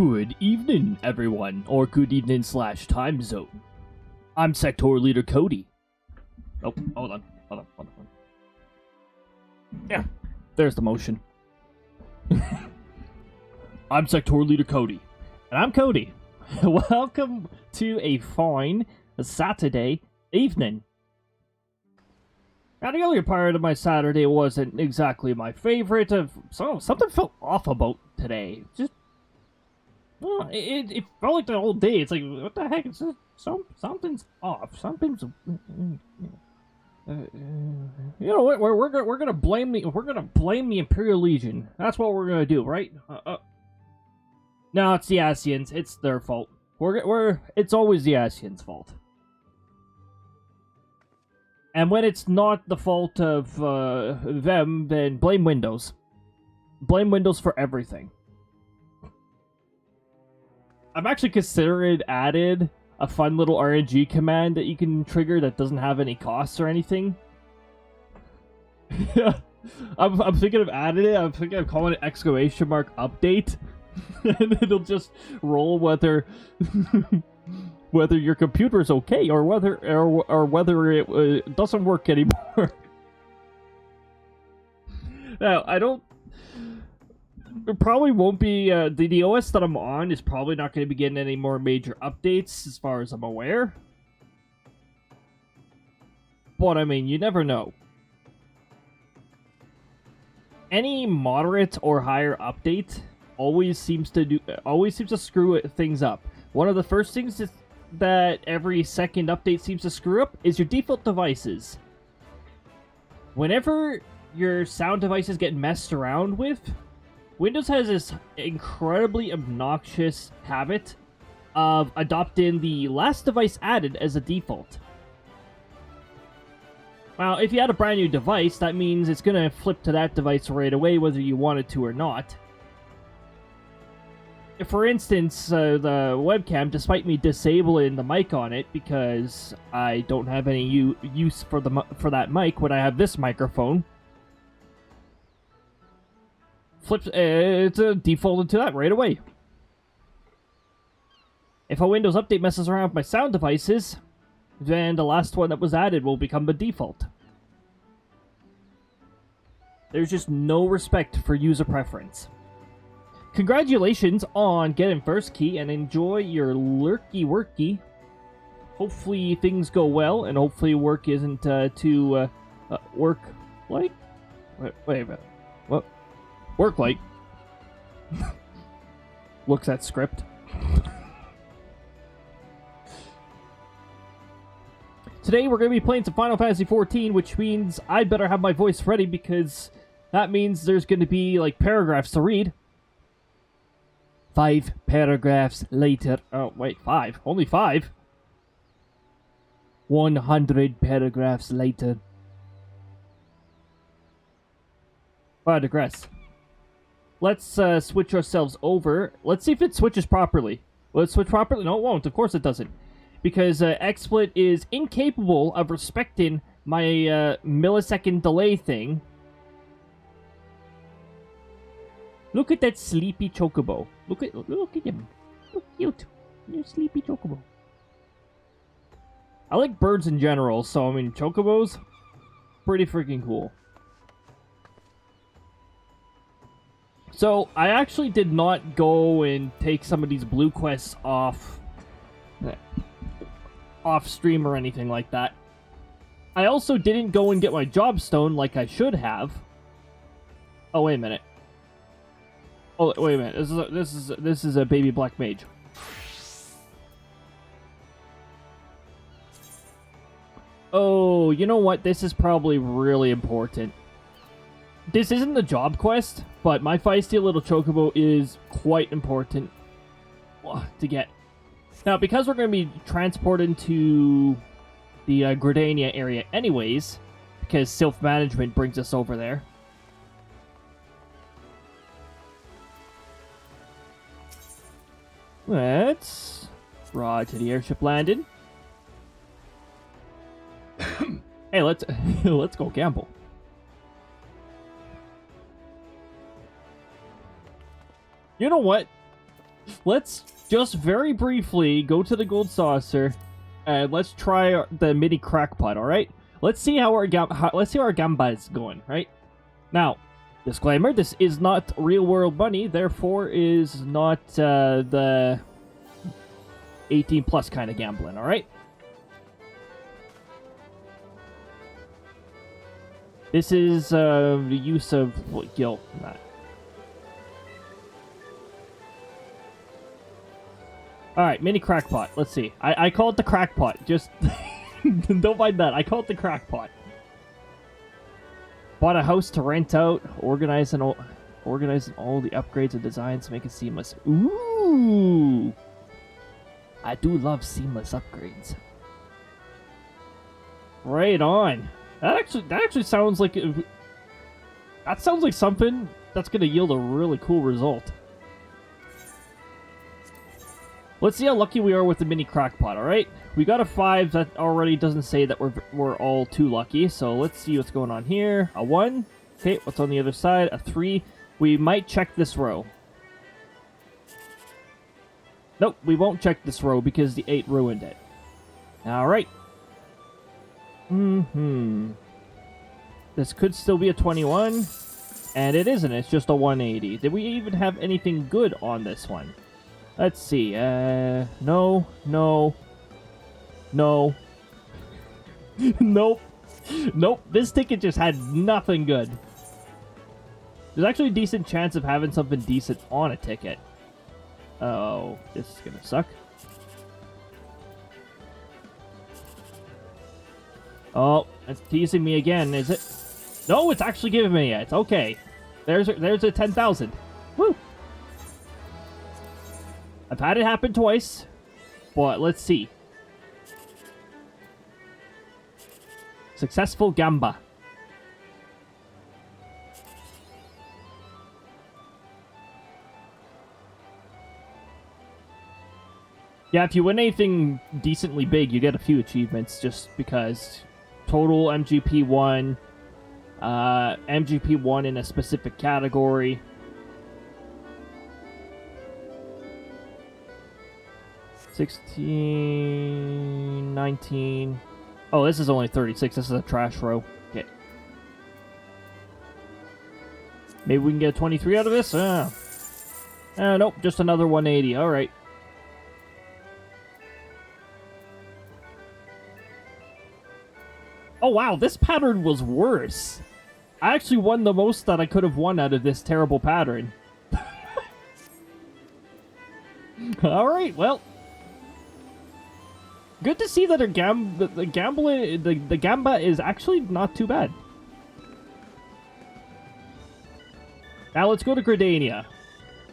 Good evening, everyone, or good evening / time zone. I'm Sector Leader Cody. Oh, hold on. Yeah, there's the motion. I'm Sector Leader Cody. And I'm Cody. Welcome to a fine Saturday evening. Now, the earlier part of my Saturday wasn't exactly my favorite. Something felt off about today. It felt like the whole day. It's like, what the heck? It's just, something's off. Something's. You know what? We're gonna blame the Imperial Legion. That's what we're gonna do, right? No, it's the Asians. It's their fault. It's always the Asians' fault. And when it's not the fault of them, then blame Windows. Blame Windows for everything. I've actually considered added a fun little RNG command that you can trigger that doesn't have any costs or anything. I'm thinking of adding it. I'm thinking of calling it !update. And it'll just roll whether whether your computer's okay or whether it doesn't work anymore. Now, I don't. It probably won't be, the OS that I'm on is probably not going to be getting any more major updates as far as I'm aware. But, I mean, you never know. Any moderate or higher update always seems to screw things up. One of the first things that every second update seems to screw up is your default devices. Whenever your sound devices get messed around with, Windows has this incredibly obnoxious habit of adopting the last device added as a default. Well, if you add a brand new device, that means it's going to flip to that device right away, whether you want it to or not. If, for instance, the webcam, despite me disabling the mic on it because I don't have any use for that mic when I have this microphone, flips, it's defaulted to that right away. If a Windows update messes around with my sound devices, then the last one that was added will become the default. There's just no respect for user preference. Congratulations on getting first key and enjoy your lurky-worky. Hopefully things go well and hopefully work isn't too work-like? Wait a minute. What? Work like. Looks at script. Today we're going to be playing some Final Fantasy XIV, which means I better have my voice ready because that means there's going to be like paragraphs to read. 5 paragraphs later. Oh, wait, 5? Only 5? 100 paragraphs later. I digress. Let's switch ourselves over. Let's see if it switches properly. Will it switch properly? No, it won't. Of course it doesn't. Because XSplit is incapable of respecting my millisecond delay thing. Look at that sleepy chocobo. Look at him. Look cute. You're sleepy chocobo. I like birds in general, so I mean chocobos, pretty freaking cool. So, I actually did not go and take some of these blue quests off stream or anything like that. I also didn't go and get my job stone like I should have. Oh, wait a minute. Oh, wait a minute. This is a baby black mage. Oh, you know what? This is probably really important. This isn't the job quest, but my feisty little chocobo is quite important to get. Now, because we're going to be transported to the Gridania area anyways, because self-management brings us over there. Let's ride to the airship landing. Hey, let's go gamble. You know what? let's just very briefly go to the gold saucer and let's try the mini crackpot. All right, let's see how our gamba is going. Right now, disclaimer: this is not real world money, therefore is not the 18 plus kind of gambling. All right. This is the use of guilt. Alright, mini crackpot. Let's see. I call it the crackpot. Just don't mind that. I call it the crackpot. Bought a house to rent out. Organizing all the upgrades and designs to make it seamless. Ooh! I do love seamless upgrades. Right on. That actually sounds like something that's gonna yield a really cool result. Let's see how lucky we are with the mini crackpot. All right, we got a 5. That already doesn't say that we're all too lucky. So let's see what's going on here. A 1. Okay, what's on the other side? A 3. We might check this row. Nope, we won't check this row because the 8 ruined it. All right. This could still be a 21, and it isn't. It's just a 180. Did we even have anything good on this one? Let's see. No. Nope. Nope. This ticket just had nothing good. There's actually a decent chance of having something decent on a ticket. Oh, this is gonna suck. Oh, it's teasing me again, is it? No, it's actually giving me it. Okay. There's a 10,000. Woo! I've had it happen twice, but let's see. Successful gamba. Yeah, if you win anything decently big, you get a few achievements just because. Total MGP 1, MGP 1 in a specific category. $16, 19. Oh, this is only 36. This is a trash row. Okay. Maybe we can get a 23 out of this? Nope, just another 180. All right. Oh, wow, this pattern was worse. I actually won the most that I could have won out of this terrible pattern. Alright, well. Good to see that the gamba is actually not too bad. Now let's go to Gradania.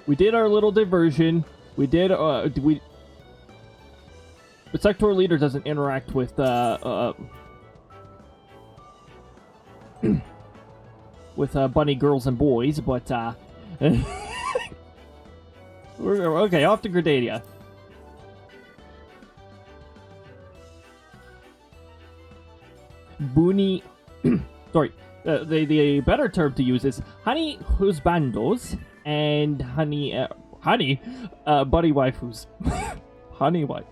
We did our little diversion. We did, the sectoral leader doesn't interact with, with bunny girls and boys, but we're okay. Off to Gradania. Buni, sorry. The better term to use is honey husbandos and honey buddy waifus. Honey wife.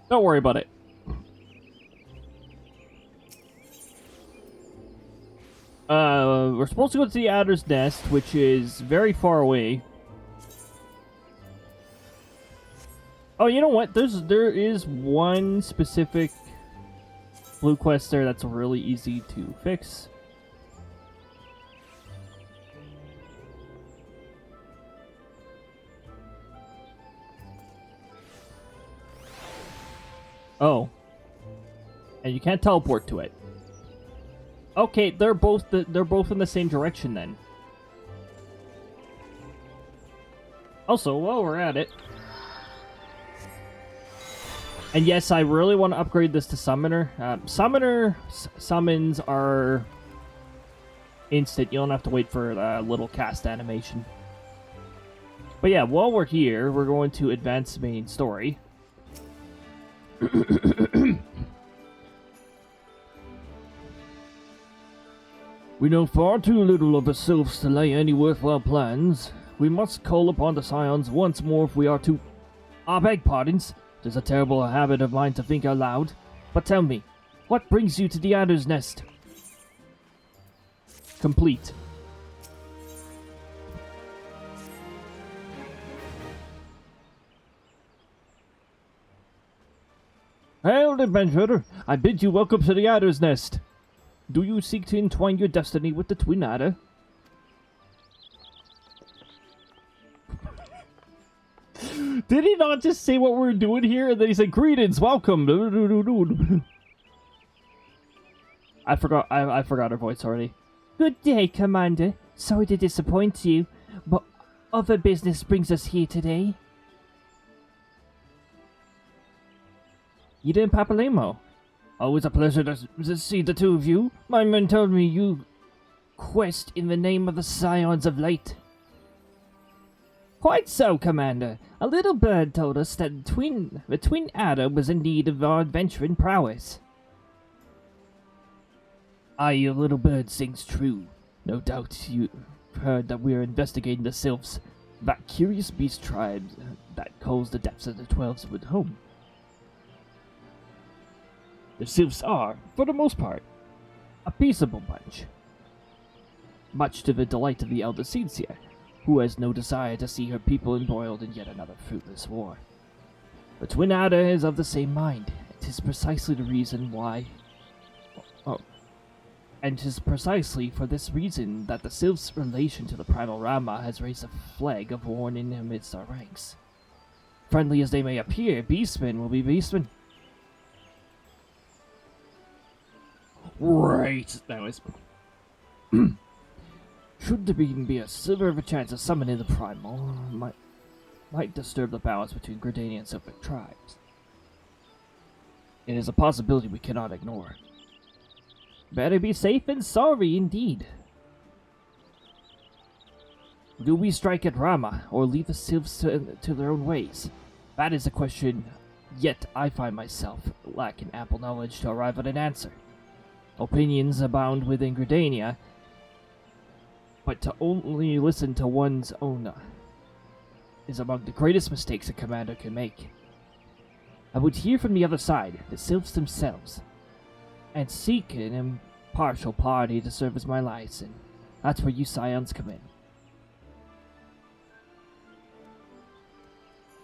Don't worry about it. We're supposed to go to the Adder's Nest, which is very far away. Oh, you know what? There is one specific blue quest there that's really easy to fix. Oh. And you can't teleport to it. Okay, they're both in the same direction then. Also, while we're at it, And yes, I really want to upgrade this to Summoner. Summons are instant. You don't have to wait for a little cast animation. But yeah, while we're here, we're going to advance the main story. We know far too little of the sylphs to lay any worthwhile plans. We must call upon the scions once more if we are to... I beg pardons. It is a terrible habit of mine to think out loud. But tell me, what brings you to the Adder's Nest? Complete. Hail, adventurer! I bid you welcome to the Adder's Nest. Do you seek to entwine your destiny with the Twin Adder? Did he not just say what we're doing here? And then he said, greetings, welcome. I forgot her voice already. Good day, Commander. Sorry to disappoint you, but other business brings us here today. Ida and Papalemo. Always a pleasure to see the two of you. My men told me you quest in the name of the Scions of Light. Quite so, Commander. A little bird told us that the Twin Adder was in need of our adventuring prowess. Aye, your little bird sings true. No doubt you've heard that we're investigating the sylphs, that curious beast tribe that calls the depths of the Twelves with home. The sylphs are, for the most part, a peaceable bunch. Much to the delight of the elder Cencia, who has no desire to see her people embroiled in yet another fruitless war. The Twin Adder is of the same mind. It is precisely the reason why... and 'tis precisely for this reason that the sylph's relation to the Primal Rama has raised a flag of warning amidst our ranks. Friendly as they may appear, beastmen will be beastmen. Right, that was... Should there even be a sliver of a chance of summoning the Primal, might disturb the balance between Gridania and Sylphic tribes. It is a possibility we cannot ignore. Better be safe than sorry, indeed. Do we strike at Rama, or leave the sylphs to their own ways? That is a question yet I find myself lacking ample knowledge to arrive at an answer. Opinions abound within Gridania, but to only listen to one's own is among the greatest mistakes a commander can make. I would hear from the other side, the sylphs themselves, and seek an impartial party to serve as my liaison. That's where you scions come in.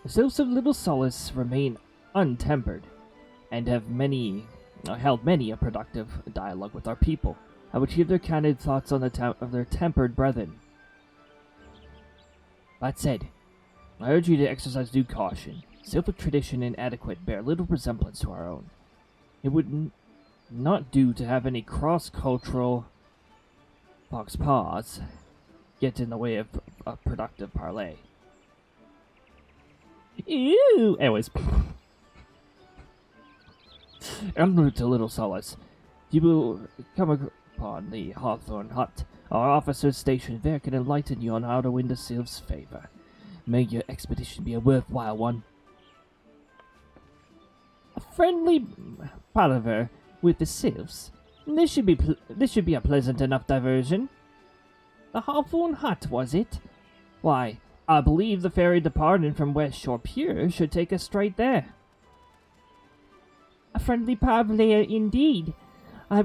The sylphs of Little Solace remain untempered, and have held many a productive dialogue with our people. I would hear their candid thoughts on of their tempered brethren. That said, I urge you to exercise due caution. Sylphic tradition and etiquette bear little resemblance to our own. It would not do to have any cross-cultural fox paws get in the way of a productive parley. Ew! Anyways. En route to Little Solace, you will come upon the Hawthorn Hut. Our officers stationed there can enlighten you on how to win the sylph's favor. May your expedition be a worthwhile one. A friendly palaver with the sylphs. This should be a pleasant enough diversion. The Hawthorn Hut, was it? Why, I believe the ferry departing from West Shore Pier should take us straight there. A friendly palaver indeed. I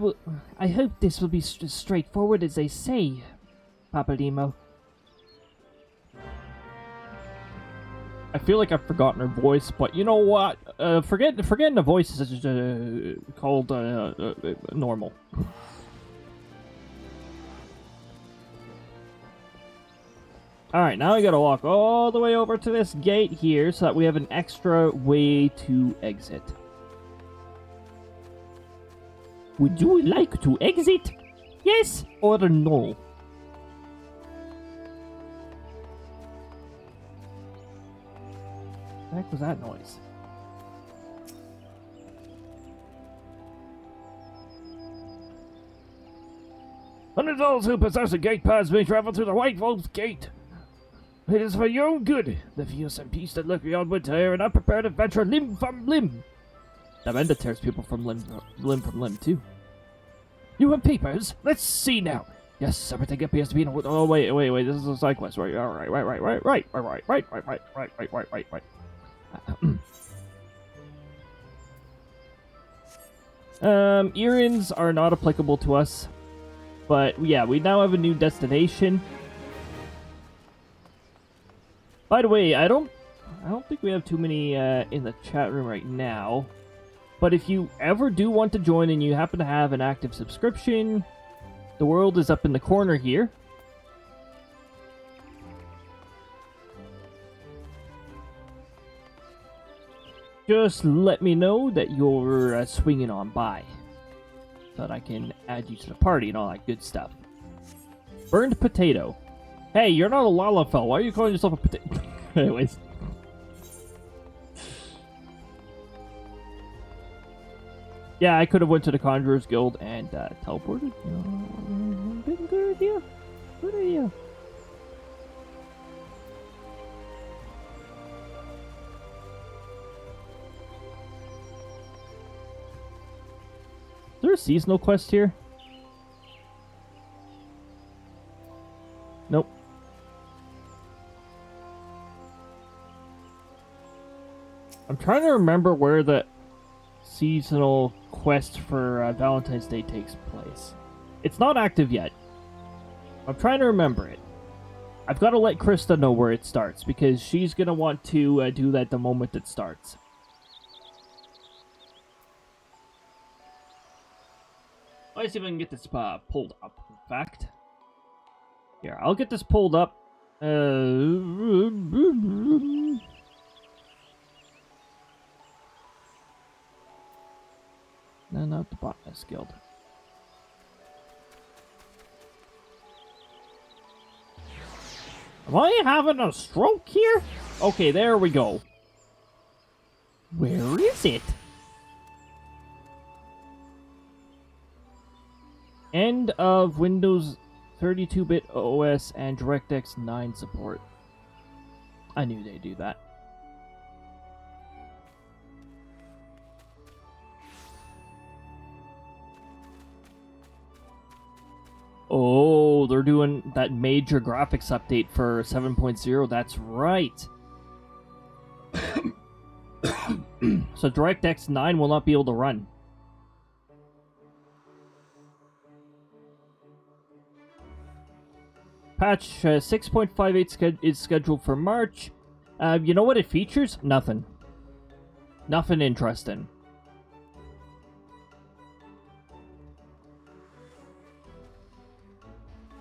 hope this will be as straightforward as they say, Papalemo. I feel like I've forgotten her voice, but you know what? Forgetting the voice is called normal. Alright, now I gotta walk all the way over to this gate here so that we have an extra way to exit. Would you like to exit? Yes or no? What the heck was that noise? Only those who possess a gate pass may travel through the White Wolf's Gate. It is for your own good. The fearsome beasts that lurk beyond winter are not prepared to venture limb from limb. That meant it tears people from limb from limb, too. You have papers? Let's see now. Yes, everything appears to be in order. Oh, wait, this is a side quest. Right. Errands are not applicable to us. But, yeah, we now have a new destination. By the way, I don't think we have too many in the chat room right now. But if you ever do want to join and you happen to have an active subscription, the world is up in the corner here. Just let me know that you're swinging on by, so that I can add you to the party and all that good stuff. Burned potato. Hey, you're not a Lalafell. Why are you calling yourself a potato? Anyways. Yeah, I could have went to the Conjurer's Guild and teleported. Good idea. Good idea. Is there a seasonal quest here? Nope. I'm trying to remember where the seasonal quest for Valentine's Day takes place. It's not active yet. I'm trying to remember it. I've got to let Krista know where it starts, because she's going to want to do that the moment it starts. Let's see if I can get this pulled up, in fact. Here, I'll get this pulled up. No, not the Botanist Guild. Am I having a stroke here? Okay, there we go. Where is it? End of Windows 32-bit OS and DirectX 9 support. I knew they'd do that. Oh, they're doing that major graphics update for 7.0. That's right. So DirectX 9 will not be able to run. Patch 6.58 is scheduled for March. You know what it features? Nothing. Nothing interesting.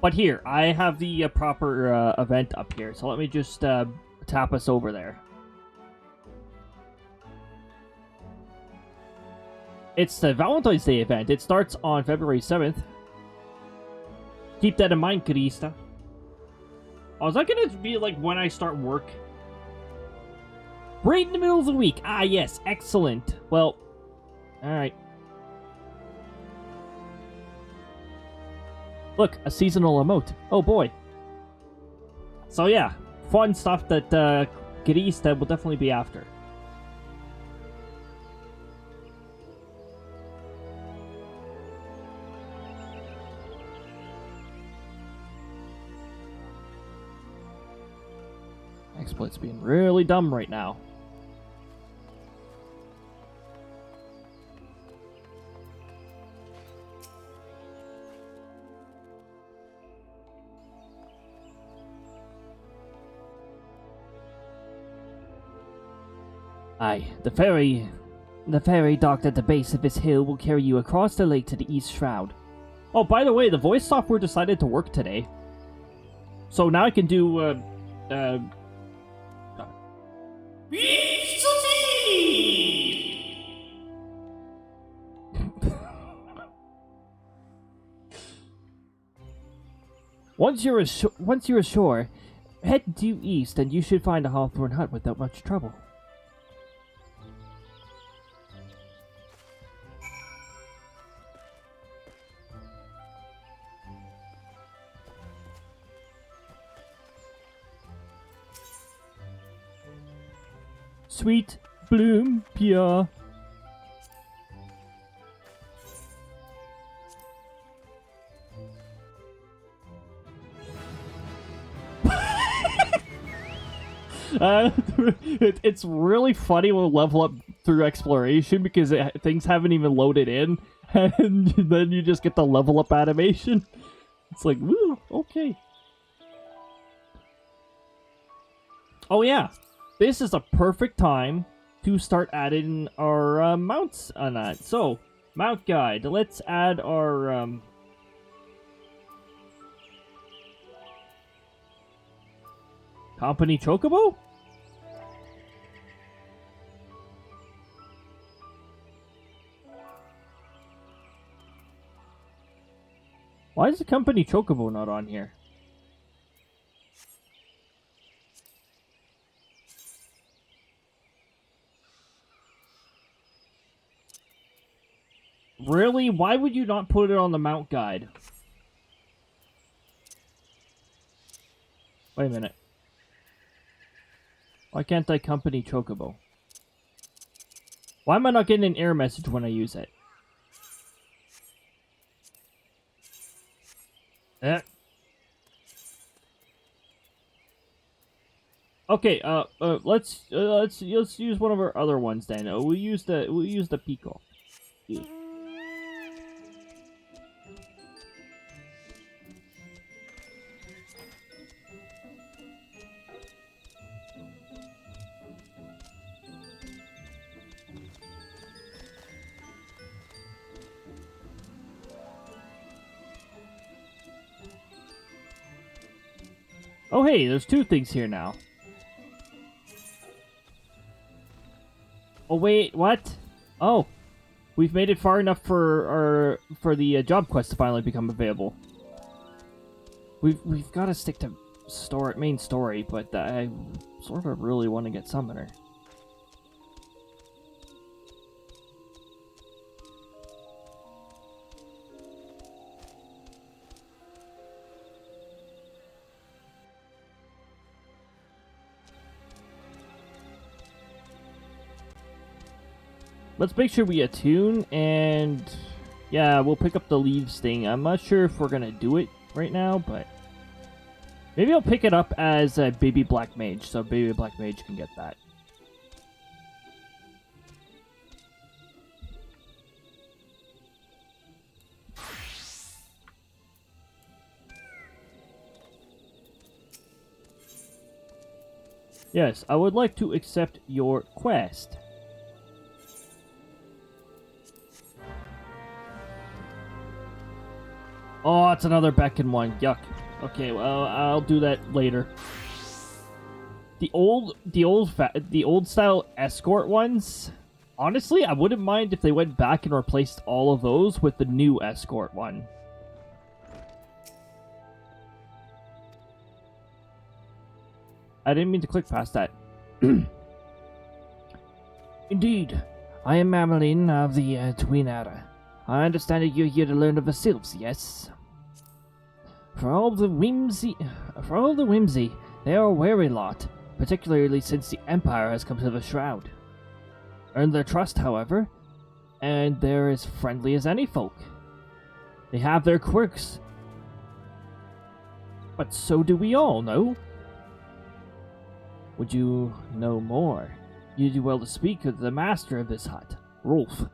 But here, I have the proper event up here, so let me just tap us over there. It's the Valentine's Day event. It starts on February 7th. Keep that in mind, Krista. Oh, is that gonna be like when I start work? Right in the middle of the week. Ah, yes. Excellent. Well, alright. Look, a seasonal emote. Oh boy. So yeah, fun stuff that Krista will definitely be after. XSplit's being really dumb right now. Aye, the ferry docked at the base of this hill will carry you across the lake to the East Shroud. Oh, by the way, the voice software decided to work today. So now I can do, Once you're ashore, head due east and you should find a Hawthorne hut without much trouble. Sweet bloom, pure. It's really funny when we level up through exploration because things haven't even loaded in, and then you just get the level up animation. It's like, woo, okay. Oh yeah, this is a perfect time to start adding our mounts on that. So, mount guide. Let's add our company chocobo. Why is the company chocobo not on here? Really? Why would you not put it on the mount guide? Wait a minute. Why can't I company chocobo? Why am I not getting an error message when I use it? Okay, let's use one of our other ones then. We'll use the Pico. Yeah. Oh hey, there's two things here now. Oh wait, what? Oh, we've made it far enough for the job quest to finally become available. We've got to stick to main story, but I sort of really want to get Summoner. Let's make sure we attune, and yeah, we'll pick up the leaves thing. I'm not sure if we're gonna do it right now, but maybe I'll pick it up as a baby black mage, so baby black mage can get that. Yes, I would like to accept your quest. Oh, it's another Beacon one. Yuck. Okay, well, I'll do that later. The old style escort ones. Honestly, I wouldn't mind if they went back and replaced all of those with the new escort one. I didn't mean to click past that. Indeed, I am Mameline of the Twinara. I understand that you're here to learn of the sylphs, yes? For all the whimsy, they are a wary lot, particularly since the Empire has come to the Shroud. Earn their trust, however, and they're as friendly as any folk. They have their quirks, but so do we all, no? Would you know more? You do well to speak with the master of this hut, Rolf.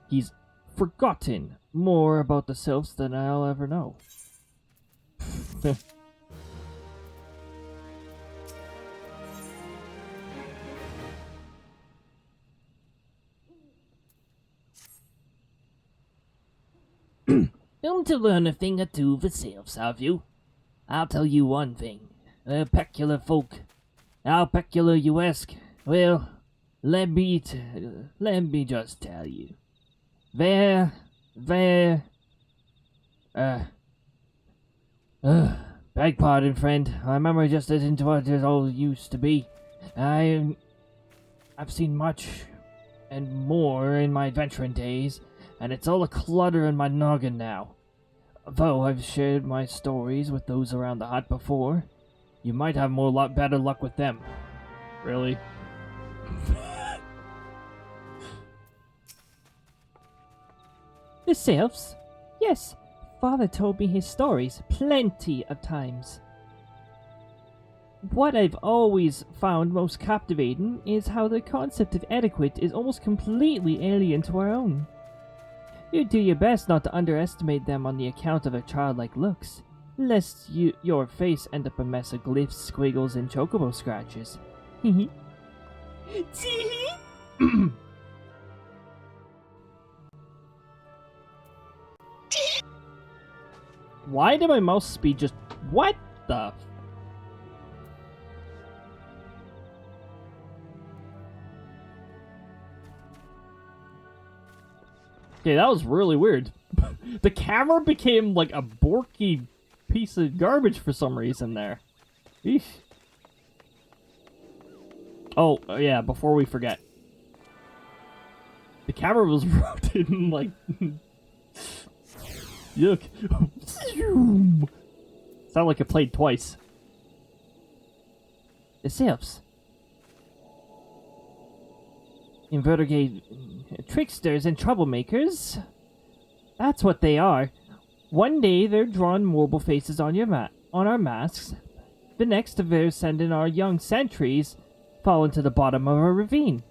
He's forgotten more about the sylphs than I'll ever know. Come to learn a thing or two of the sylphs, have you? I'll tell you one thing. They're peculiar folk. How peculiar you ask? Well, let me just tell you. Beg pardon, friend. My memory just isn't what it all used to be. I've seen much and more in my adventuring days, and it's all a clutter in my noggin now. Though I've shared my stories with those around the hut before, you might have better luck with them. Really? The sylphs? Yes, father told me his stories plenty of times. What I've always found most captivating is how the concept of etiquette is almost completely alien to our own. You do your best not to underestimate them on the account of their childlike looks, lest your face end up a mess of glyphs, squiggles, and chocobo scratches. Why did my mouse speed just... What the... Okay, that was really weird. The camera became like a borky piece of garbage for some reason there. Eesh. Oh, yeah, before we forget. The camera was rotating like... Yuck. Sound like it played twice. The sylphs. Invertebrate tricksters and troublemakers. That's what they are. One day they're drawing mobile faces on our masks. The next they're sending our young sentries fall into the bottom of a ravine.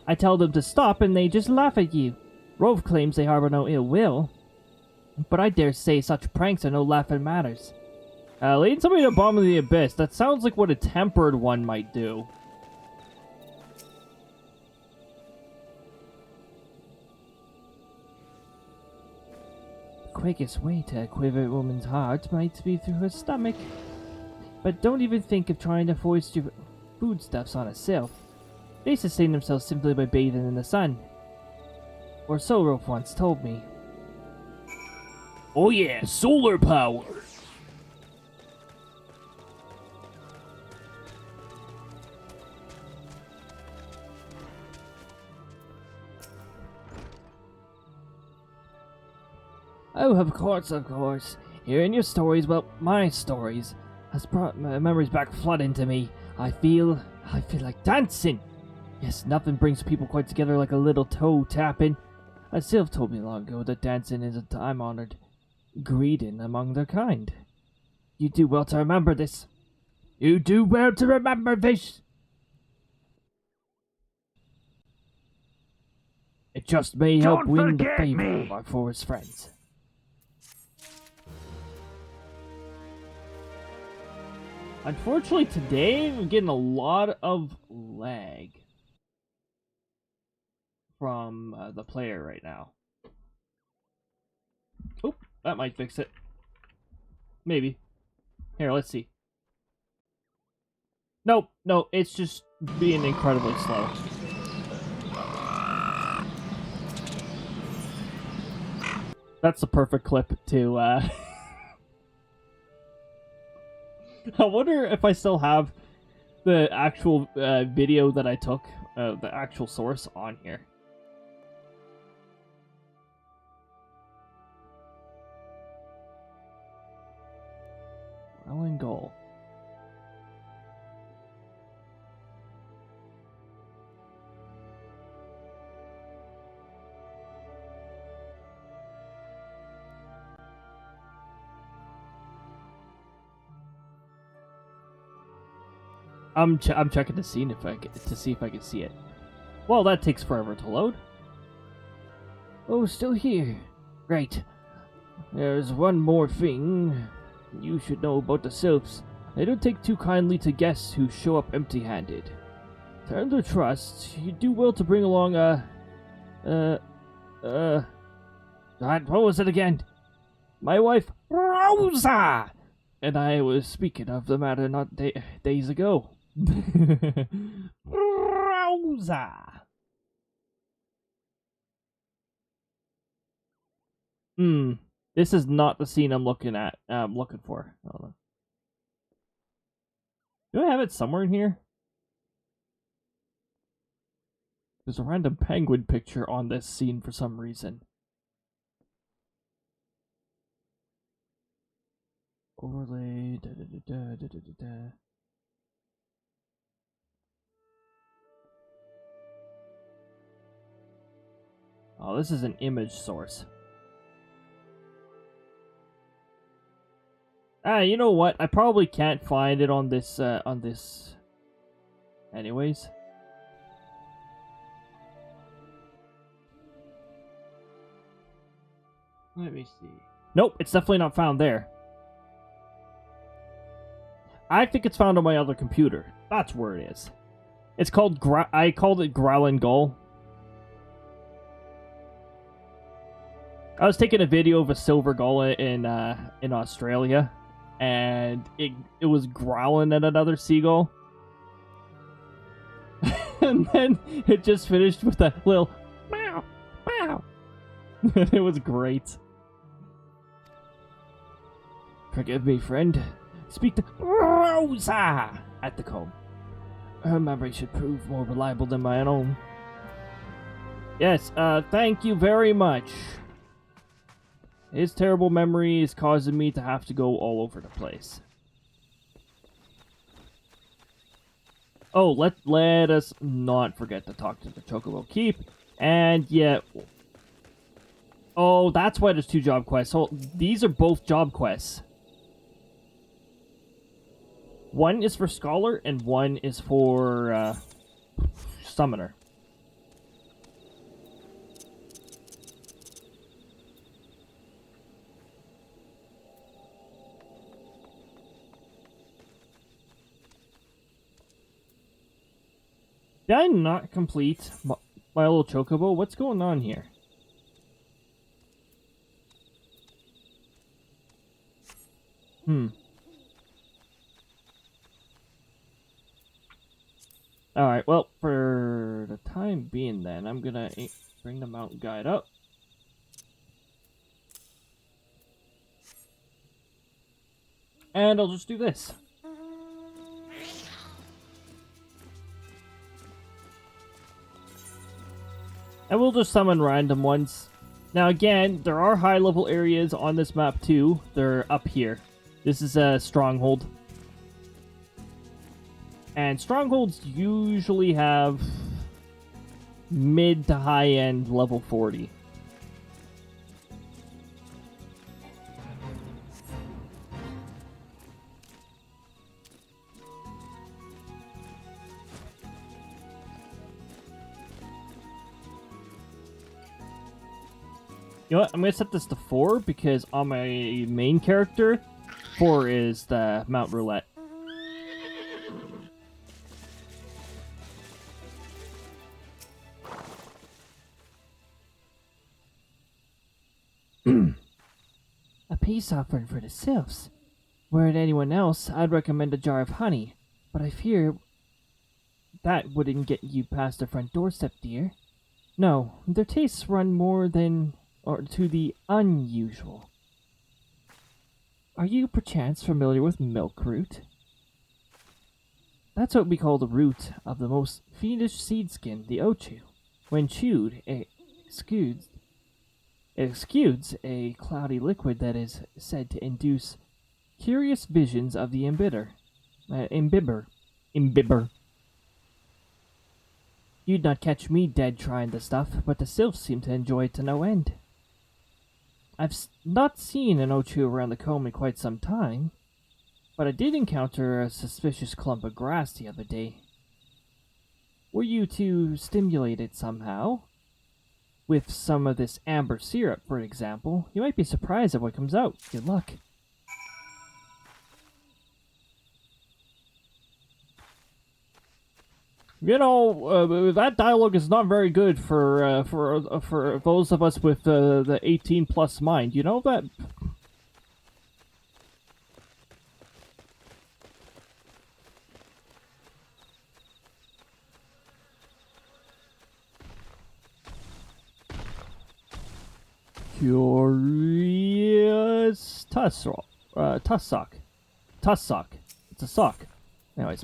I tell them to stop and they just laugh at you. Rove claims they harbor no ill will, but I dare say such pranks are no laughing matters. Leading somebody to the bottom of the abyss. That sounds like what a tempered one might do. Quickest way to quiver a woman's heart might be through her stomach. But don't even think of trying to foist your foodstuffs on a sylph. They sustain themselves simply by bathing in the sun. Or so Rolf once told me. Oh yeah, solar power! Oh, of course, of course. Hearing your stories, well, my stories, has brought my memories back flooding to me. I feel like dancing. Yes, nothing brings people quite together like a little toe tapping. A sylph told me long ago that dancing is a time-honored greeting among their kind. You do well to remember this. You do well to remember this. It just may help win the favor of our forest friends. Unfortunately, today I'm getting a lot of lag from the player right now. Oh, that might fix it. Maybe. Here, let's see. Nope, no, it's just being incredibly slow. That's the perfect clip to, I wonder if I still have the actual video that I took, the actual source on here. Well and goal. I'm checking the scene if see if I can see it. Well, that takes forever to load. Oh, still here. Right. There's one more thing you should know about the sylphs. They don't take too kindly to guests who show up empty-handed. To earn their trust, you do well to bring along what was it again? My wife, Rosa! And I was speaking of the matter not days ago. Rosa! This is not the scene I'm looking for. Hold on. Do I have it somewhere in here? There's a random penguin picture on this scene for some reason. Overlay, Oh, this is an image source. Ah, you know what? I probably can't find it on this, Anyways. Let me see. Nope, it's definitely not found there. I think it's found on my other computer. That's where it is. It's called I called it Growlin' Gull. I was taking a video of a silver gull in Australia, and it was growling at another seagull. And then it just finished with a little meow, meow. It was great. Forgive me, friend. Speak to Rosa at the comb. Her memory should prove more reliable than my own. Yes, thank you very much. His terrible memory is causing me to have to go all over the place. Oh, let us not forget to talk to the Chocobo Keep. And yeah. Oh, that's why there's 2 job quests. So these are both job quests. One is for Scholar, and one is for Summoner. Did I not complete my little Chocobo? What's going on here? Alright, well, for the time being then, I'm gonna bring the mountain guide up. And I'll just do this. And we'll just summon random ones. Now again, there are high level areas on this map too. They're up here. This is a stronghold. And strongholds usually have mid to high end level 40. You know what? I'm going to set this to 4 because on my main character, 4 is the Mount Roulette. A peace offering for the sylphs. Were it anyone else, I'd recommend a jar of honey, but I fear that wouldn't get you past the front doorstep, dear. No, their tastes run more than or to the unusual. Are you perchance familiar with milk root? That's what we call the root of the most fiendish seed skin, the ochu. When chewed, it exudes a cloudy liquid that is said to induce curious visions of the imbiber. You'd not catch me dead trying the stuff, but the sylphs seem to enjoy it to no end. I've not seen an ochu around the comb in quite some time, but I did encounter a suspicious clump of grass the other day. Were you to stimulate it somehow, with some of this amber syrup, for example, you might be surprised at what comes out. Good luck. You know, that dialogue is not very good for those of us with the 18+ mind. You know that? Curious Tussock. Tussock. It's a sock. Anyways.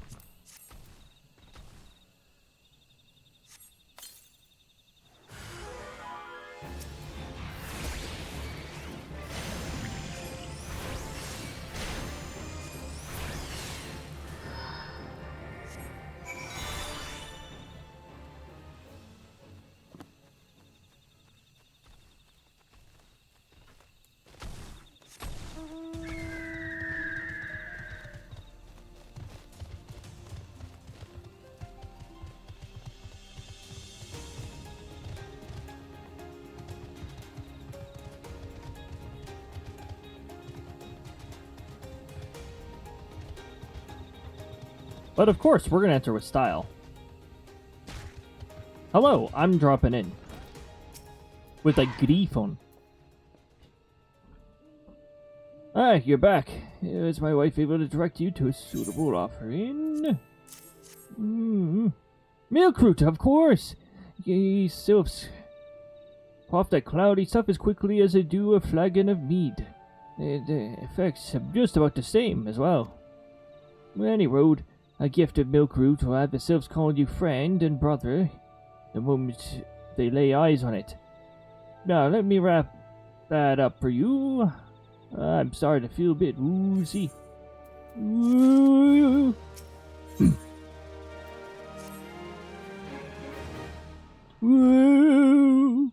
But of course, we're gonna enter with style. Hello, I'm dropping in. With a griffon. Ah, you're back. Is my wife able to direct you to a suitable offering? Milk root, of course! Ye sylphs quaff that cloudy stuff as quickly as they do a flagon of mead. The effects are just about the same as well. Any road, a gift of milk root will have the sylphs call you friend and brother the moment they lay eyes on it. Now, let me wrap that up for you. I'm sorry to feel a bit woozy. Ooh. Ooh.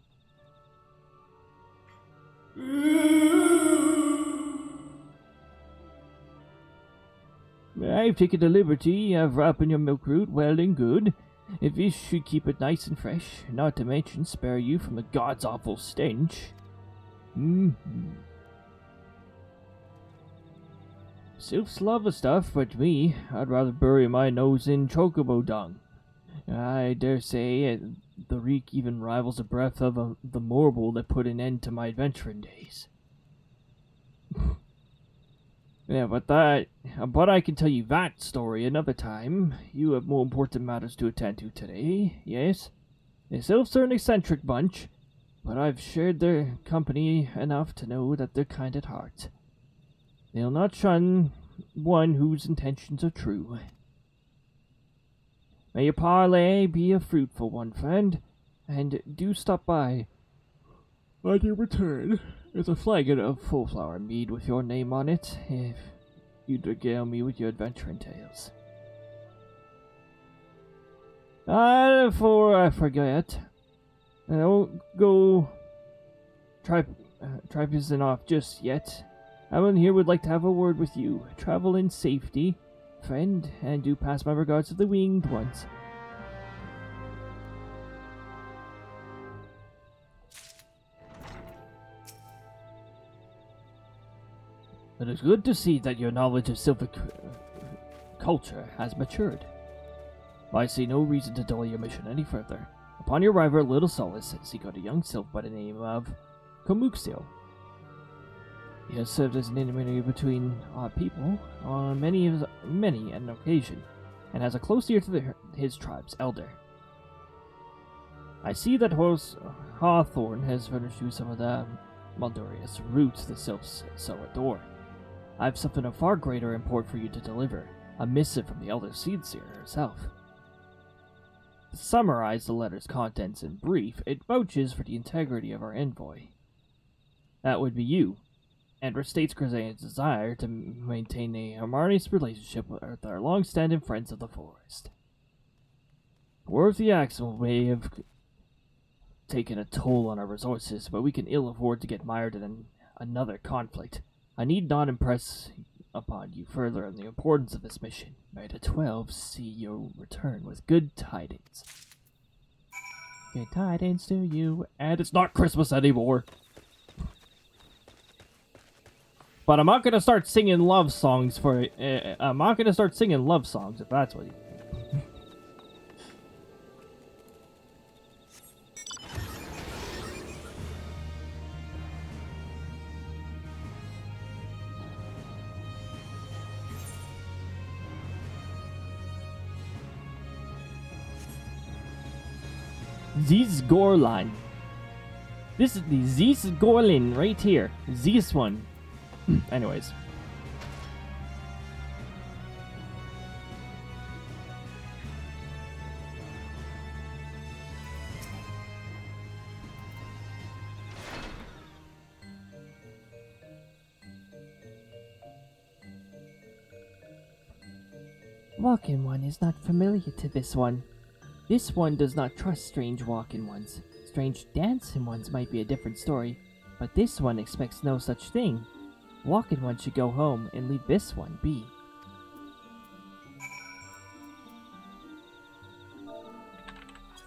I've taken the liberty of wrapping your milk root well and good. If this should keep it nice and fresh, not to mention spare you from the god's awful stench. Sylphs love the stuff, but me, I'd rather bury my nose in chocobo dung. I dare say the reek even rivals the breath of the morble that put an end to my adventuring days. Yeah, but I can tell you that story another time. You have more important matters to attend to today, yes? The sylphs are an eccentric bunch, but I've shared their company enough to know that they're kind at heart. They'll not shun one whose intentions are true. May your parley be a fruitful one, friend, and do stop by on your return. There's a flagon of full flower mead with your name on it, if you'd regale me with your adventuring tales. Before I forget, don't go tripusing off just yet. Everyone here would like to have a word with you. Travel in safety, friend, and do pass my regards to the winged ones. It is good to see that your knowledge of sylphic culture has matured. I see no reason to delay your mission any further. Upon your arrival at Little Solace, seek out a young sylph by the name of Komuxio. He has served as an intermediary between our people on many an occasion, and has a close ear to his tribe's elder. I see that Hawthorne has furnished you some of the malodorous roots the sylphs so adore. I have something of far greater import for you to deliver, a missive from the elder seer herself. To summarize the letter's contents in brief, it vouches for the integrity of our envoy. That would be you, and restates Grisan's desire to maintain a harmonious relationship with our long-standing friends of the forest. Worthy Axel may have taken a toll on our resources, but we can ill afford to get mired in another conflict. I need not impress upon you further on the importance of this mission. May the 12 see you return with good tidings. Good tidings to you, and it's not Christmas anymore. But I'm not gonna start singing love songs for it. I'm not gonna start singing love songs if that's what you. This Gorlin. This is the Zis Gorlin right here. This one. Anyways. Walk-in one is not familiar to this one. This one does not trust strange walk-in ones. Strange dancing ones might be a different story, but this one expects no such thing. Walk-in one should go home and leave this one be.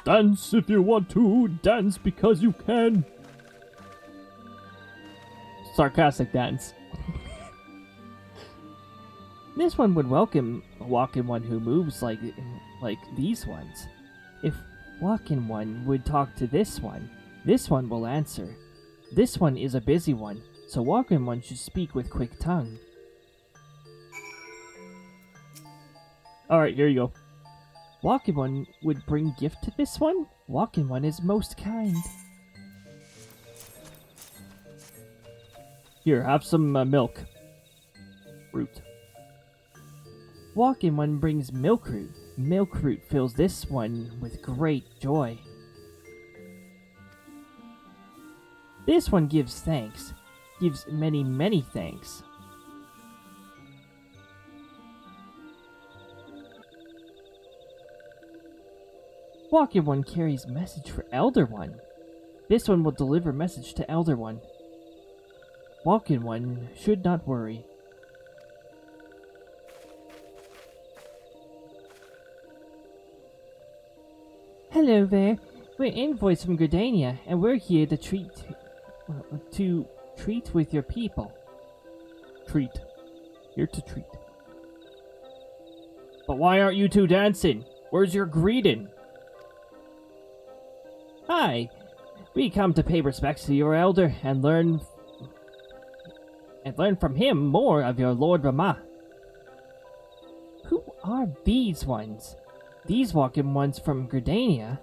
Dance if you want to, dance because you can. Sarcastic dance. This one would welcome a walking one who moves like these ones. If walking one would talk to this one will answer. This one is a busy one, so walking one should speak with quick tongue. Alright, here you go. Walking one would bring gift to this one. Walking one is most kind. Here, have some milk. Root. Walking one brings milk root. Milk root fills this one with great joy. This one gives thanks. Gives many, many thanks. Walking one carries message for Elder One. This one will deliver message to Elder One. Walking one should not worry. Hello there. We're envoys from Gridania, and we're here to treat with your people. Treat. Here to treat. But why aren't you two dancing? Where's your greeting? Hi. We come to pay respects to your elder and learn from him more of your Lord Rama. Who are these ones? These walking ones from Gridania?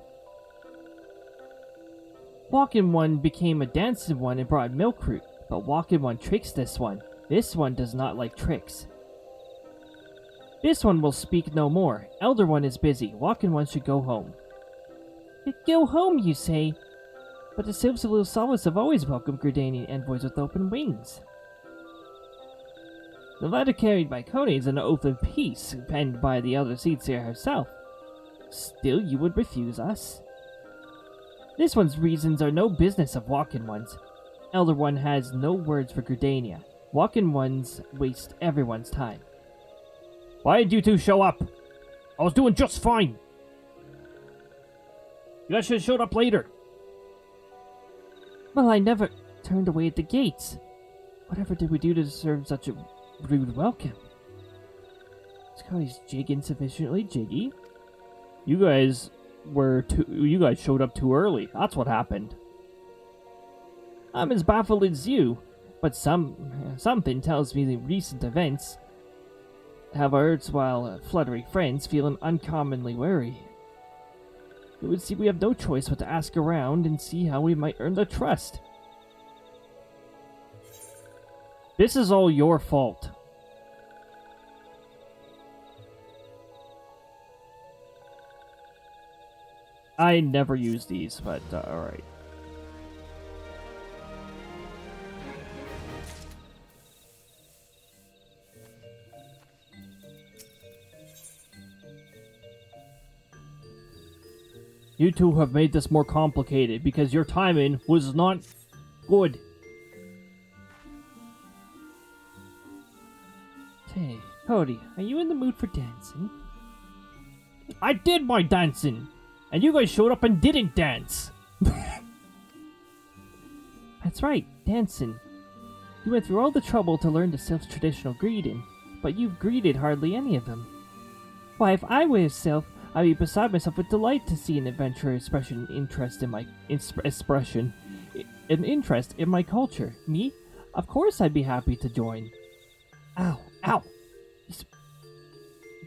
Walking one became a dancing one and brought milk root, but walking one tricks this one. This one does not like tricks. This one will speak no more. Elder one is busy. Walking one should go home. Go home, you say? But the Silver Solace have always welcomed Gridanian envoys with open wings. The letter carried by Cody is an oath of peace, penned by the Elder SLdr herself. Still, you would refuse us? This one's reasons are no business of walking ones. Elder one has no words for Gridania. Walking ones waste everyone's time. Why did you two show up? I was doing just fine. You guys should have showed up later. Well, I never turned away at the gates. Whatever did we do to deserve such a rude welcome? Is Cody's jig insufficiently jiggy? You guys showed up too early. That's what happened. I'm as baffled as you, but something tells me the recent events have our erstwhile fluttery friends feeling uncommonly wary. It would seem we have no choice but to ask around and see how we might earn their trust. This is all your fault. I never use these, but alright. You two have made this more complicated because your timing was not good. Hey, Cody, are you in the mood for dancing? I did my dancing! And you guys showed up and didn't dance! That's right, dancing. You went through all the trouble to learn the Sylph's traditional greeting, but you've greeted hardly any of them. Why, if I were a Sylph, I'd be beside myself with delight to see an adventurer expression interest in my interest in my culture. Me? Of course I'd be happy to join. Ow, ow!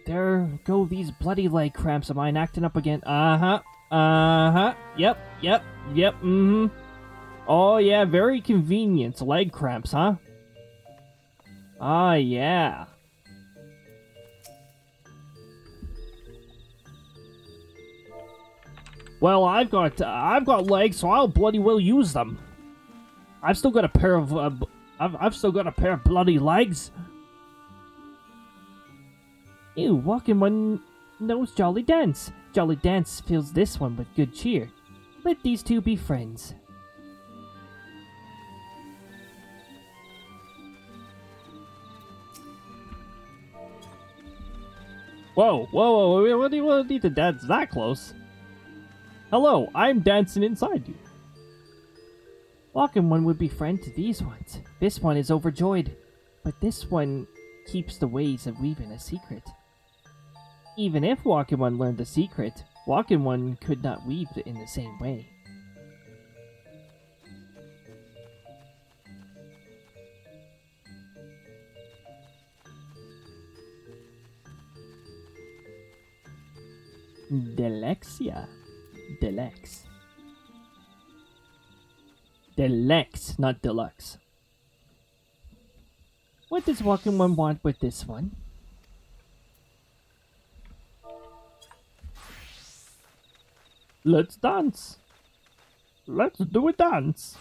There go these bloody leg cramps of mine acting up again. Yep, Oh yeah, very convenient. Leg cramps, huh? Ah, yeah. Well, I've got legs, so I'll bloody well use them. I've still got a pair of I've still got a pair of bloody legs. Ew, walking one knows Jolly Dance. Jolly Dance fills this one with good cheer. Let these two be friends. Whoa, what do you need to dance that close? Hello, I'm dancing inside you. Walking one would be friend to these ones. This one is overjoyed, but this one keeps the ways of weaving a secret. Even if Walking One learned the secret, Walking One could not weave it in the same way. Delexia. Delex. Delex, not deluxe. What does Walking One want with this one? Let's dance. Let's do a dance.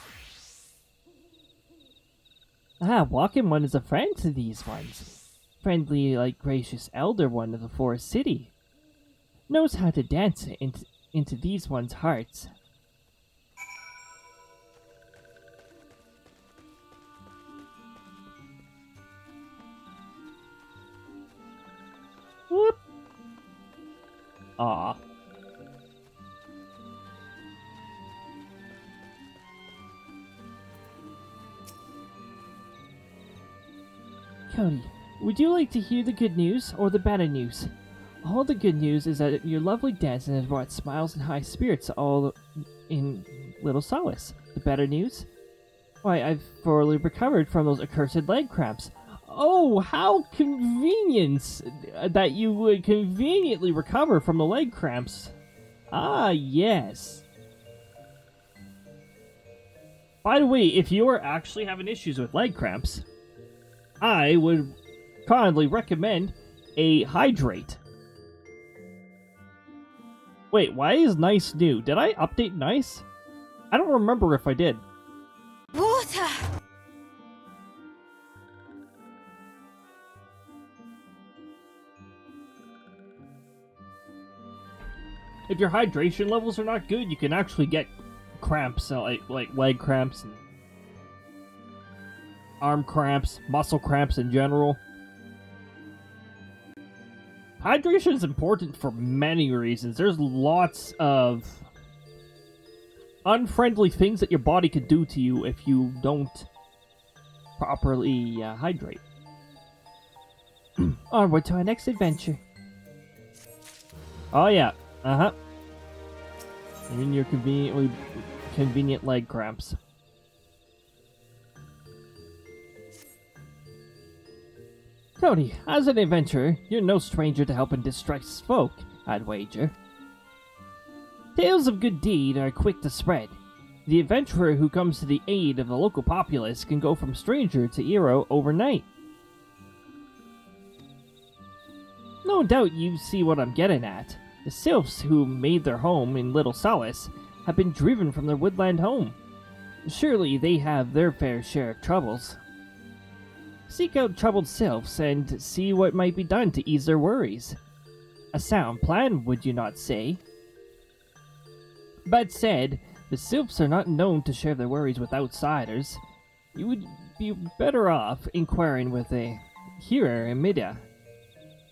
Ah, Walking One is a friend to these ones. Friendly like gracious elder one of the forest city. Knows how to dance into these ones' hearts. Whoop. Aw. Cody, would you like to hear the good news or the better news? All the good news is that your lovely dancing has brought smiles and high spirits all in Little Solace. The better news? Why, I've fully recovered from those accursed leg cramps. Oh, how convenient that you would conveniently recover from the leg cramps. Ah, yes. By the way, if you are actually having issues with leg cramps, I would kindly recommend a hydrate. Wait, why is Nice new? Did I update Nice? I don't remember if I did. Water! If your hydration levels are not good, you can actually get cramps, like leg cramps and arm cramps, muscle cramps in general. Hydration is important for many reasons. There's lots of unfriendly things that your body could do to you if you don't properly hydrate. Onward to our next adventure. Oh yeah, uh-huh. Even your convenient leg cramps. Cody, as an adventurer, you're no stranger to helping distressed folk, I'd wager. Tales of good deed are quick to spread. The adventurer who comes to the aid of the local populace can go from stranger to hero overnight. No doubt you see what I'm getting at. The sylphs who made their home in Little Solace have been driven from their woodland home. Surely they have their fair share of troubles. Seek out troubled sylphs and see what might be done to ease their worries. A sound plan, would you not say? That said, the sylphs are not known to share their worries with outsiders. You would be better off inquiring with a hearer Emidia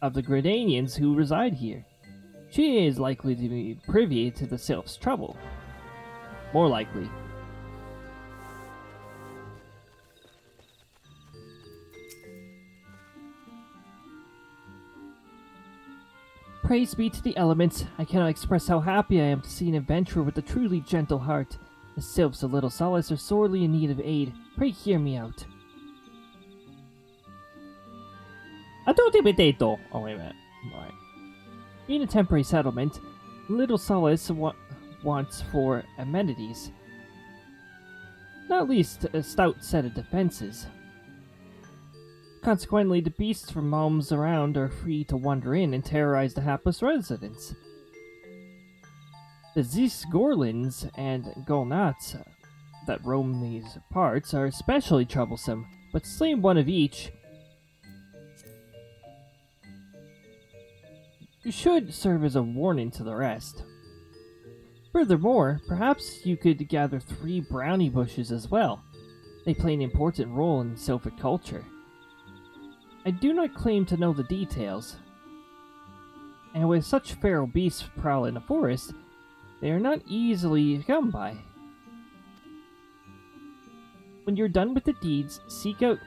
of the Gradanians who reside here. She is likely to be privy to the sylphs' trouble. More likely. Praise be to the elements. I cannot express how happy I am to see an adventurer with a truly gentle heart. The sylphs of Little Solace are sorely in need of aid. Pray hear me out. A tutti potato. Oh, wait a minute. Alright. In a temporary settlement, Little Solace wants for amenities. Not least a stout set of defenses. Consequently, the beasts from homes around are free to wander in and terrorize the hapless residents. The Zisgorlins and Golnats that roam these parts are especially troublesome, but slaying one of each should serve as a warning to the rest. Furthermore, perhaps you could gather 3 brownie bushes as well. They play an important role in sylphic culture. I do not claim to know the details, and with such feral beasts prowling the forest, they are not easily come by. When you're done with the deeds, seek out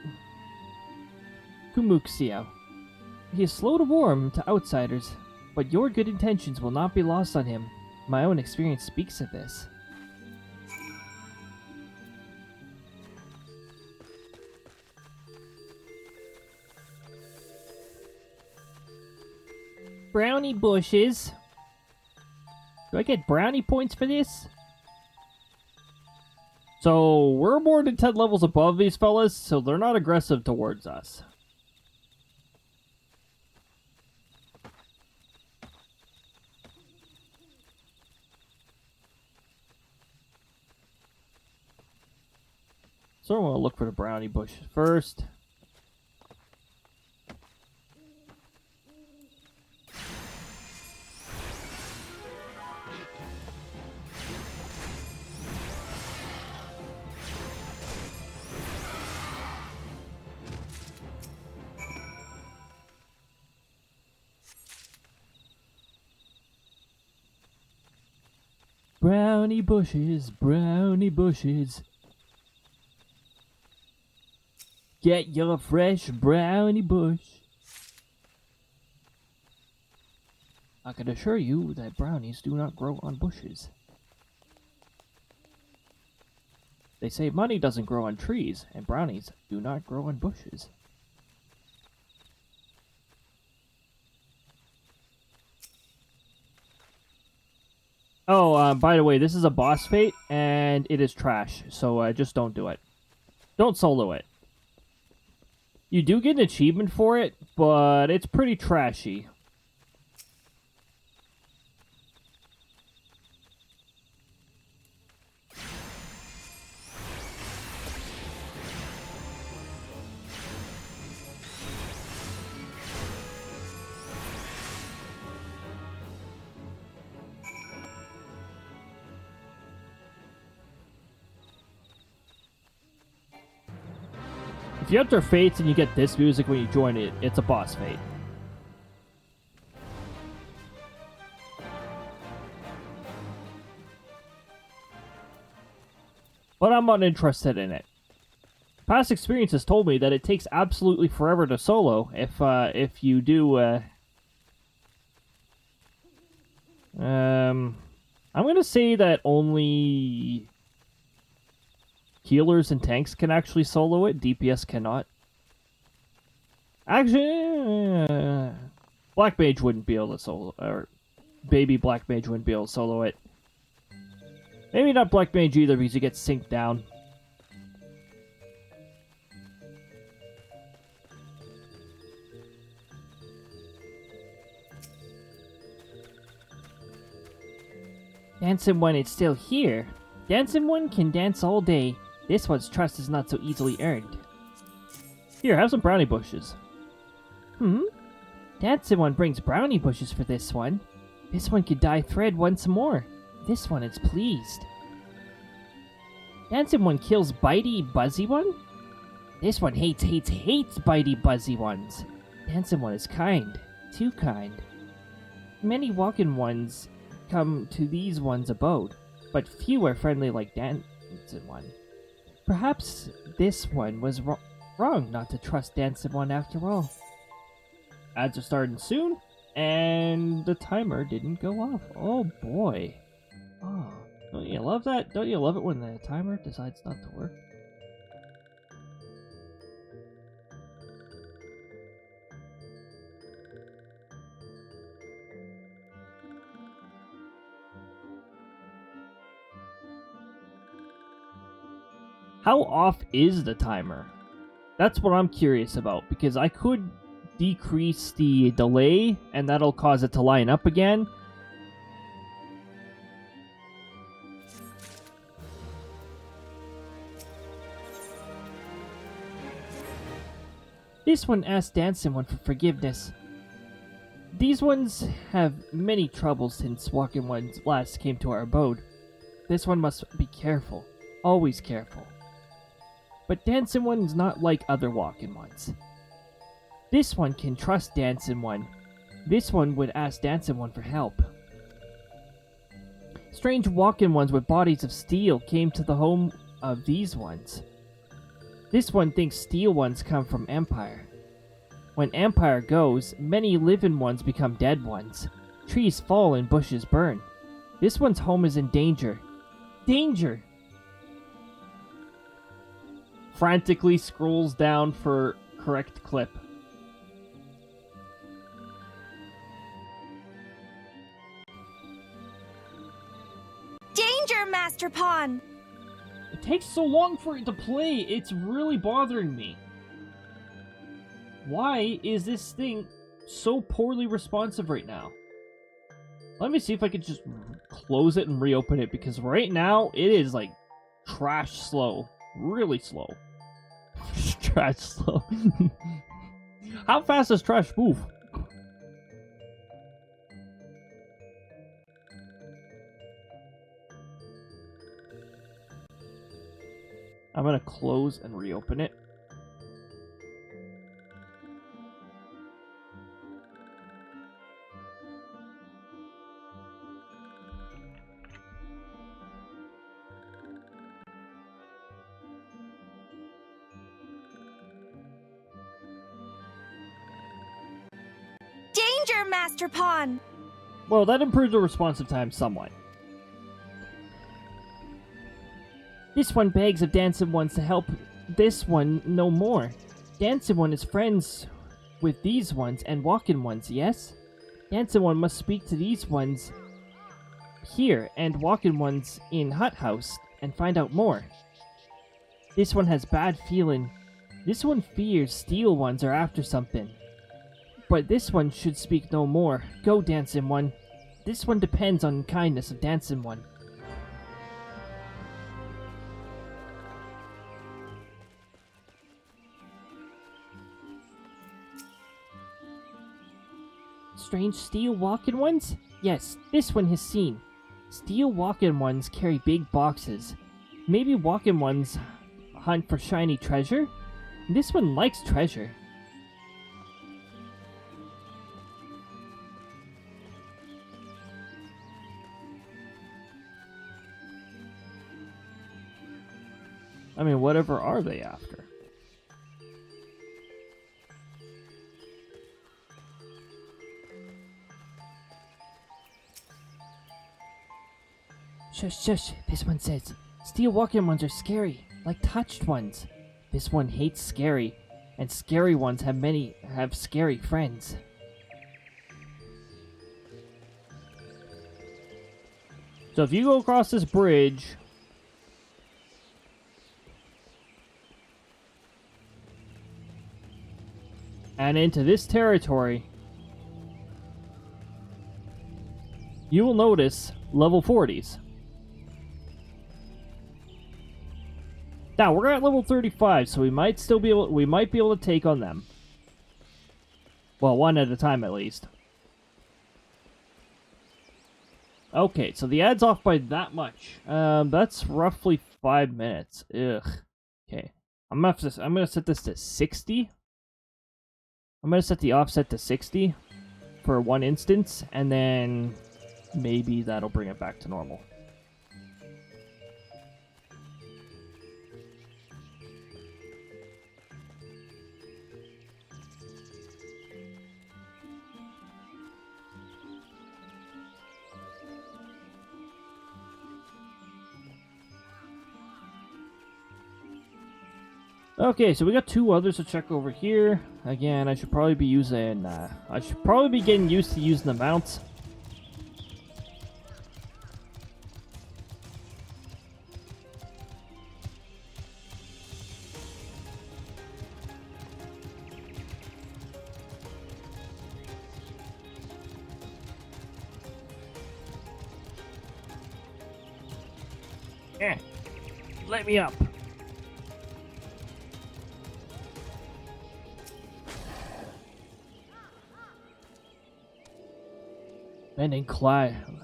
Kumuxio. He is slow to warm to outsiders, but your good intentions will not be lost on him. My own experience speaks of this. Brownie bushes. Do I get brownie points for this? So, we're more than 10 levels above these fellas, so they're not aggressive towards us. So I want to look for the brownie bush first. Brownie bushes, brownie bushes. Get your fresh brownie bush. I can assure you that brownies do not grow on bushes. They say money doesn't grow on trees, and brownies do not grow on bushes. Oh, by the way, this is a boss fight, and it is trash, so just don't do it. Don't solo it. You do get an achievement for it, but it's pretty trashy. If you enter Fates and you get this music when you join it, it's a boss fight. But I'm not interested in it. Past experience has told me that it takes absolutely forever to solo if you do I'm gonna say that only healers and tanks can actually solo it. DPS cannot. Actually, Black Mage wouldn't be able to solo, or baby Black Mage wouldn't be able to solo it. Maybe not Black Mage either because you get synced down. Dancing one is still here. Dancing one can dance all day. This one's trust is not so easily earned. Here, have some brownie bushes. Dancing one brings brownie bushes for this one. This one could dye thread once more. This one is pleased. Dancing one kills bitey buzzy one. This one hates bitey buzzy ones. Dancing one is kind. Too kind. Many walking ones come to these one's abode, but few are friendly like Dancing one. Perhaps this one was wrong not to trust Dancing one after all. Ads are starting soon, and the timer didn't go off. Oh boy. Oh, don't you love that? Don't you love it when the timer decides not to work? How off is the timer? That's what I'm curious about, because I could decrease the delay, and that'll cause it to line up again. This one asked Dancing one for forgiveness. These ones have many troubles since Walking ones last came to our abode. This one must be careful, always careful. But Dancing one is not like other Walking ones. This one can trust Dancing one. This one would ask Dancing one for help. Strange Walking ones with bodies of steel came to the home of these ones. This one thinks steel ones come from Empire. When empire goes, many living ones become dead ones. Trees fall and bushes burn. This one's home is in danger. Danger! Frantically scrolls down for correct clip. Danger, Master Pawn! It takes so long for it to play. It's really bothering me. Why is this thing so poorly responsive right now? Let me see if I can just close it and reopen it, because right now it is like trash slow. Really slow. Trash slow. How fast does trash move? I'm gonna close and reopen it. Danger, Master Pawn! Well, that improved the responsive time somewhat. This one begs of Dancing Ones to help this one no more. Dancing One is friends with these ones and Walking Ones, yes? Dancing One must speak to these ones here and Walking Ones in Hut House and find out more. This one has bad feeling. This one fears Steel Ones are after something. But this one should speak no more. Go, Dancing One. This one depends on kindness of Dancing One. Strange steel walking ones? Yes, this one has seen. Steel walking ones carry big boxes. Maybe walking ones hunt for shiny treasure? This one likes treasure. I mean, whatever are they after? Shush, shush, this one says, steel walking ones are scary, like touched ones. This one hates scary, and scary ones have scary friends. So if you go across this bridge, and into this territory, you will notice level 40s. Now we're at level 35, so we might be able to take on them. Well, one at a time at least. Okay, so the ad's off by that much. That's roughly 5 minutes. Ugh. Okay, I'm gonna set this to 60. I'm gonna set the offset to 60 for one instance, and then maybe that'll bring it back to normal. Okay, so we got 2 others to check over here. Again, I should probably be using, I should probably be getting used to using the mounts. Let me up.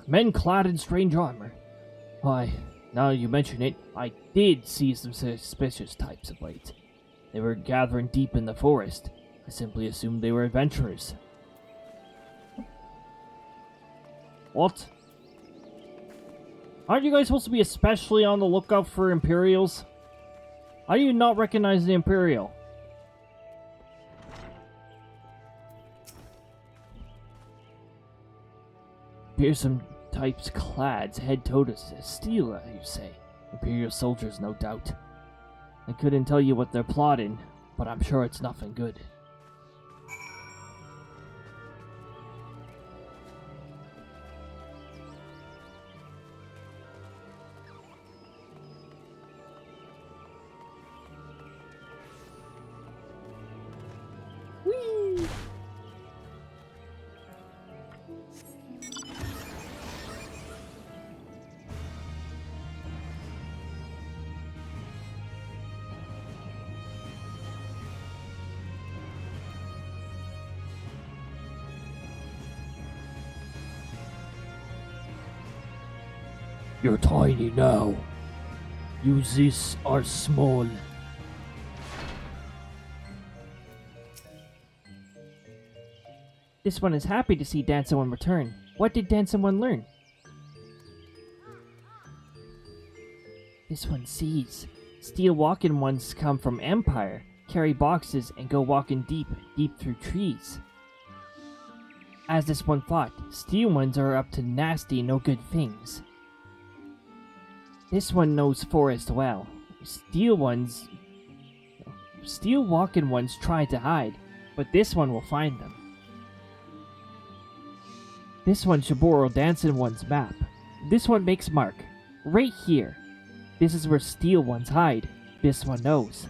Men clad in strange armor. Why, now you mention it, I did see some suspicious types of late. They were gathering deep in the forest. I simply assumed they were adventurers. What? Aren't you guys supposed to be especially on the lookout for Imperials? How do you not recognize the Imperial? appears some types clad head-to-toe steel, you say. Imperial soldiers, no doubt. I couldn't tell you what they're plotting, but I'm sure it's nothing good. You're tiny now. You this are small. This one is happy to see Dance One return. What did Dance One learn? This one sees. Steel walking ones come from Empire, carry boxes, and go walking deep through trees. As this one thought, steel ones are up to nasty, no good things. This one knows forest well. Steel walking ones try to hide, but this one will find them. This one should borrow Dancing One's map. This one makes mark. Right here. This is where steel ones hide. This one knows.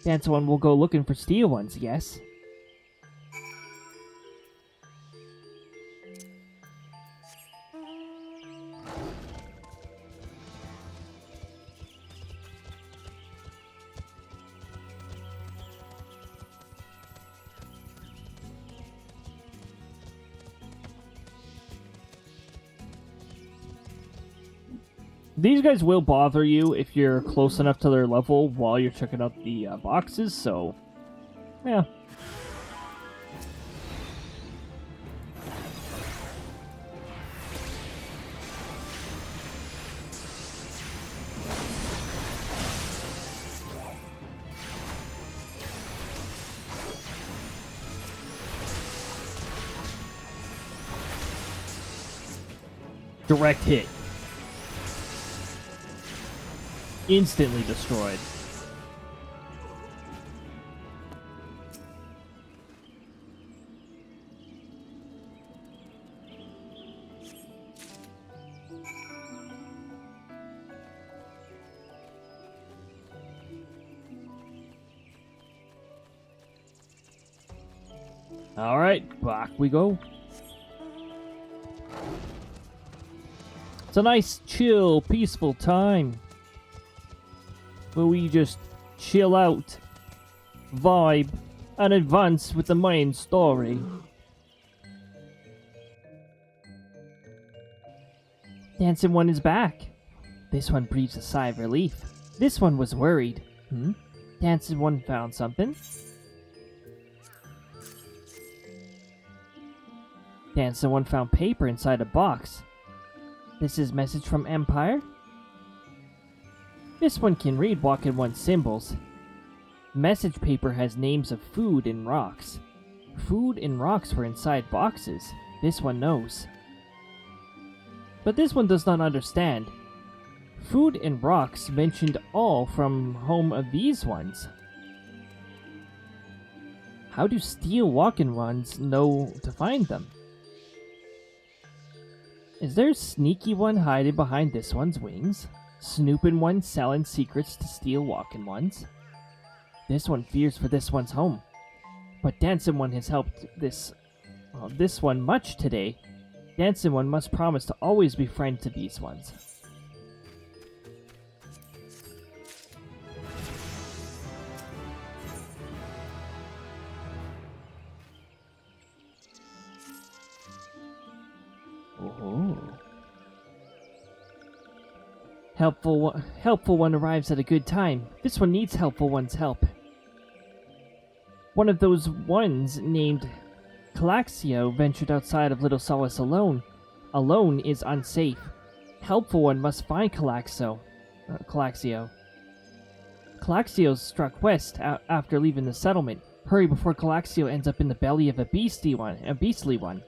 Dancing One will go looking for steel ones, yes? These guys will bother you if you're close enough to their level while you're checking out the boxes, so yeah. Direct hit. Instantly destroyed. Alright, back we go. It's a nice, chill, peaceful time where we just chill out, vibe, and advance with the main story. Dancing One is back. This one breathes a sigh of relief. This one was worried. Dancing One found something. Dancing One found paper inside a box. This is message from Empire. This one can read Walking One's symbols. Message paper has names of food and rocks. Food and rocks were inside boxes. This one knows. But this one does not understand. Food and rocks mentioned all from home of these ones. How do steel walking ones know to find them? Is there a sneaky one hiding behind this one's wings? Snooping one selling secrets to steel walking ones? This one fears for this one's home. But Dancing One has helped this one much today. Dancing One must promise to always be friend to these ones. Oh. Helpful one arrives at a good time. This one needs helpful one's help. One of those ones named Calaxio ventured outside of Little Solace alone. Alone is unsafe. Helpful one must find Calaxio. Calaxio struck west after leaving the settlement. Hurry before Calaxio ends up in the belly of a beastly one.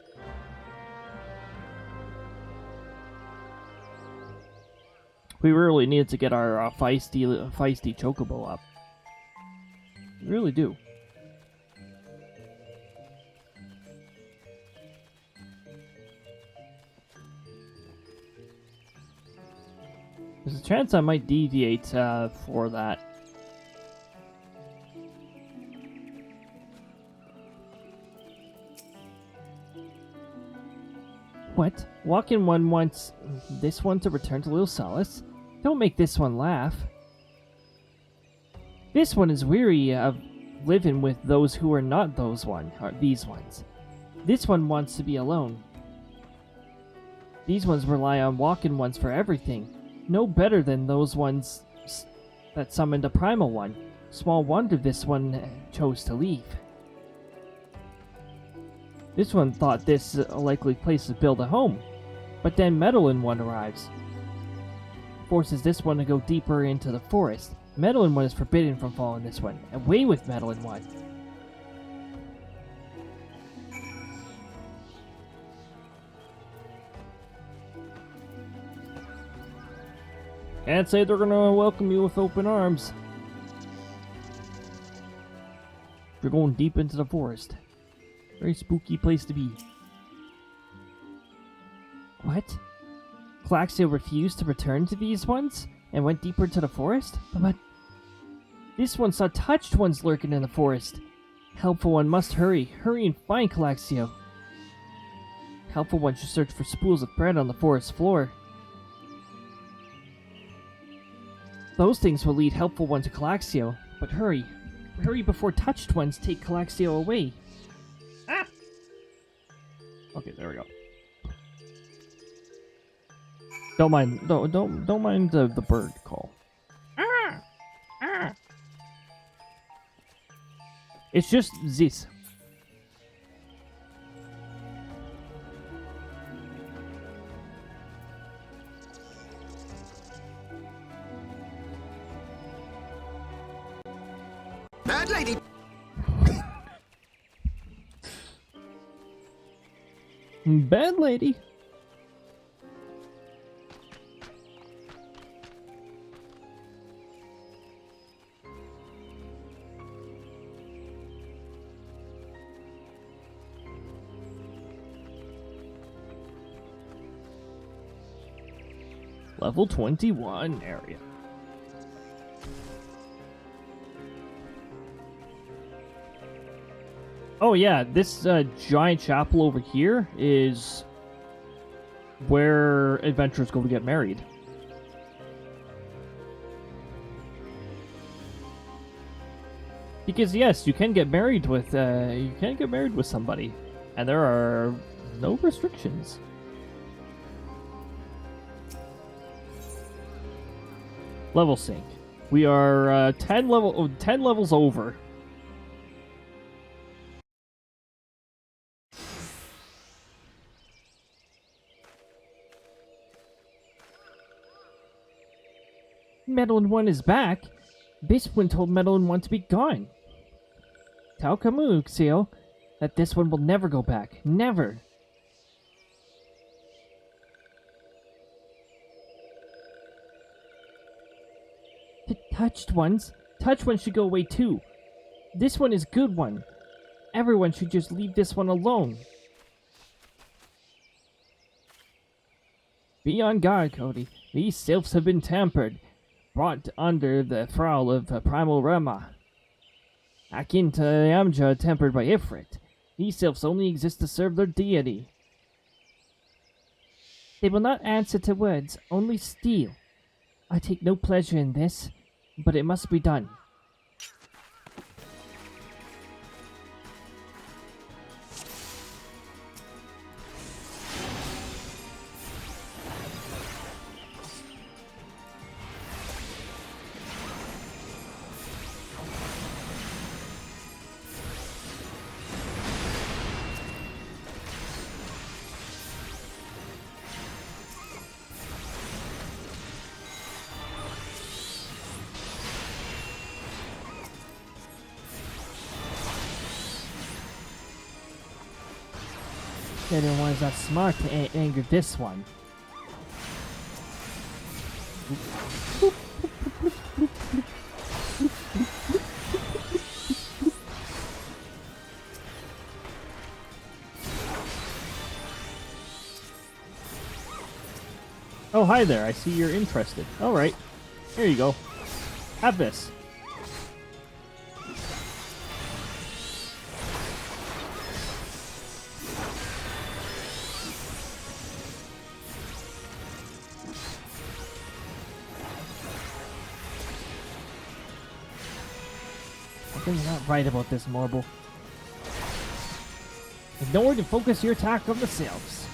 We really need to get our feisty chocobo up. We really do. There's a chance I might deviate for that. What? Walk-in one wants this one to return to Little Solace? Don't make this one laugh. This one is weary of living with those who are not these ones. This one wants to be alone. These ones rely on walk-in ones for everything. No better than those ones that summoned a primal one. Small wonder this one chose to leave. This one thought this a likely place to build a home, but then Meddlin' One arrives. Forces this one to go deeper into the forest. Meddlin' One is forbidden from following this one. Away with Meddlin' One! Can't say they're gonna welcome you with open arms. You're going deep into the forest. Very spooky place to be. What? Claxio refused to return to these ones and went deeper into the forest? But this one saw touched ones lurking in the forest. Helpful One must hurry. Hurry and find Claxio. Helpful One should search for spools of bread on the forest floor. Those things will lead Helpful One to Claxio, but hurry. Hurry before touched ones take Claxio away. Ah! Okay, there we go. Don't mind the bird call. Ah! Ah! It's just this. Bad lady. Bad lady. Level 21 area. Oh yeah, this giant chapel over here is where adventurers go to get married. Because yes, you can get married with somebody, and there are no restrictions. Level sync. We are 10 levels over. Meddlin' One is back. This one told Meddlin' One to be gone. Tell Camuxio that this one will never go back. Never. The touched ones? Touched ones should go away too. This one is good one. Everyone should just leave this one alone. Be on guard, Cody. These sylphs have been tampered. Brought under the thrall of Primal Rama. Akin to Amja tempered by Ifrit. These sylphs only exist to serve their deity. They will not answer to words, only steal. I take no pleasure in this, but it must be done. The other one is not smart to anger this one. Oh, hi there. I see you're interested. All right. Here you go. Have this. Something's not right about this, Marble. Ignore to focus your attack on the sails.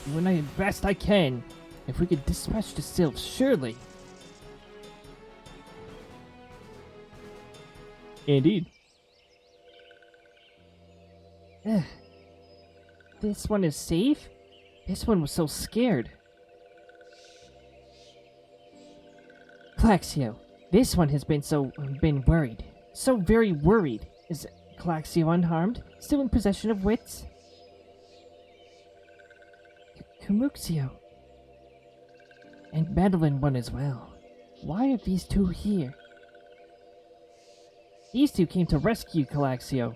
Doing the best I can. If we could dispatch the sylphs, surely. Indeed. This one is safe? This one was so scared. Claxio, this one has been worried. So very worried. Is Claxio unharmed? Still in possession of wits? Kamuxio. And Madeline one as well. Why are these two here? These two came to rescue Calaxio.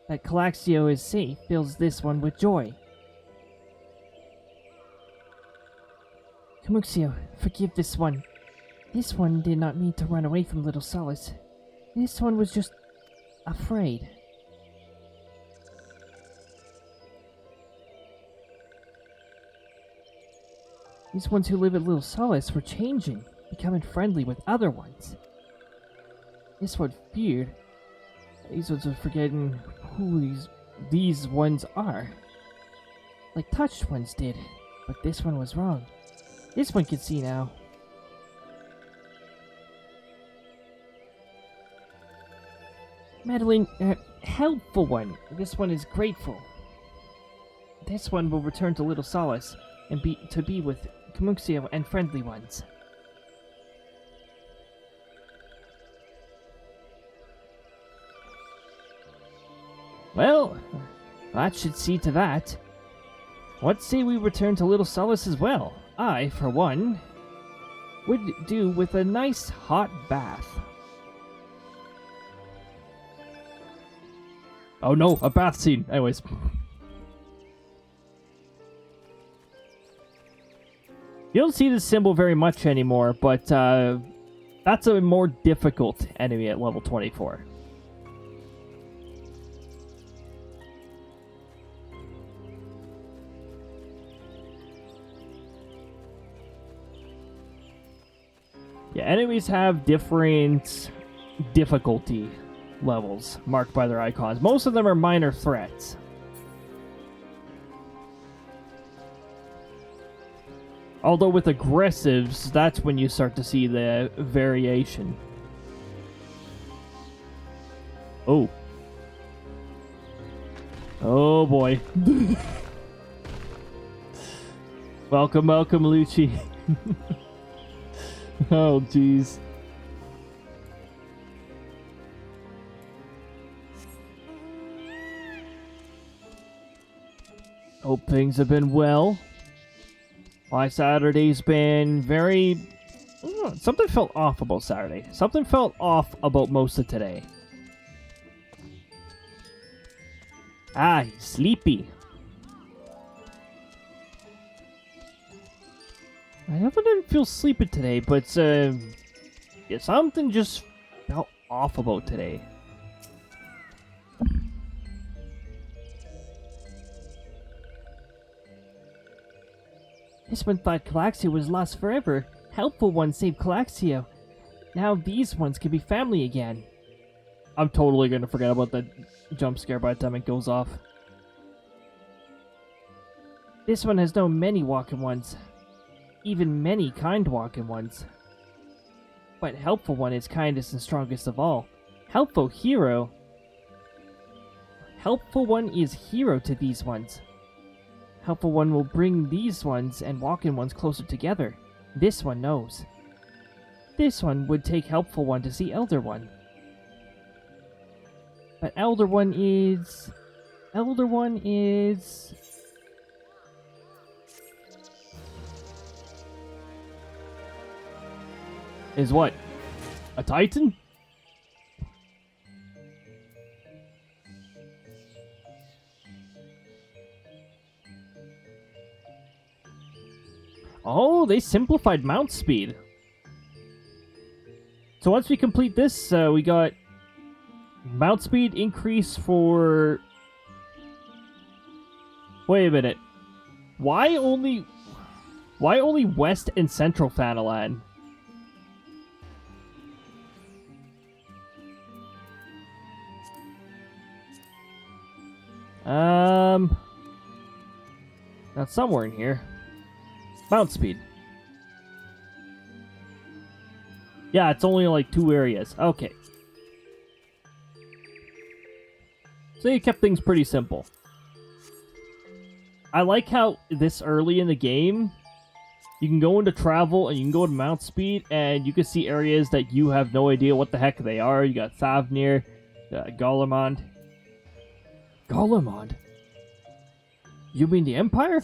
That Calaxio is safe fills this one with joy. Kamuxio, forgive this one. This one did not mean to run away from Little Solace. This one was just afraid. These ones who live at Little Solace were changing, becoming friendly with other ones. This one feared. These ones were forgetting who these ones are. Like touched ones did, but this one was wrong. This one can see now. Madeline, helpful one. This one is grateful. This one will return to Little Solace and be with Kamuxio and friendly ones. Well, that should see to that. What say we return to Little Solace as well? I, for one, would do with a nice hot bath. Oh no, a bath scene. Anyways. You don't see this symbol very much anymore, but that's a more difficult enemy at level 24. Yeah, enemies have different difficulty levels marked by their icons. Most of them are minor threats. Although with aggressives, that's when you start to see the variation. Oh. Oh boy. Welcome, Lucci. Oh, jeez. Hope things have been well. My Saturday's been very... something felt off about Saturday. Something felt off about most of today. Ah, he's sleepy. I never didn't feel sleepy today, but yeah, something just felt off about today. This one thought Calaxio was lost forever. Helpful one saved Calaxio. Now these ones can be family again. I'm totally gonna forget about the jump scare by the time it goes off. This one has known many walking ones. Even many kind walking ones. But Helpful one is kindest and strongest of all. Helpful hero. Helpful one is hero to these ones. Helpful one will bring these ones and walking ones closer together. This one knows. This one would take Helpful one to see Elder one. But Elder one is Elder One is... Is what? A Titan? Oh, they simplified mount speed. So once we complete this, we got mount speed increase for... Wait a minute. Why only West and Central Fanalan? That's somewhere in here. Mount speed. Yeah, it's only like 2 areas. Okay. So you kept things pretty simple. I like how this early in the game, you can go into travel and you can go to mount speed and you can see areas that you have no idea what the heck they are. You got Thavnir, Golemond. Golemond? You mean the Empire?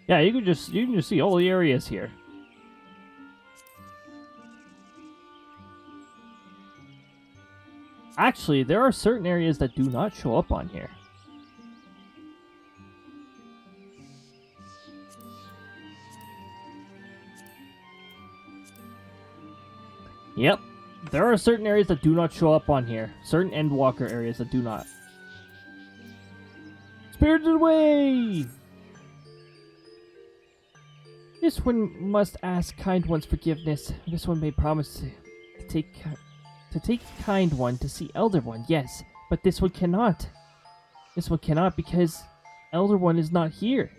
Yeah, you can just see all the areas here. Actually, there are certain areas that do not show up on here. Yep, there are certain areas that do not show up on here. Certain Endwalker areas that do not. Spirited Away! This one must ask Kind One's forgiveness. This one may promise to take Kind One to see Elder One, yes, but this one cannot. This one cannot because Elder One is not here.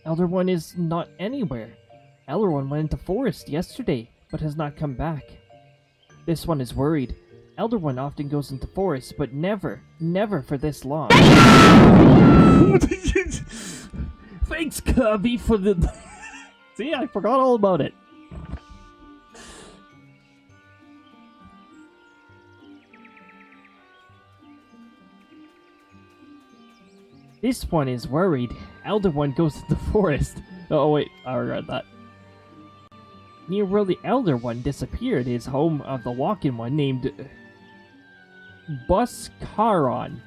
Elder One is not anywhere. Elder One went into forest yesterday, but has not come back. This one is worried. Elder One often goes into forest, but never for this long. Thanks, Kirby, for the... See, I forgot all about it. This one is worried. Elder One goes to the forest. Oh, wait, I regret that. Near where the Elder One disappeared is home of the walking one named... Buscaron.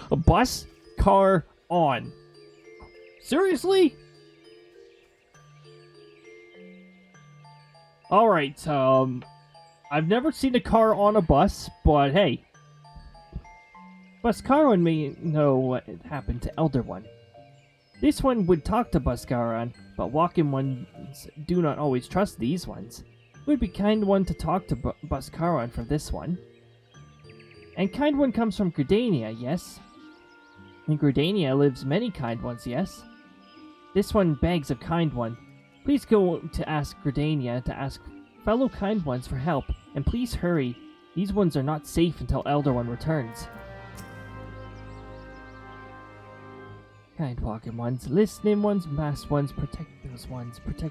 A bus car on. Seriously? Alright, I've never seen a car on a bus, but hey. Buscaron may know what happened to Elder One. This one would talk to Buscaron, but walking ones do not always trust these ones. It would be Kind One to talk to Buscaron for this one. And Kind One comes from Gridania, yes? In Gridania lives many Kind Ones, yes? This one begs of Kind One. Please go to ask Gridania to ask fellow Kind Ones for help, and please hurry. These ones are not safe until Elder One returns. Kind walking ones, listening ones, masked ones, protect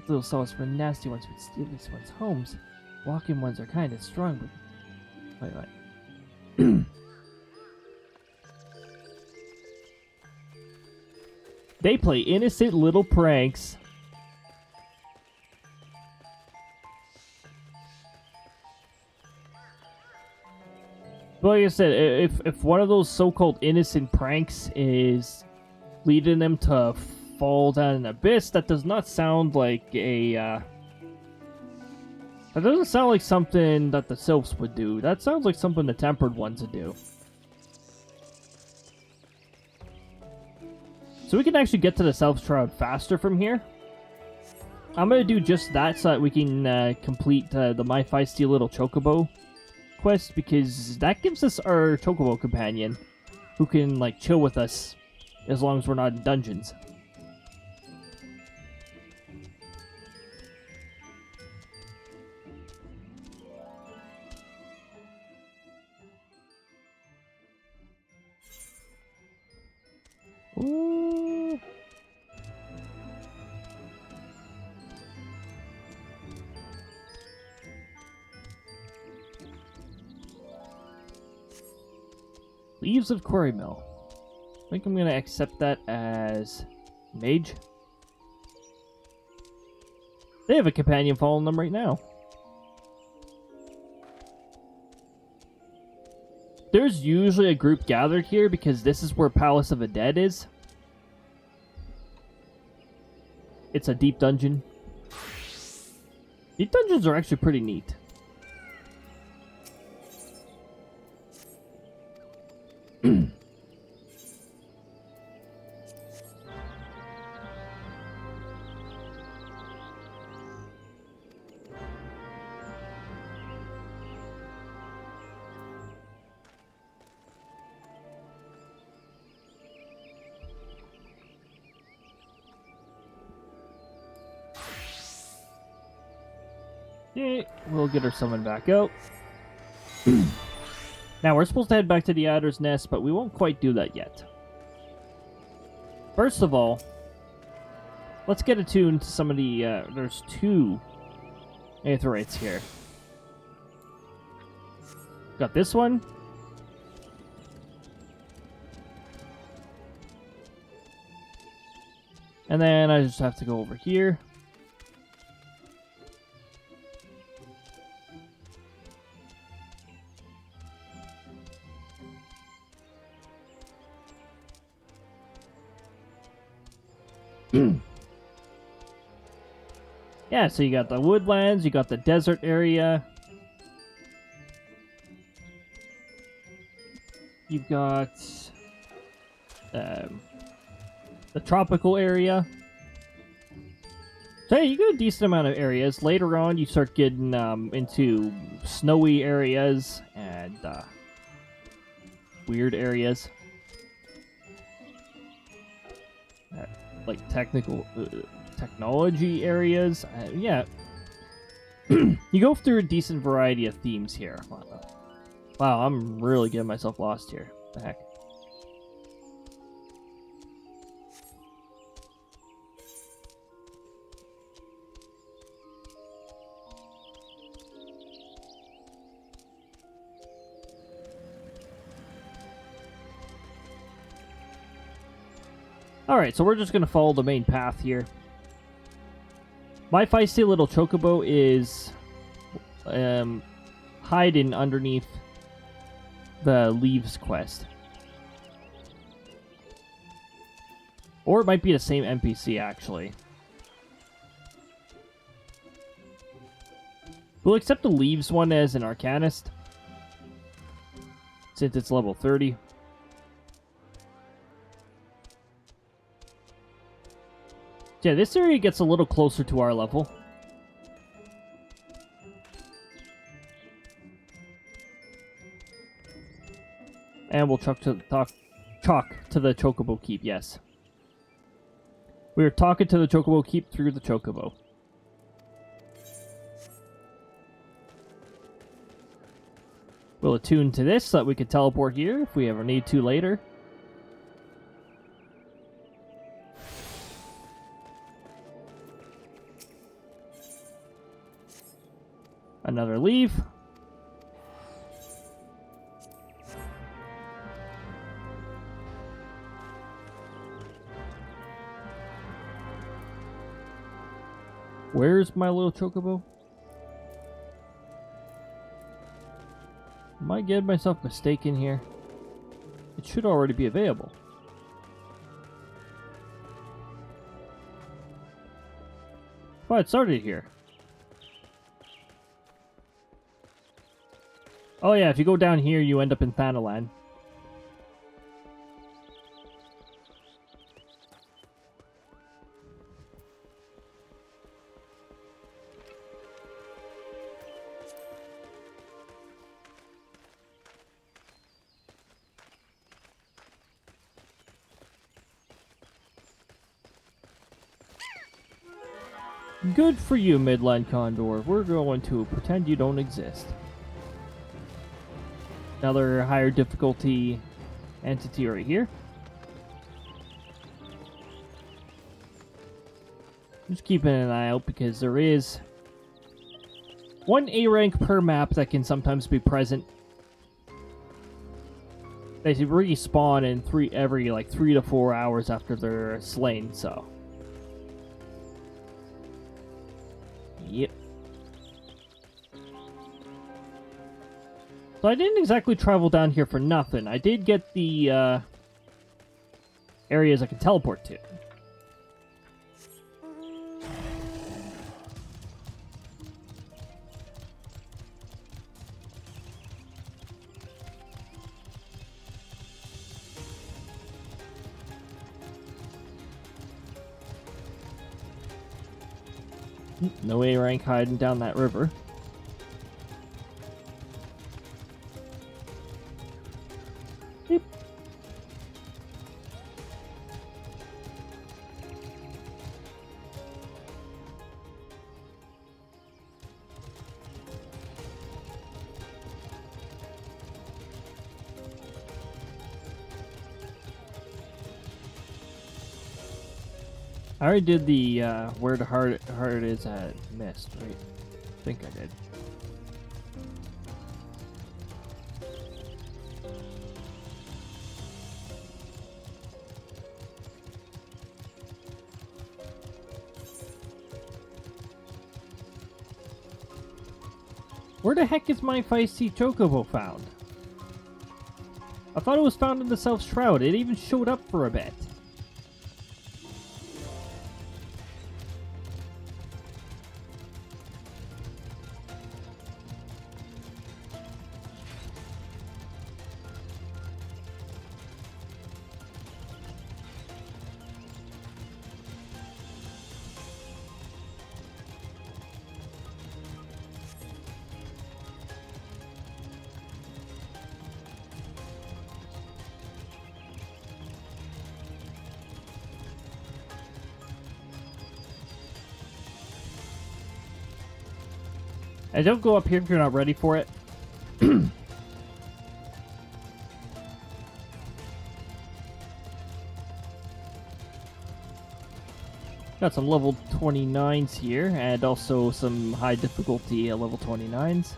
little souls from the nasty ones who steal these ones' homes. Walking ones are kind of strong, but... Wait. They play innocent little pranks. But like I said, if one of those so-called innocent pranks is leading them to fall down an abyss, that does not sound like a, that doesn't sound like something that the Sylphs would do. That sounds like something the Tempered ones would do. So we can actually get to the Self Shroud faster from here. I'm going to do just that so that we can complete the My Feisty Little Chocobo quest, because that gives us our Chocobo companion who can like chill with us as long as we're not in dungeons. Ooh. Leaves of Quarry Mill. I think I'm going to accept that as mage. They have a companion following them right now. There's usually a group gathered here because this is where Palace of the Dead is. It's a deep dungeon. Deep dungeons are actually pretty neat. Okay, we'll get her summoned back out. Now, we're supposed to head back to the Adder's Nest, but we won't quite do that yet. First of all, let's get attuned to some of the... there's 2 Aetherites here. Got this one. And then I just have to go over here. Yeah, so you got the woodlands, you got the desert area. You've got the tropical area. So yeah, you got a decent amount of areas. Later on, you start getting into snowy areas and weird areas. Like technology areas. Yeah. You go through a decent variety of themes here. Wow, I'm really getting myself lost here. What the heck? Alright, so we're just going to follow the main path here. My feisty little chocobo is hiding underneath the Leaves quest. Or it might be the same NPC, actually. We'll accept the Leaves one as an Arcanist, since it's level 30. Yeah, this area gets a little closer to our level. And we'll chalk to the Chocobo Keep, yes. We are talking to the Chocobo Keep through the Chocobo. We'll attune to this so that we can teleport here if we ever need to later. Another leaf. Where's my little chocobo? Am I getting myself mistaken here? It should already be available. Oh, it started here. Oh yeah, if you go down here, you end up in Thanalan. Good for you, Midland Condor. We're going to pretend you don't exist. Another higher difficulty entity right here. Just keeping an eye out because there is one A rank per map that can sometimes be present. They respawn in every like 3 to 4 hours after they're slain, so. Yep. So I didn't exactly travel down here for nothing. I did get the areas I can teleport to. No A rank hiding down that river. Yep. I already did the where the heart is at mist, right? I think I did. Where the heck is my feisty chocobo found? I thought it was found in the South Shroud. It even showed up for a bit. And don't go up here if you're not ready for it. Got some level 29s here, and also some high difficulty level 29s.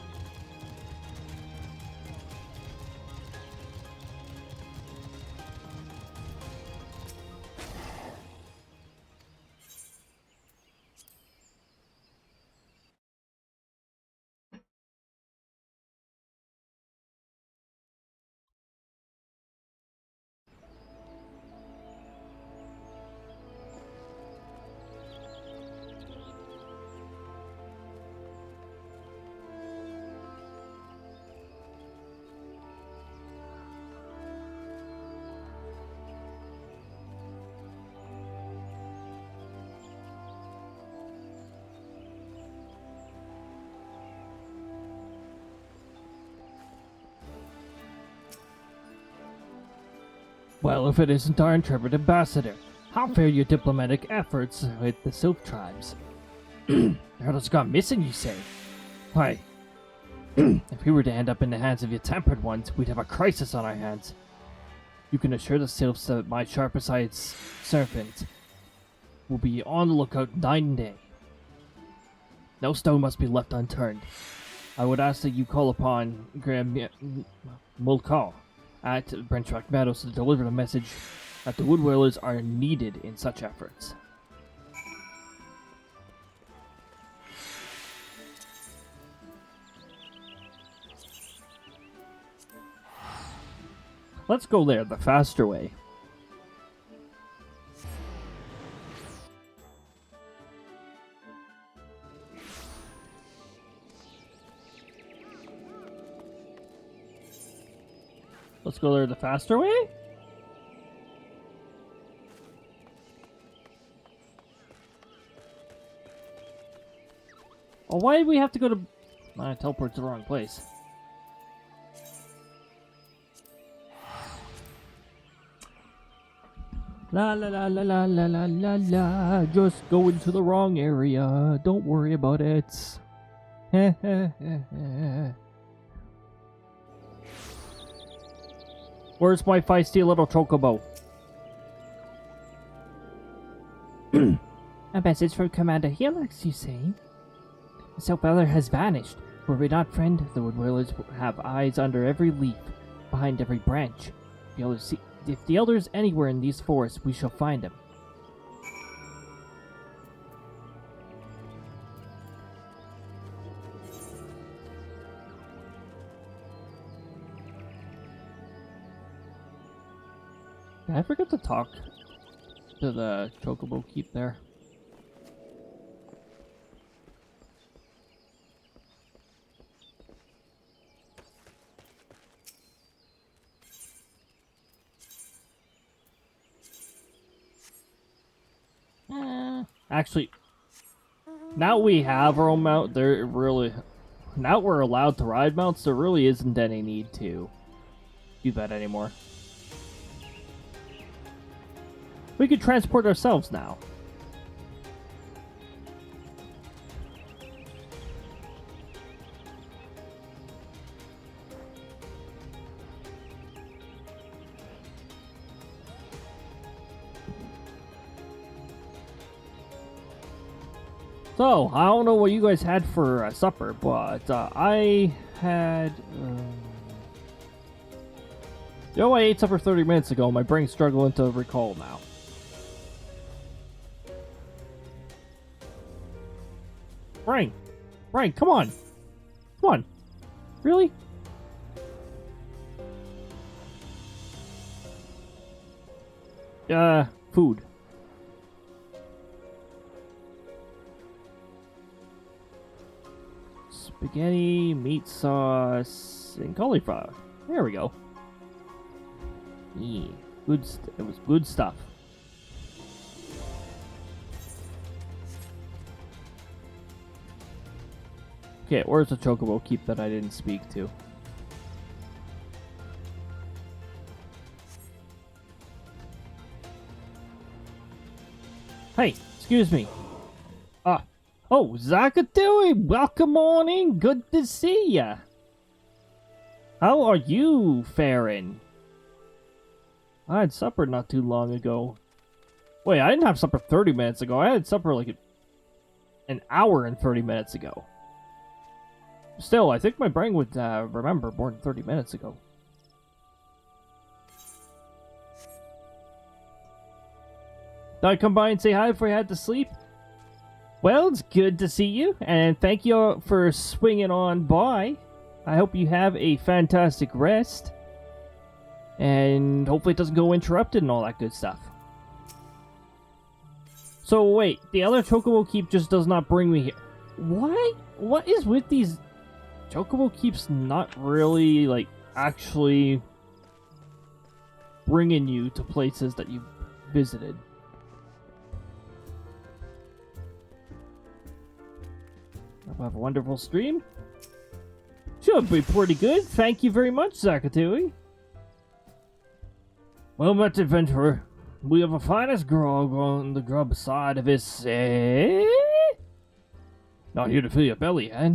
Well, if it isn't our intrepid ambassador, how fare your diplomatic efforts with the Sylph tribes? Erdo's gone missing, you say? Why, if we were to end up in the hands of your tempered ones, we'd have a crisis on our hands. You can assure the Sylphs that my sharp-eyed servant will be on the lookout night and day. No stone must be left unturned. I would ask that you call upon Graham Mulcaw at Brentruck Meadows to deliver the message that the Wood Whalers are needed in such efforts. Let's go there the faster way. Let's go there the faster way? Oh, why did we have to go to... I teleport to the wrong place. La la la la la la la la la. Just go into the wrong area. Don't worry about it. Where's my feisty little chocobo? A message from Commander Helix, you say? The SLdr has vanished. Were we not, friend? The Wood Whalers have eyes under every leaf, behind every branch. If the Elder is anywhere in these forests, we shall find him. Did I forget to talk to the Chocobo Keep there? Actually, now we have our own mount, now we're allowed to ride mounts, there really isn't any need to do that anymore. We could transport ourselves now. So, I don't know what you guys had for supper, but I had... You know, I ate supper 30 minutes ago. My brain's struggling to recall now. Brain, come on. Come on. Really? Food. Spaghetti, meat sauce, and cauliflower. There we go. Yeah, it was good stuff. Okay, where's the Chocobo Keep that I didn't speak to? Hey, excuse me. Oh, Zakatui, welcome on in. Good to see ya. How are you faring? I had supper not too long ago. Wait, I didn't have supper 30 minutes ago. I had supper like an hour and 30 minutes ago. Still, I think my brain would remember more than 30 minutes ago. Did I come by and say hi before you had to sleep? Well, it's good to see you, and thank you for swinging on by. I hope you have a fantastic rest. And hopefully it doesn't go interrupted and all that good stuff. So wait, the other Chocobo Keep just does not bring me here. Why? What is with these Chocobo Keeps not really, like, actually bringing you to places that you've visited? I'll have a wonderful stream. Should be pretty good. Thank you very much, Zakatui. Well met, adventurer. We have the finest grog on the grub side of this, Not here to fill your belly, eh?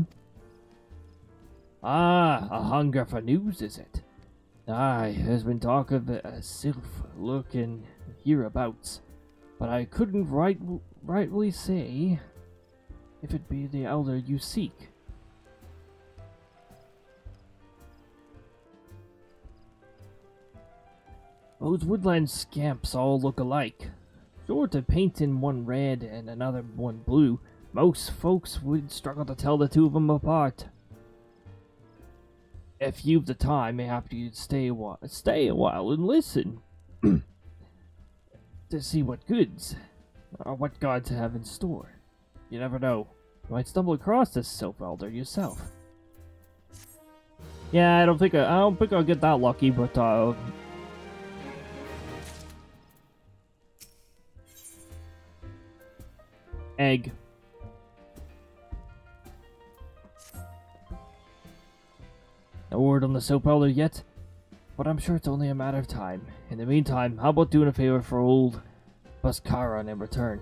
Ah, a hunger for news, is it? Aye, there's been talk of a sylph lurking hereabouts, but I couldn't rightly say if it be the elder you seek. Those woodland scamps all look alike. Short of painting one red and another one blue, most folks would struggle to tell the two of them apart. If you've the time, mayhap you'd stay a while and listen to see what goods or what gods have in store. You never know. You might stumble across this sylph elder yourself. Yeah, I don't think I'll get that lucky, but egg. No word on the sylph elder yet, but I'm sure it's only a matter of time. In the meantime, how about doing a favor for old Buskaran in return?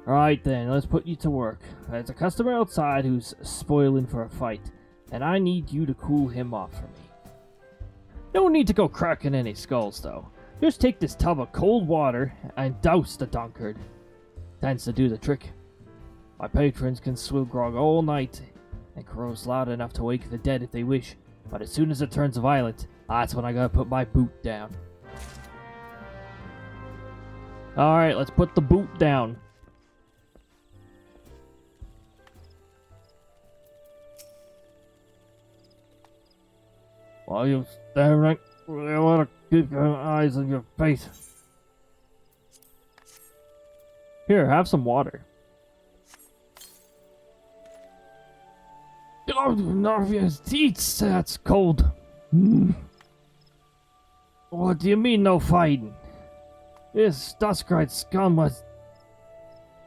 Alright then, let's put you to work. There's a customer outside who's spoiling for a fight, and I need you to cool him off for me. No need to go cracking any skulls, though. Just take this tub of cold water and douse the dunkard. Tends to do the trick. My patrons can swill grog all night and crows loud enough to wake the dead if they wish, but as soon as it turns violent, That's when I gotta put my boot down. Alright, let's put the boot down. While you're staring, I want to keep your eyes on your face. Here, have some water. Oh, Narvia's teeth, that's cold. What do you mean, no fighting? This Duskrite scum was...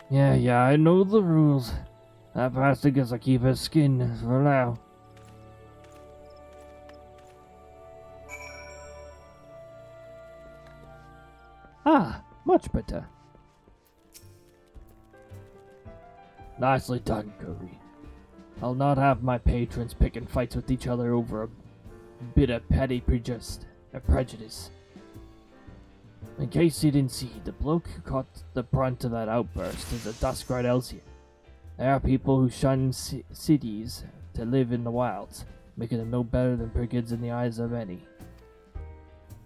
Yeah, I know the rules. That bastard gets to keep his skin for now. Ah, much better. Nicely done, Cody. I'll not have my patrons picking fights with each other over a bit of petty prejudice. In case you didn't see, the bloke who caught the brunt of that outburst is a Duskrite Elsian. There are people who shun cities to live in the wilds, making them no better than brigands in the eyes of any.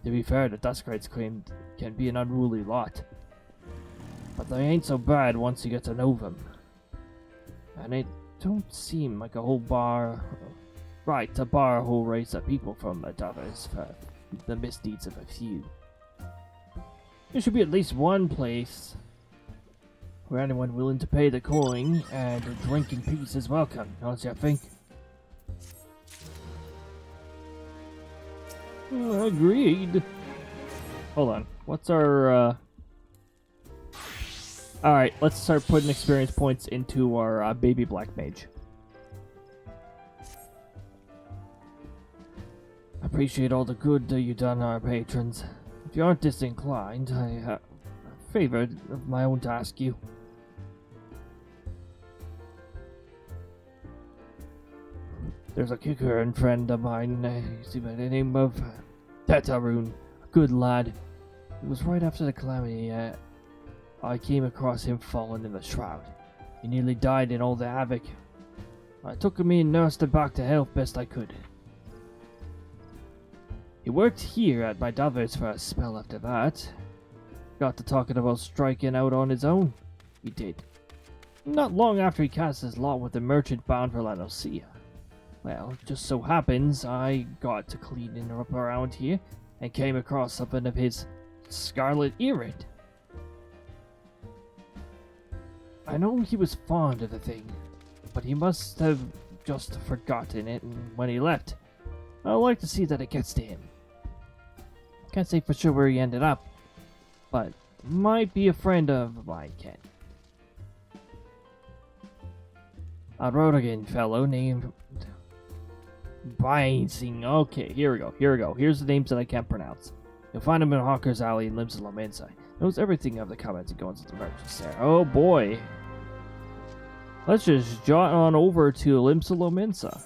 To be fair, the Duskrites claimed can be an unruly lot, but they ain't so bad once you get to know them. And it don't seem like a whole right to bar a whole race of people from the others for the misdeeds of a few. There should be at least one place where anyone willing to pay the coin and drink in peace is welcome, don't you think? Agreed. Hold on. What's our, Alright, let's start putting experience points into our baby black mage. I appreciate all the good that you've done our patrons. If you aren't disinclined, I have a favor of my own to ask you. There's a kicker and friend of mine, by the name of Tetaroon, a good lad. It was right after the calamity I came across him fallen in the shroud. He nearly died in all the havoc. I took him in and nursed him back to health best I could. He worked here at my Davos for a spell after that. Got to talking about striking out on his own. He did. Not long after he cast his lot with the merchant bound for Lanosia. Well, just so happens I got to cleaning up around here and came across something of his scarlet irid. I know he was fond of the thing, but he must have just forgotten it when he left. I'd like to see that it gets to him. Can't say for sure where he ended up, but might be a friend of mine, Ken. A Rodigan fellow named Binding. Okay, here we go. Here's the names that I can't pronounce. You'll find him in Hawker's Alley in Limsa Lomensa. Knows everything of the comments and goings of the merchants there. Oh boy. Let's just jot on over to Limsa Lomensa.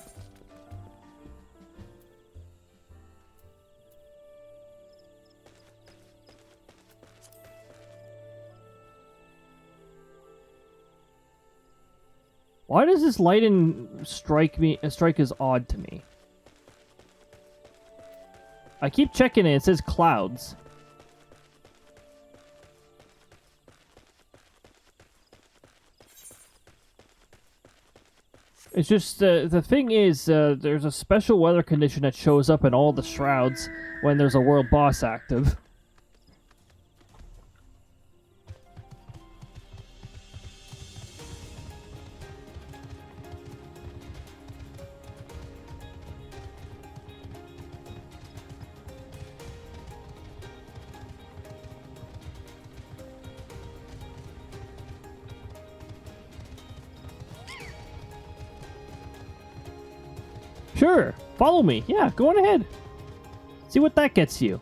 Why does this lighten strike as odd to me? I keep checking it. It says clouds. It's just the thing is there's a special weather condition that shows up in all the shrouds when there's a world boss active. Sure, follow me. Yeah, go on ahead. See what that gets you.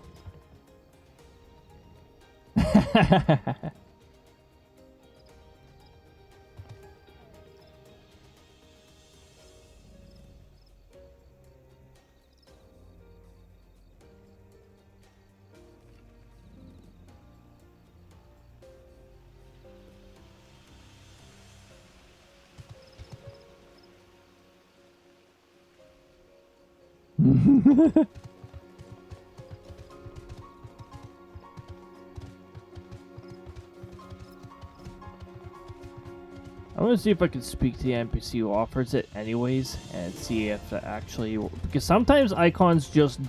I'm gonna see if I can speak to the NPC who offers it anyways, and see if it actually... Because sometimes icons just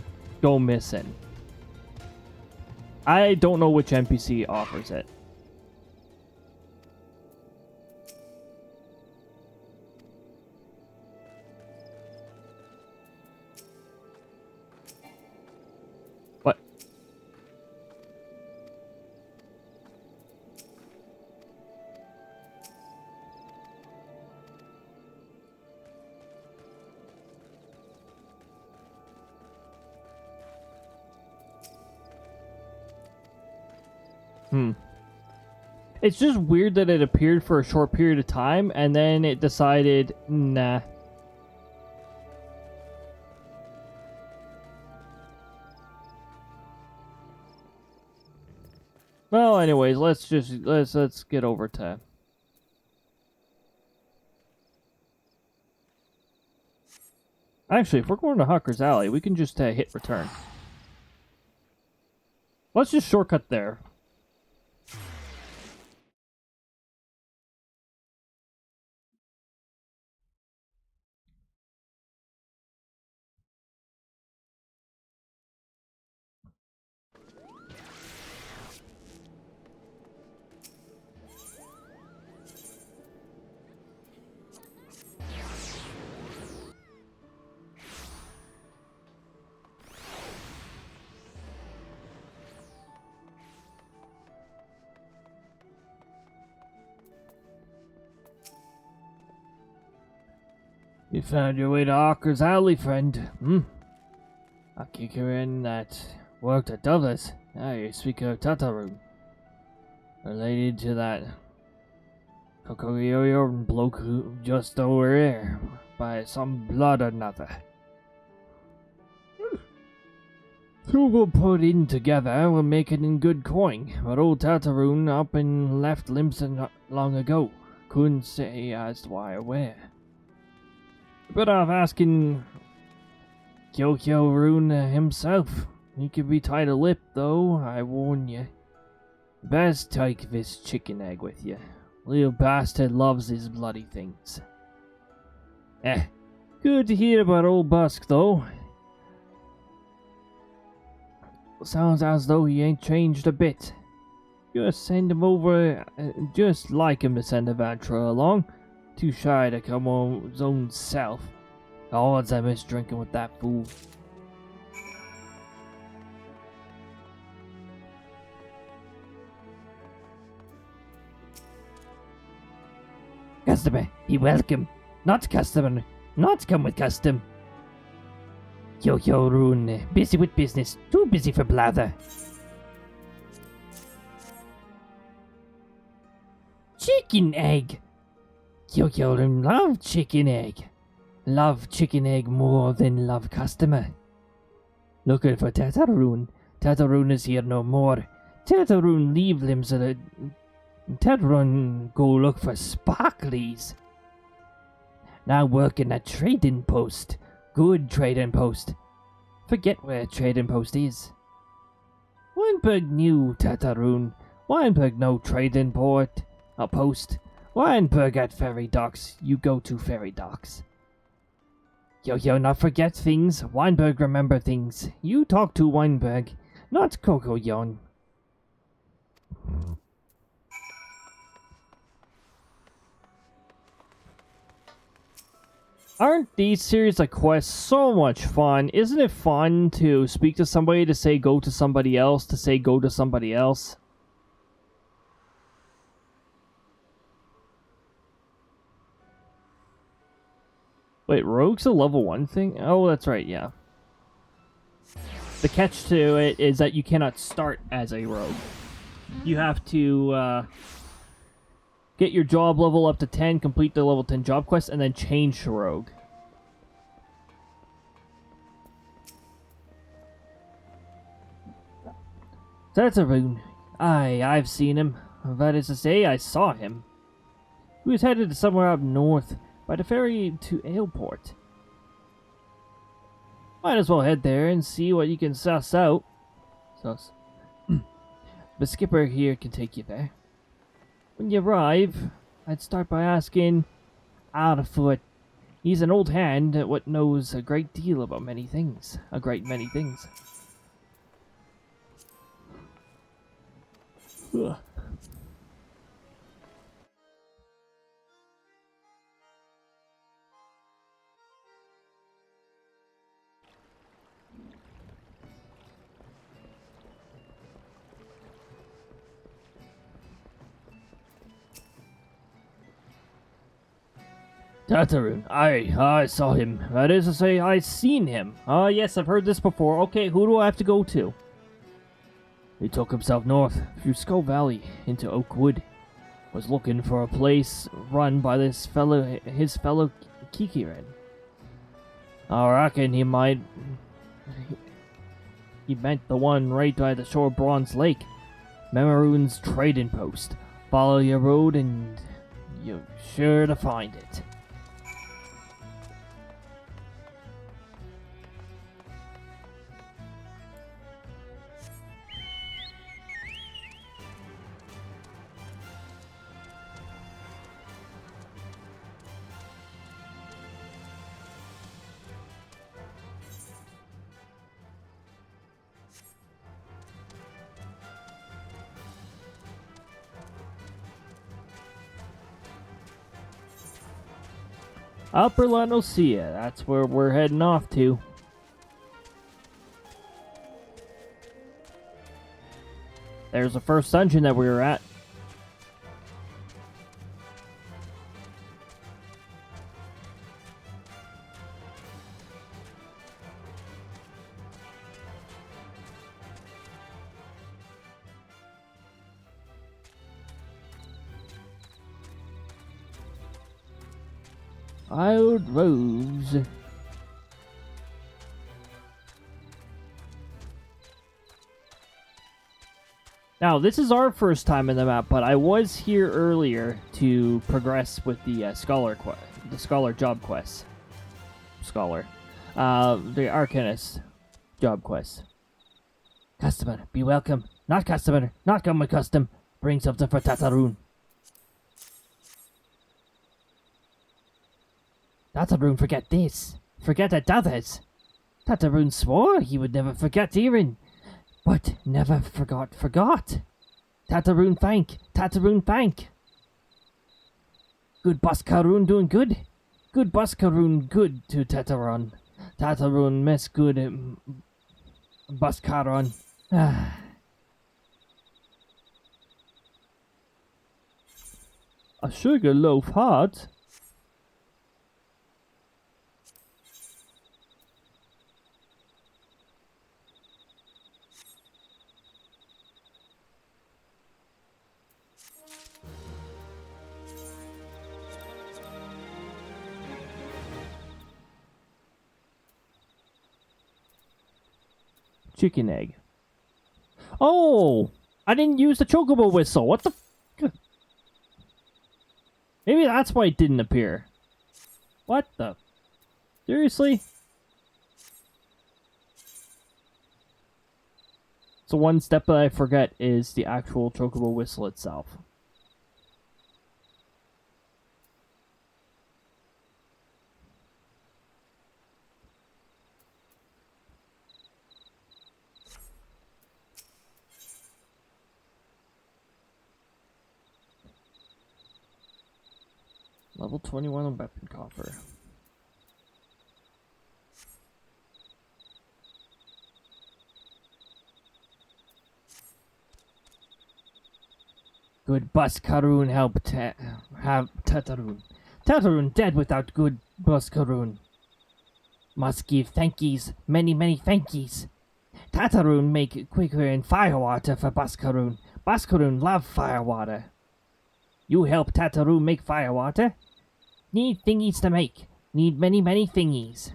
go missing. I don't know which NPC offers it. What? It's just weird that it appeared for a short period of time, and then it decided, nah. Well, anyways, let's get over to... Actually, if we're going to Hawker's Alley, we can just hit return. Let's just shortcut there. You found your way to Hawker's Alley, friend. I'll kick her in that worked at Douglas. Now you speak of Tataroon. Related to that Kokoyoyo bloke just over here by some blood or another. Two will put in together will make it in good coin, but old Tataroon up and left Limson not long ago. Couldn't say as to why or where. But off asking Kyokyo Rune himself. He could be tied a lip, though, I warn you. Best take this chicken egg with you. Little bastard loves his bloody things. Good to hear about old Busk, though. Sounds as though he ain't changed a bit. Just send him over, just like him to send a Vantra along. Too shy to come on his own self. Odds I miss drinking with that fool. Customer, be welcome. Not customer, not come with custom. Yo, Rune, busy with business, too busy for blather. Chicken egg. Yo, Rune, love chicken egg. Love chicken egg more than love customer. Looking for Tataroon. Tataroon is here no more. Tataroon leave limbs of the... Tataroon go look for sparklies. Now working at trading post. Good trading post. Forget where trading post is. Weinberg knew Tataroon. Weinberg no trading port. A post. Weinberg at ferry docks. You go to ferry docks. Yo, not forget things. Weinberg remember things. You talk to Weinberg, not Coco Yon. Aren't these series of quests so much fun? Isn't it fun to speak to somebody to say go to somebody else, to say go to somebody else? Wait, Rogue's a level 1 thing? Oh, that's right, yeah. The catch to it is that you cannot start as a rogue. You have to get your job level up to 10, complete the level 10 job quest, and then change to rogue. That's a rune. Aye, I've seen him. That is to say, I saw him. He was headed to somewhere up north, by the ferry to Aleport. Might as well head there and see what you can suss out. The skipper here can take you there. When you arrive, I'd start by asking Outfoot. He's an old hand at what knows a great deal about many things. A great many things. Ugh. Tataroon, I saw him. That is to say, I seen him. Yes, I've heard this before. Okay, who do I have to go to? He took himself north through Skull Valley into Oakwood. Was looking for a place run by his fellow Kikiren. I reckon he might. He meant the one right by the shore of Bronze Lake. Memaroon's trading post. Follow your road and you're sure to find it. Upper Lanosia, that's where we're heading off to. There's the first dungeon that we were at. Wild Rose. Now, this is our first time in the map, but I was here earlier to progress with the scholar job quest. The Arcanist job quest. Customer, be welcome. Not customer, not come with custom. Bring something for Tataroon. Tataroon forget this. Forget at others. Tataroon swore he would never forget Erin. But never forgot. Tataroon thank. Good boss Karoon doing good. Good boss Karoon good to Tataron. Tataroon mess good boss Karon. A sugar loaf hard. Chicken egg. Oh! I didn't use the chocobo whistle. What the f... Maybe that's why it didn't appear. What the... Seriously? So one step that I forget is the actual chocobo whistle itself. Level 21 on weapon coffer. Good bus Karoon have Tataroon. Tataroon dead without good bus Karoon. Must give thankies, many thankies. Tataroon make quicker in firewater for Baskaroon. Baskaroon love firewater. You help Tataroon make firewater? Need thingies to make. Need many thingies.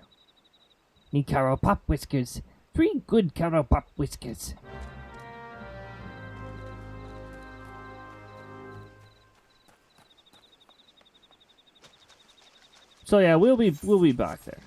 Need Carol Pop Whiskers. 3 good Carol Pop Whiskers. So yeah, we'll be back there.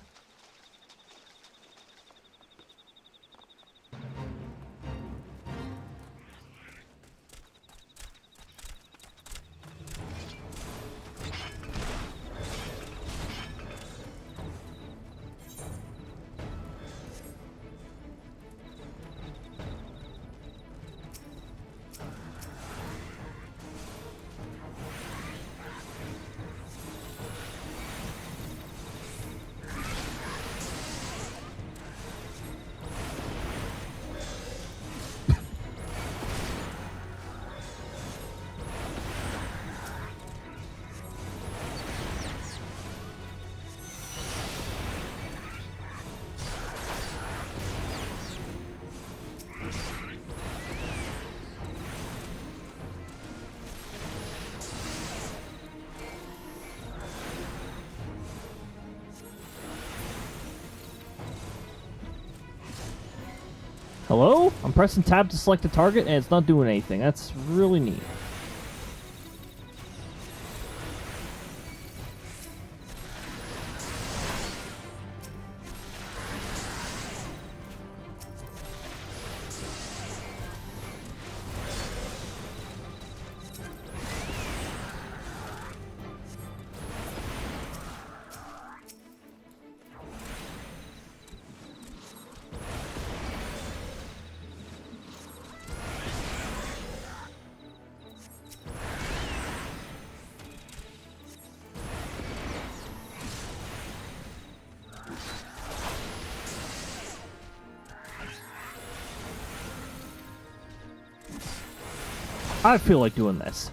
Hello? I'm pressing tab to select a target and it's not doing anything. That's really neat. I feel like doing this.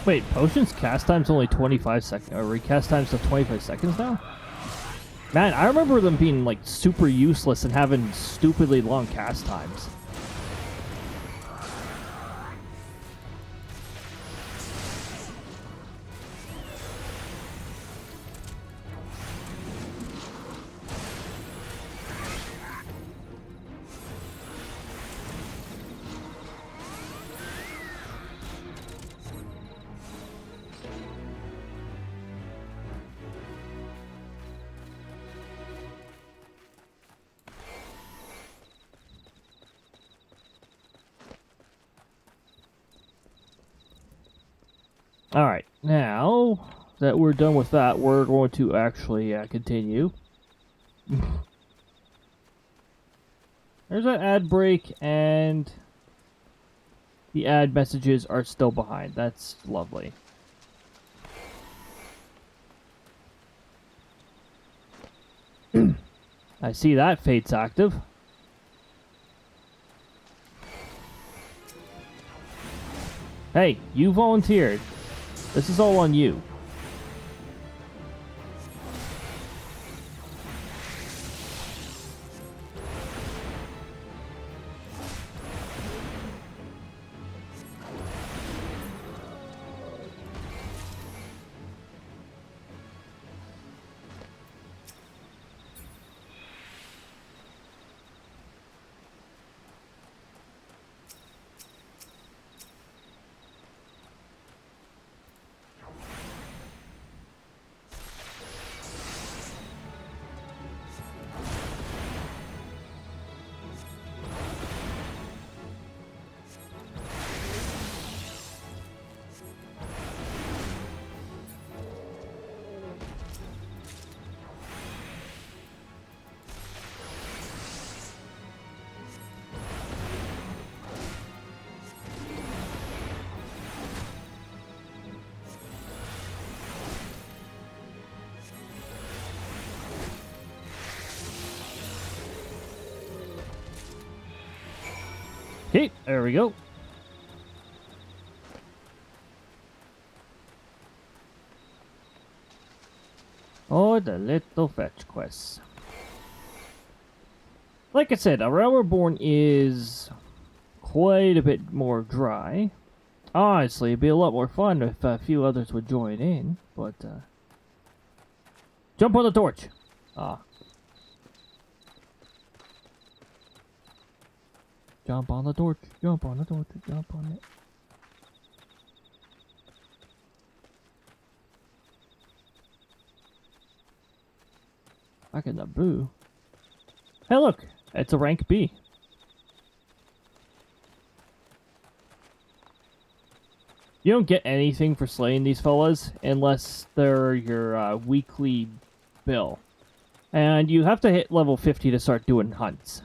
Wait, potions cast time's only 25 seconds, or recast time's to 25 seconds now? Man, I remember them being, like, super useless and having stupidly long cast times. Alright, now that we're done with that, we're going to actually continue. There's an ad break, and the ad messages are still behind. That's lovely. I see that fate's active. Hey, you volunteered. This is all on you. Okay, there we go. Oh, the little fetch quests. Like I said, A Realm Reborn is quite a bit more dry. Honestly, it'd be a lot more fun if a few others would join in, but, jump on the torch! Ah. Jump on the torch, jump on the torch, jump on it. Back in the boo. Hey look, it's a rank B. You don't get anything for slaying these fellas unless they're your weekly bill. And you have to hit level 50 to start doing hunts.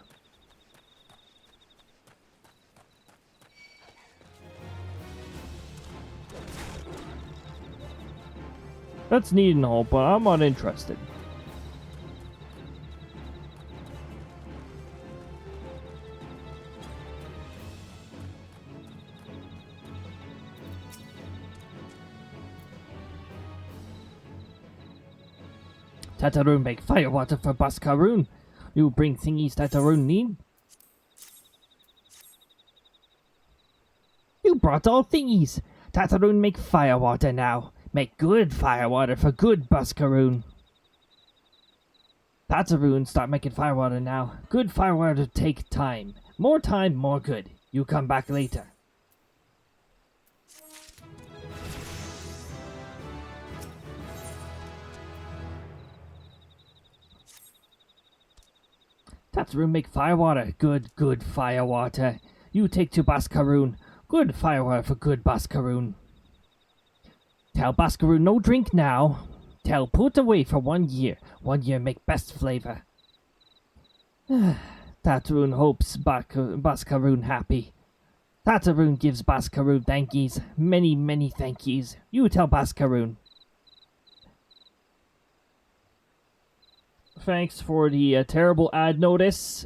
That's neat and all, but I'm not interested. Tataroon make fire water for Baskaroon. You bring thingies Tataroon need? You brought all thingies. Tataroon make fire water now. Make good fire water for good Baskaroon. Tataroon start making fire water now. Good fire water take time. More time, more good. You come back later. Tataroon make fire water. Good, good fire water. You take to Baskaroon. Good fire water for good Baskaroon. Tell Baskaroon no drink now. Tell put away for 1 year. 1 year make best flavor. Tataroon hopes Baskaroon happy. Tataroon gives Baskaroon thankies. Many, many thankies. You tell Baskaroon. Thanks for the terrible ad notice.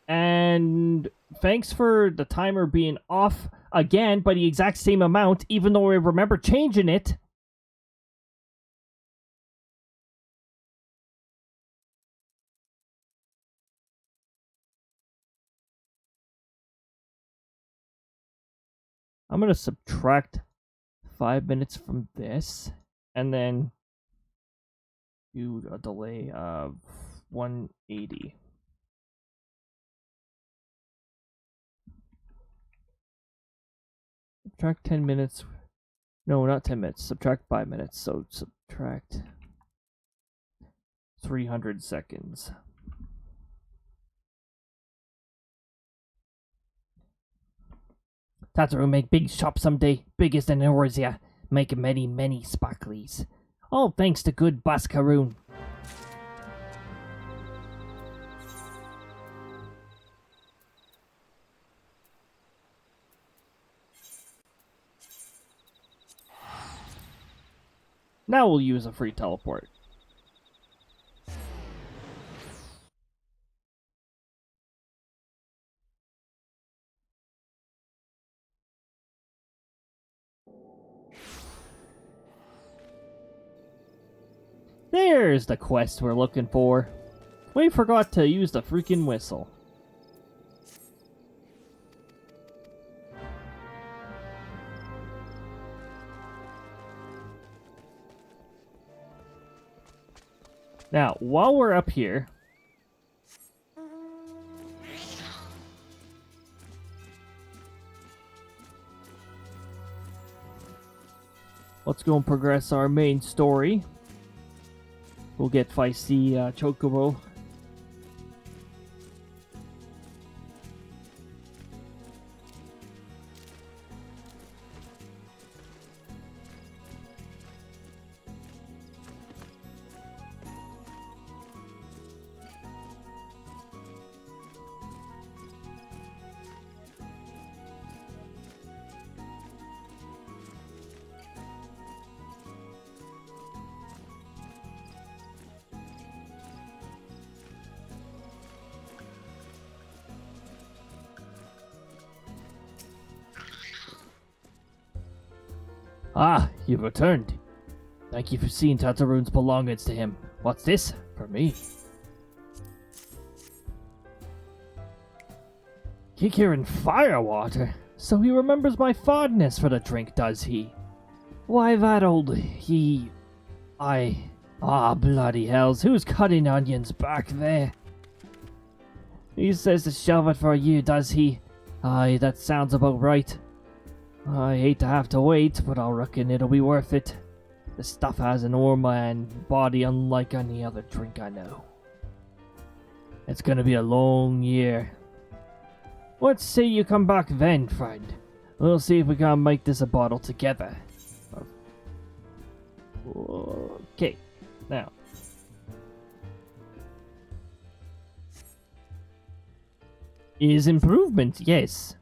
And thanks for the timer being off again by the exact same amount, even though I remember changing it. I'm going to subtract 5 minutes from this, and then do a delay of 180. Subtract 10 minutes. No, not 10 minutes. Subtract 5 minutes. So subtract 300 seconds. Tataroon make big shop someday. Biggest in Eorzea. Make many, many sparklies. All thanks to good Baskaroon. Now we'll use a free teleport. There's the quest we're looking for. We forgot to use the freaking whistle. Now, while we're up here, let's go and progress our main story. We'll get Feisty Chocobo. Ah, you've returned. Thank you for seeing Tataroon's belongings to him. What's this? For me. Kicker and firewater? So he remembers my fondness for the drink, does he? Why, that old... Ah, bloody hells, who's cutting onions back there? He says to shove it for you, does he? Aye, that sounds about right. I hate to have to wait, but I reckon it'll be worth it. The stuff has an aroma and body unlike any other drink I know. It's gonna be a long year. What say you come back then, friend? We'll see if we can make this a bottle together. Okay, now. Is improvement, yes.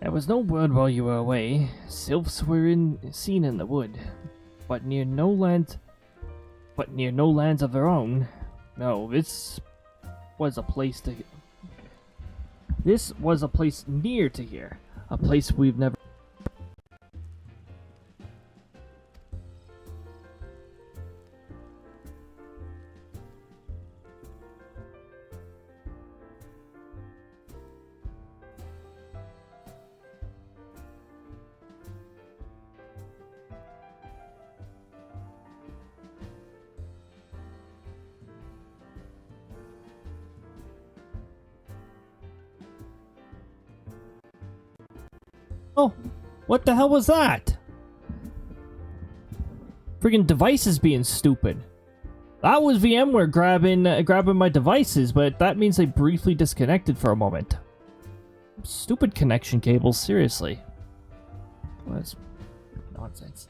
There was no word while you were away. Sylphs were seen in the wood, but near no lands of their own. No, this was a place near to here, a place we've never. Oh, what the hell was that? Friggin' devices being stupid. That was VMware grabbing my devices, but that means they briefly disconnected for a moment. Stupid connection cables, seriously. That's nonsense.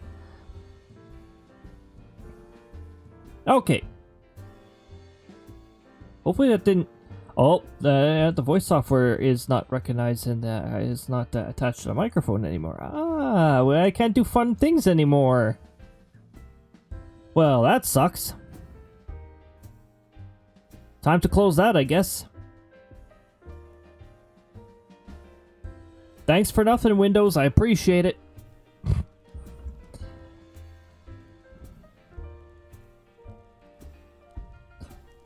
Okay. Hopefully that didn't. Oh, the voice software is not recognized and is not attached to the microphone anymore. Ah, well, I can't do fun things anymore. Well, that sucks. Time to close that, I guess. Thanks for nothing, Windows. I appreciate it.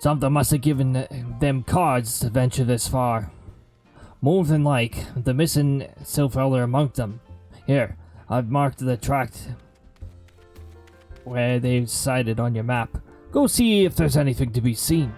Something must have given them cards to venture this far. More than like, the missing SLdr among them. Here, I've marked the tract where they've sighted on your map. Go see if there's anything to be seen.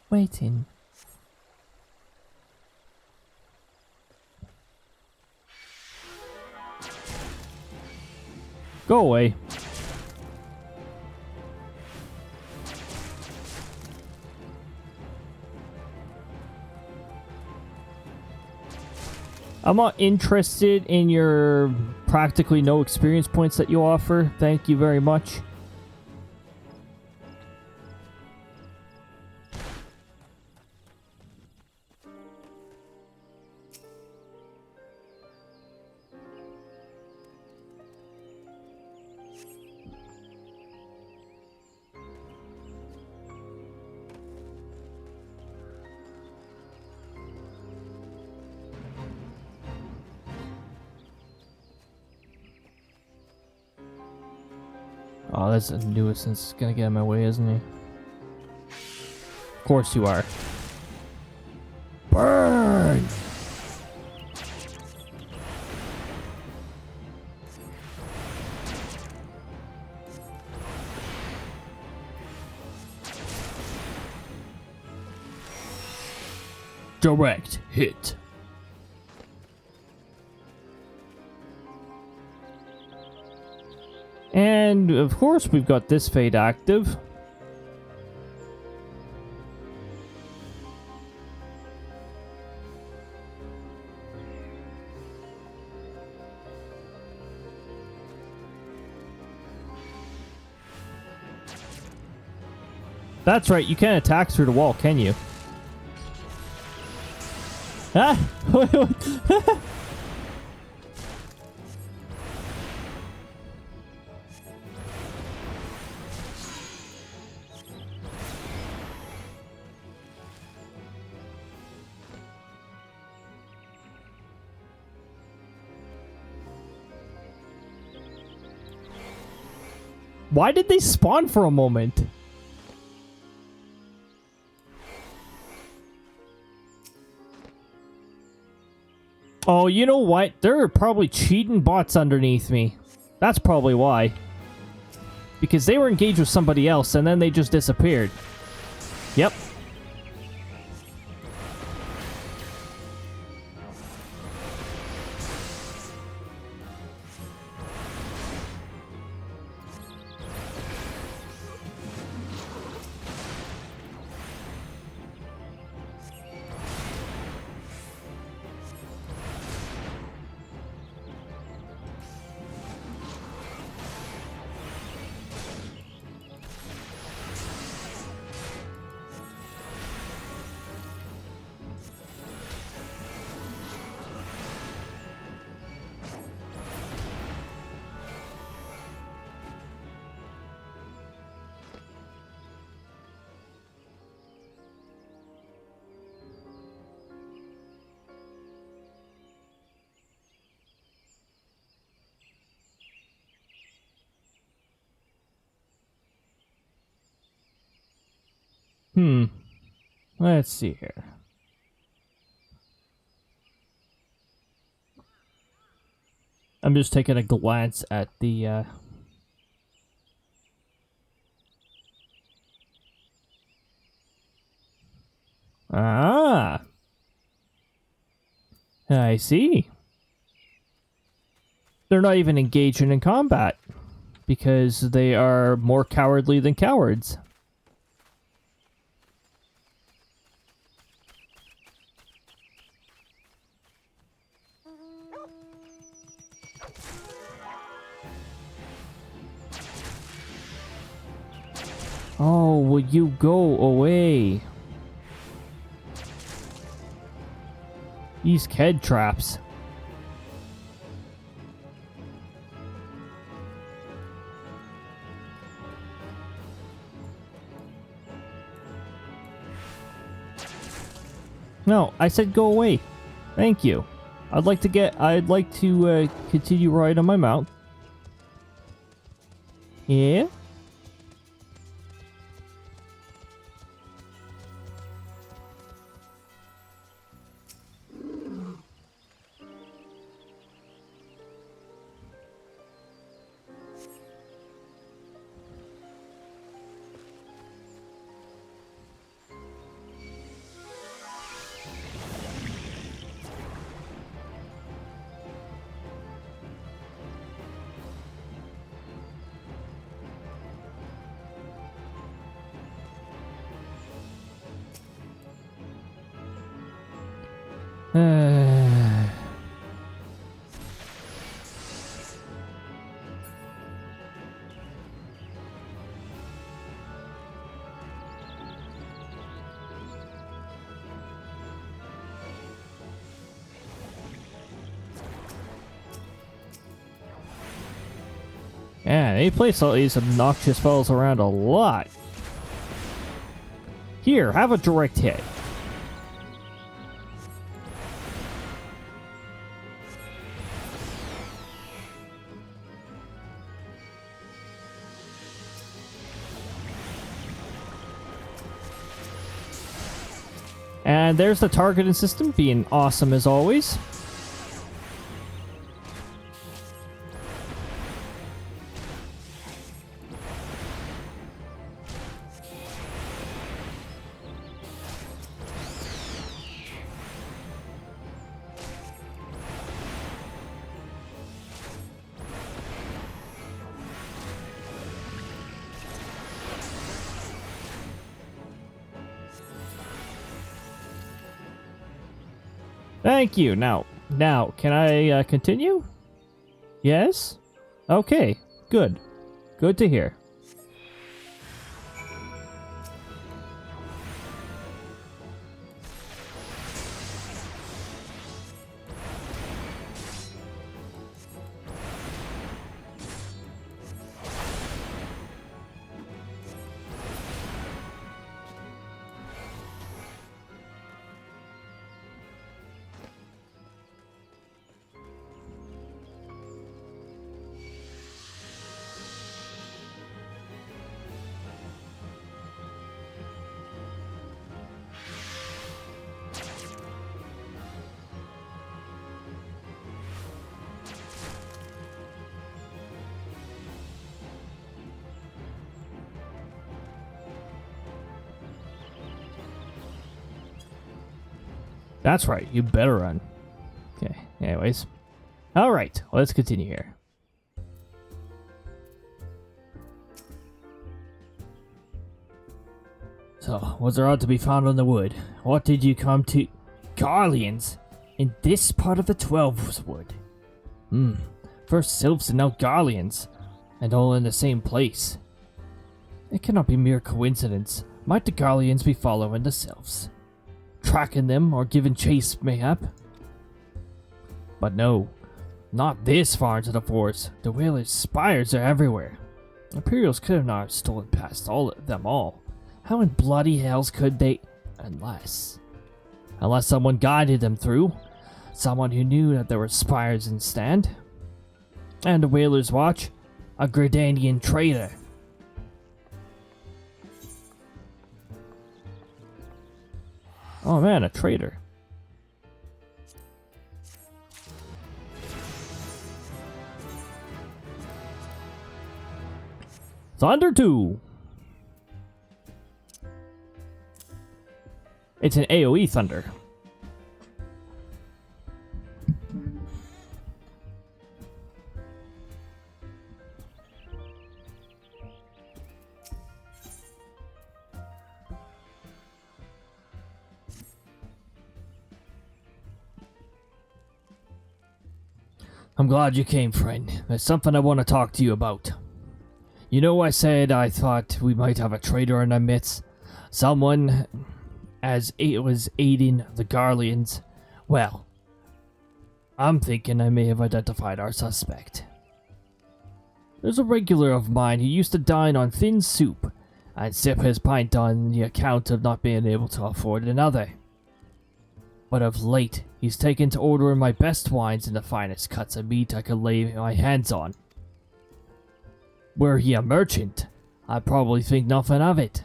Waiting. Go away. I'm not interested in your practically no experience points that you offer. Thank you very much. Oh, that's a nuisance. He's gonna get in my way, isn't he? Of course you are. Burn! Direct hit. And of course we've got this fate active. That's right, you can't attack through the wall, can you? Ah! Why did they spawn for a moment? Oh, you know what? There are probably cheating bots underneath me. That's probably why. Because they were engaged with somebody else and then they just disappeared. Yep. Let's see here. I'm just taking a glance at the, Ah! I see. They're not even engaging in combat. Because they are more cowardly than cowards. Oh, will you go away? These Ked traps. No, I said go away. Thank you. I'd like to continue riding on my mount. Yeah? Yeah, they place all these obnoxious fellows around a lot. Here, have a direct hit. And there's the targeting system being awesome as always. Thank you. Now, can I continue? Yes? Okay, good. Good to hear. That's right, you better run. Okay, anyways. Alright, let's continue here. So, what's there ought to be found on the wood? What did you come to? Garleans! In this part of the 12's wood. First sylphs and now Garleans. And all in the same place. It cannot be mere coincidence. Might the Garleans be following the sylphs? Tracking them or giving chase, mayhap? But no. Not this far into the forest. The whalers' spires are everywhere. Imperials could have not stolen past them all. How in bloody hells could they... Unless someone guided them through. Someone who knew that there were spires in stand. And the whalers' watch. A Gridanian traitor. Oh man, a traitor. Thunder 2. It's an AoE thunder. I'm glad you came, friend. There's something I want to talk to you about. You know, I said I thought we might have a traitor in our midst. Someone as it was aiding the Garleans. Well, I'm thinking I may have identified our suspect. There's a regular of mine who used to dine on thin soup and sip his pint on the account of not being able to afford another. But of late, he's taken to ordering my best wines and the finest cuts of meat I could lay my hands on. Were he a merchant, I'd probably think nothing of it.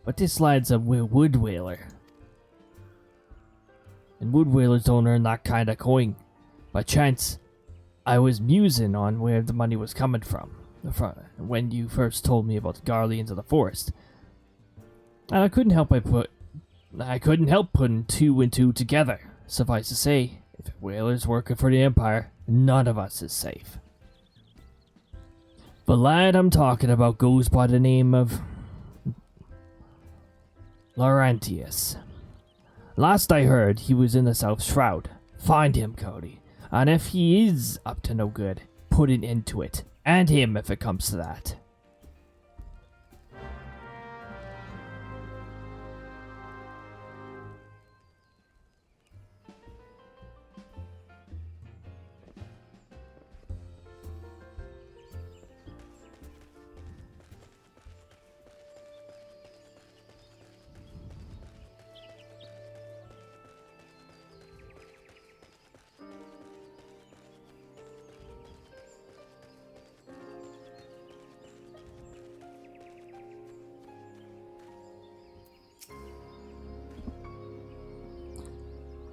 But this lad's a wood whaler. And wood whalers don't earn that kind of coin. By chance, I was musing on where the money was coming from when you first told me about the Garleans of the forest. And I couldn't help putting two and two together. Suffice to say, if whalers working for the Empire, none of us is safe. The lad I'm talking about goes by the name of Laurentius. Last I heard, he was in the South Shroud. Find him, Cody. And if he is up to no good, put an end to it. And him if it comes to that.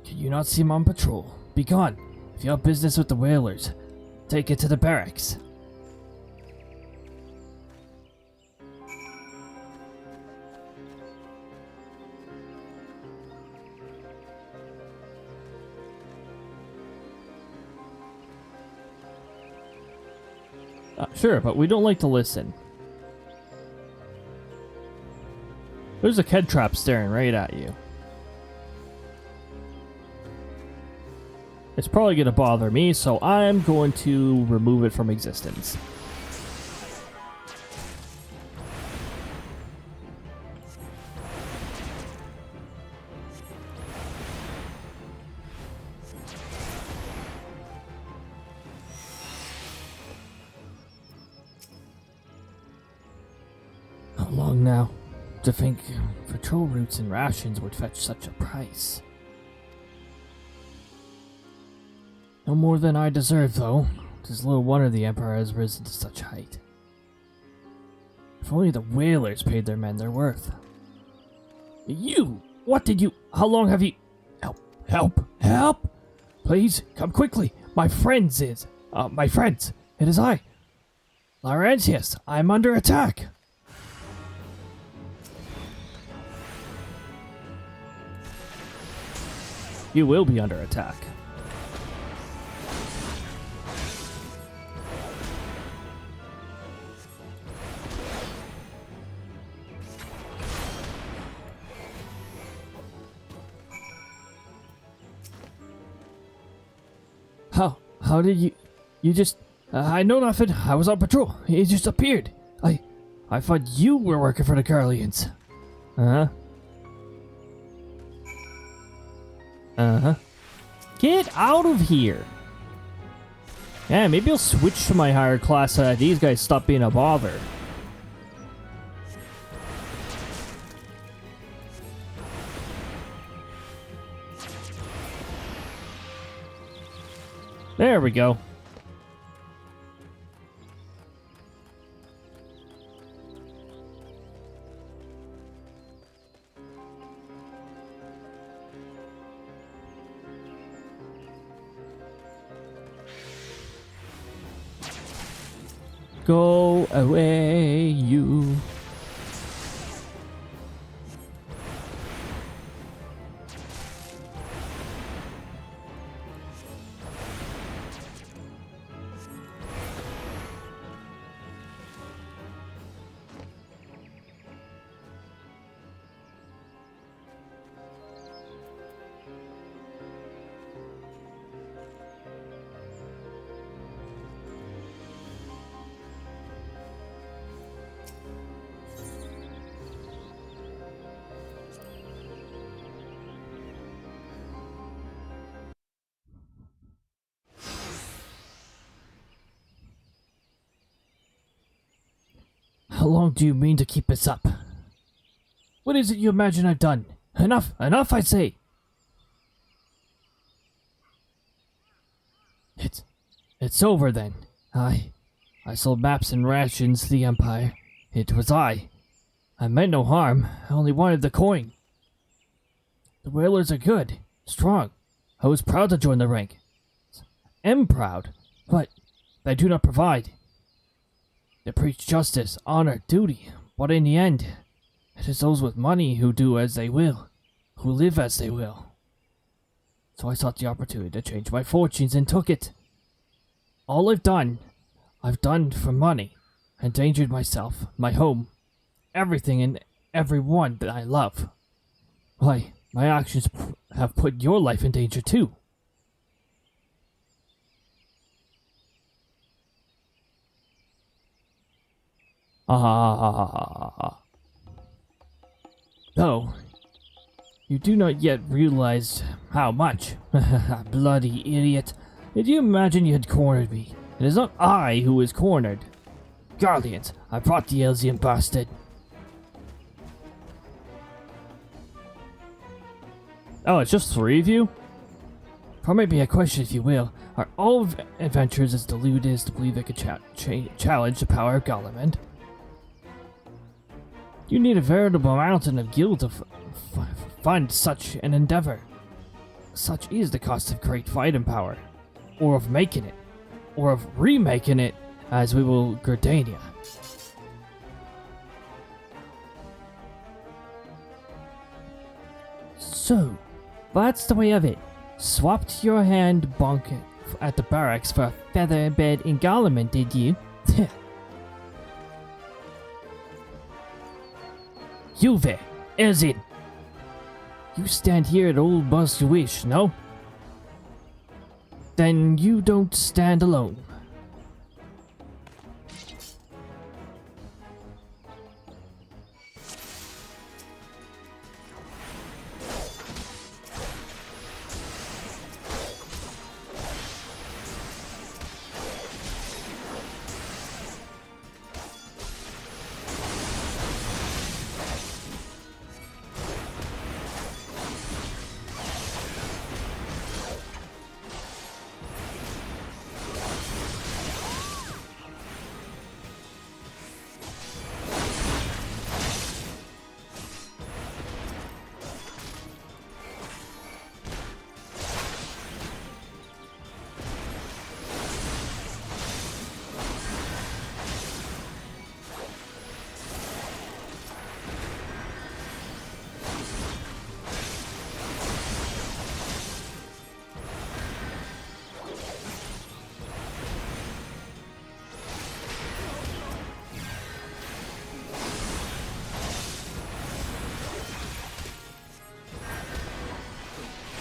Can you not see him on patrol? Be gone. If you have business with the whalers, take it to the barracks. Sure, but we don't like to listen. There's a Ked trap staring right at you. It's probably going to bother me, so I'm going to remove it from existence. How long now? To think patrol routes and rations would fetch such a price. No more than I deserve, though. 'Tis little wonder the Emperor has risen to such height. If only the whalers paid their men their worth. You! What did you... How long have you... Help! Help! Help! Please, come quickly! My friends! It is I! Laurentius, I'm under attack! you will be under attack. How did you just... I know nothing. I was on patrol. It just appeared. I thought you were working for the Guardians. Uh-huh. Uh-huh. Get out of here. Yeah, maybe I'll switch to my higher class so that these guys stop being a bother. There we go. Go away, you. How long do you mean to keep this up? What is it you imagine I've done? Enough! Enough, I say! It's over then. I sold maps and rations to the Empire. It was I. I meant no harm. I only wanted the coin. The whalers are good, strong. I was proud to join the rank. Am proud, but they do not provide. They preach justice, honor, duty, but in the end, it is those with money who do as they will, who live as they will. So I sought the opportunity to change my fortunes and took it. All I've done for money, endangered myself, my home, everything and everyone that I love. Why, my actions have put your life in danger too. Though, you do not yet realize how much. Bloody idiot. Did you imagine you had cornered me? It is not I who is cornered. Guardians, I brought the Elsian bastard. Oh, it's just 3 of you? Permit me a question, if you will. Are all adventurers as deluded as to believe they could challenge the power of Golemond? You need a veritable mountain of guild to fund such an endeavor. Such is the cost of great fighting power. Or of making it. Or of remaking it, as we will Gardania. So, that's the way of it. Swapped your hand bunk at the barracks for a feather bed in Golemond, did you? Juve, Elzin. You stand here at old Buzz you wish, no? Then you don't stand alone.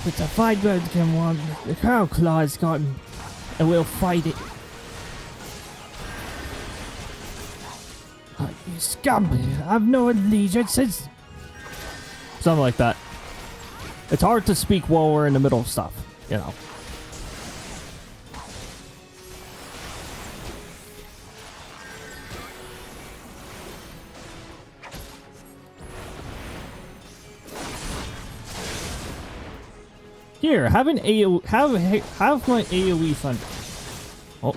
But the fight bird can want the cow claws gotten, and we'll fight it. You scum! I've no allegiances. Something like that. It's hard to speak while we're in the middle of stuff, you know. Here, have an have my AoE thunder. Oh.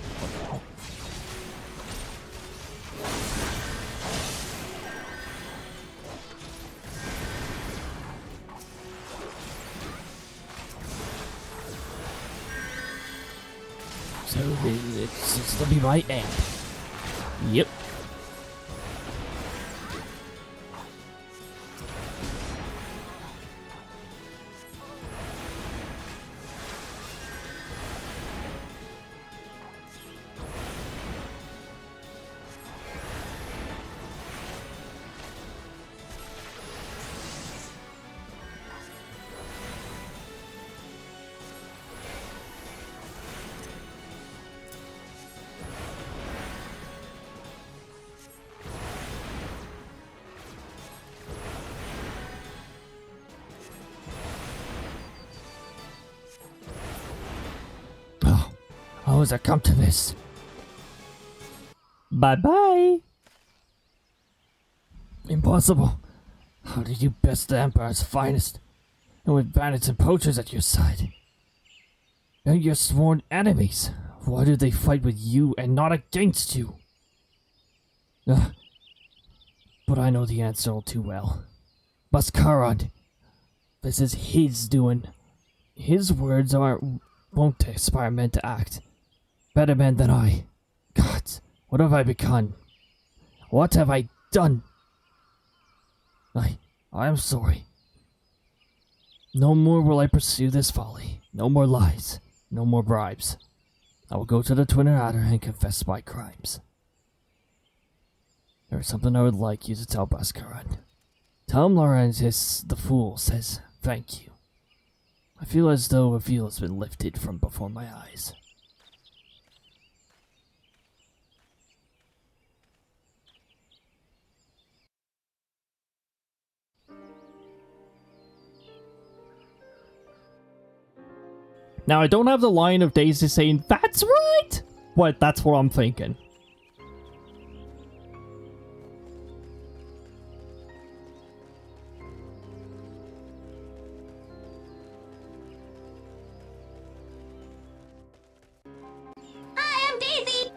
So it's to be my amp. Yep. How has it come to this? Bye-bye. Impossible. How did you best the Empire's finest, and with bandits and poachers at your side? And your sworn enemies. Why do they fight with you and not against you? But I know the answer all too well. Baskaran. This is his doing. His words won't inspire men to act. Better men than I. God, what have I become? What have I done? I am sorry. No more will I pursue this folly. No more lies. No more bribes. I will go to the Twin Adder and confess my crimes. There is something I would like you to tell Baskaran. Tell him Laurentius the Fool says thank you. I feel as though a veil has been lifted from before my eyes. Now, I don't have the line of Daisy saying, "That's right!" But that's what I'm thinking. Hi, I'm Daisy.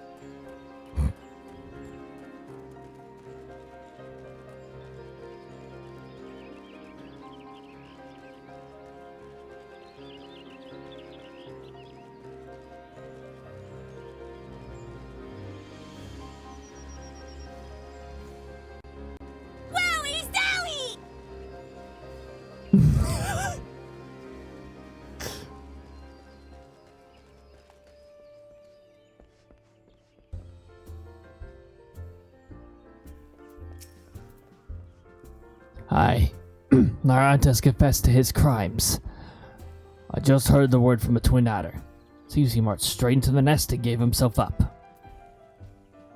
Wowie zowie! Aye. Laurentius confessed to his crimes. I just heard the word from a Twin Adder. Seems he marched straight into the nest and gave himself up.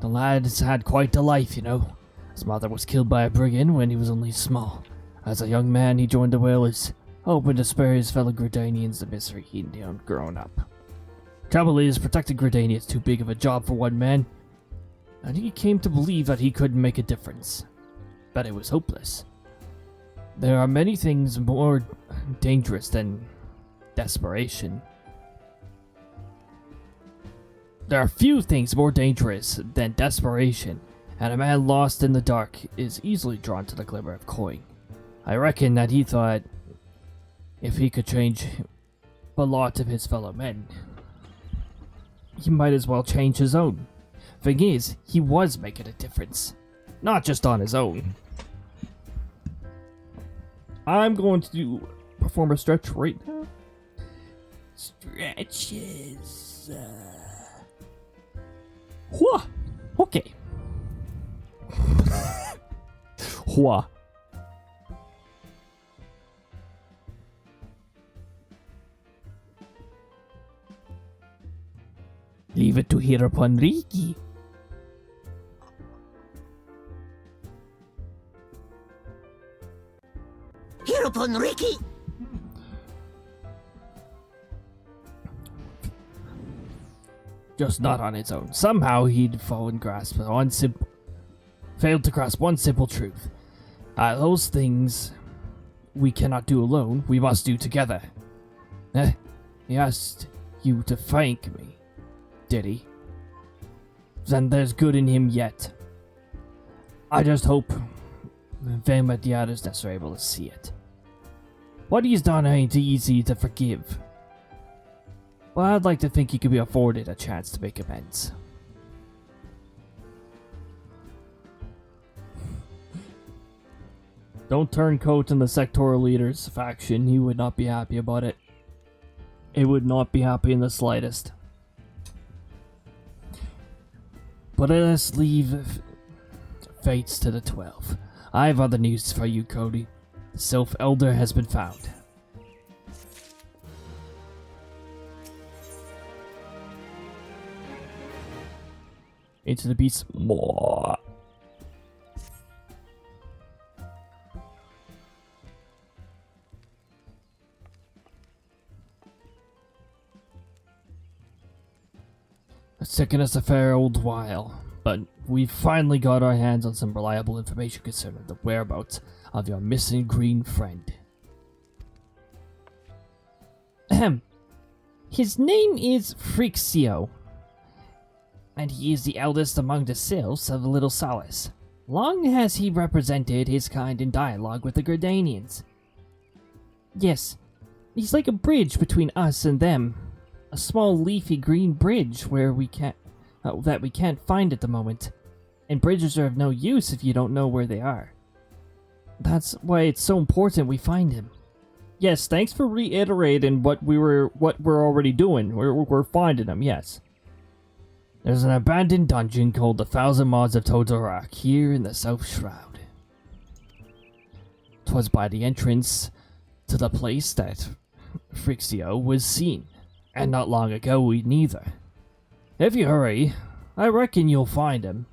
The lad has had quite a life, you know. His mother was killed by a brigand when he was only small. As a young man, he joined the Whalers, hoping to spare his fellow Gridanians the misery he'd known growing up. Trouble is, protecting Gridania is too big of a job for one man, and he came to believe that he couldn't make a difference. But it was hopeless. There are many things more dangerous than desperation. There are few things more dangerous than desperation, and a man lost in the dark is easily drawn to the glimmer of coin. I reckon that he thought if he could change the lot of his fellow men, he might as well change his own. Thing is, he was making a difference, not just on his own. I'm going to perform a stretch right now. Stretches. Hua! Okay. Hua. Leave it to hear upon Riki. Hereupon Ricky. Just not on its own. Somehow he'd failed to grasp one simple truth. Those things we cannot do alone, we must do together. He asked you to thank me, did he? Then there's good in him yet. I just hope them at the ARR's nest are able to see it. What he's done ain't easy to forgive. Well, I'd like to think he could be afforded a chance to make amends. Don't turn coat in the sectoral leader's faction. He would not be happy about it. It would not be happy in the slightest. But let's leave fates to the 12. I have other news for you, Cody. The SLdr has been found. Into the beast. More. It's taken us a fair old while, but we've finally got our hands on some reliable information concerning the whereabouts of your missing green friend. Ahem. His name is Frixio, and he is the eldest among the sylphs of Little Solace. Long has he represented his kind in dialogue with the Gردanians. Yes, he's like a bridge between us and them. A small leafy green bridge where we can't find at the moment. And bridges are of no use if you don't know where they are. That's why it's so important we find him. Yes, thanks for reiterating what we're already doing. We're finding him, yes. There's an abandoned dungeon called the 1,000 Mods of Todorak here in the South Shroud. 'Twas by the entrance to the place that Frixio was seen. And not long ago neither. If you hurry, I reckon you'll find him.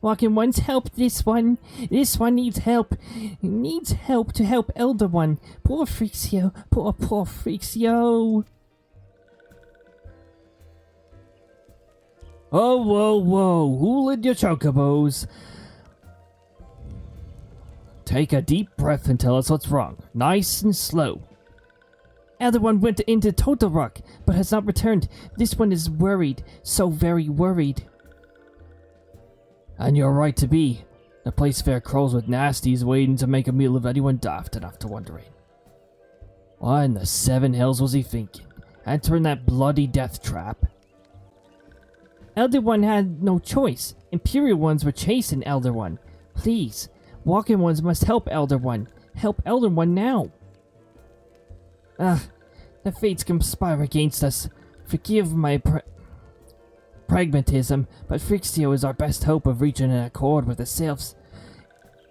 Walking One's help this one. This one needs help. Needs help to help Elder One. Poor Frixio. Poor Frixio. Oh, whoa. Who led your chocobos? Take a deep breath and tell us what's wrong. Nice and slow. Elder One went into Todorak, but has not returned. This one is worried. So very worried. And you're right to be. The place fair crawls with nasties waiting to make a meal of anyone daft enough to wander in. What in the 7 hells was he thinking? Entering that bloody death trap? Elder One had no choice. Imperial ones were chasing Elder One. Please, walking ones must help Elder One. Help Elder One now. The fates conspire against us. Forgive my pragmatism, but Frixio is our best hope of reaching an accord with the sylphs.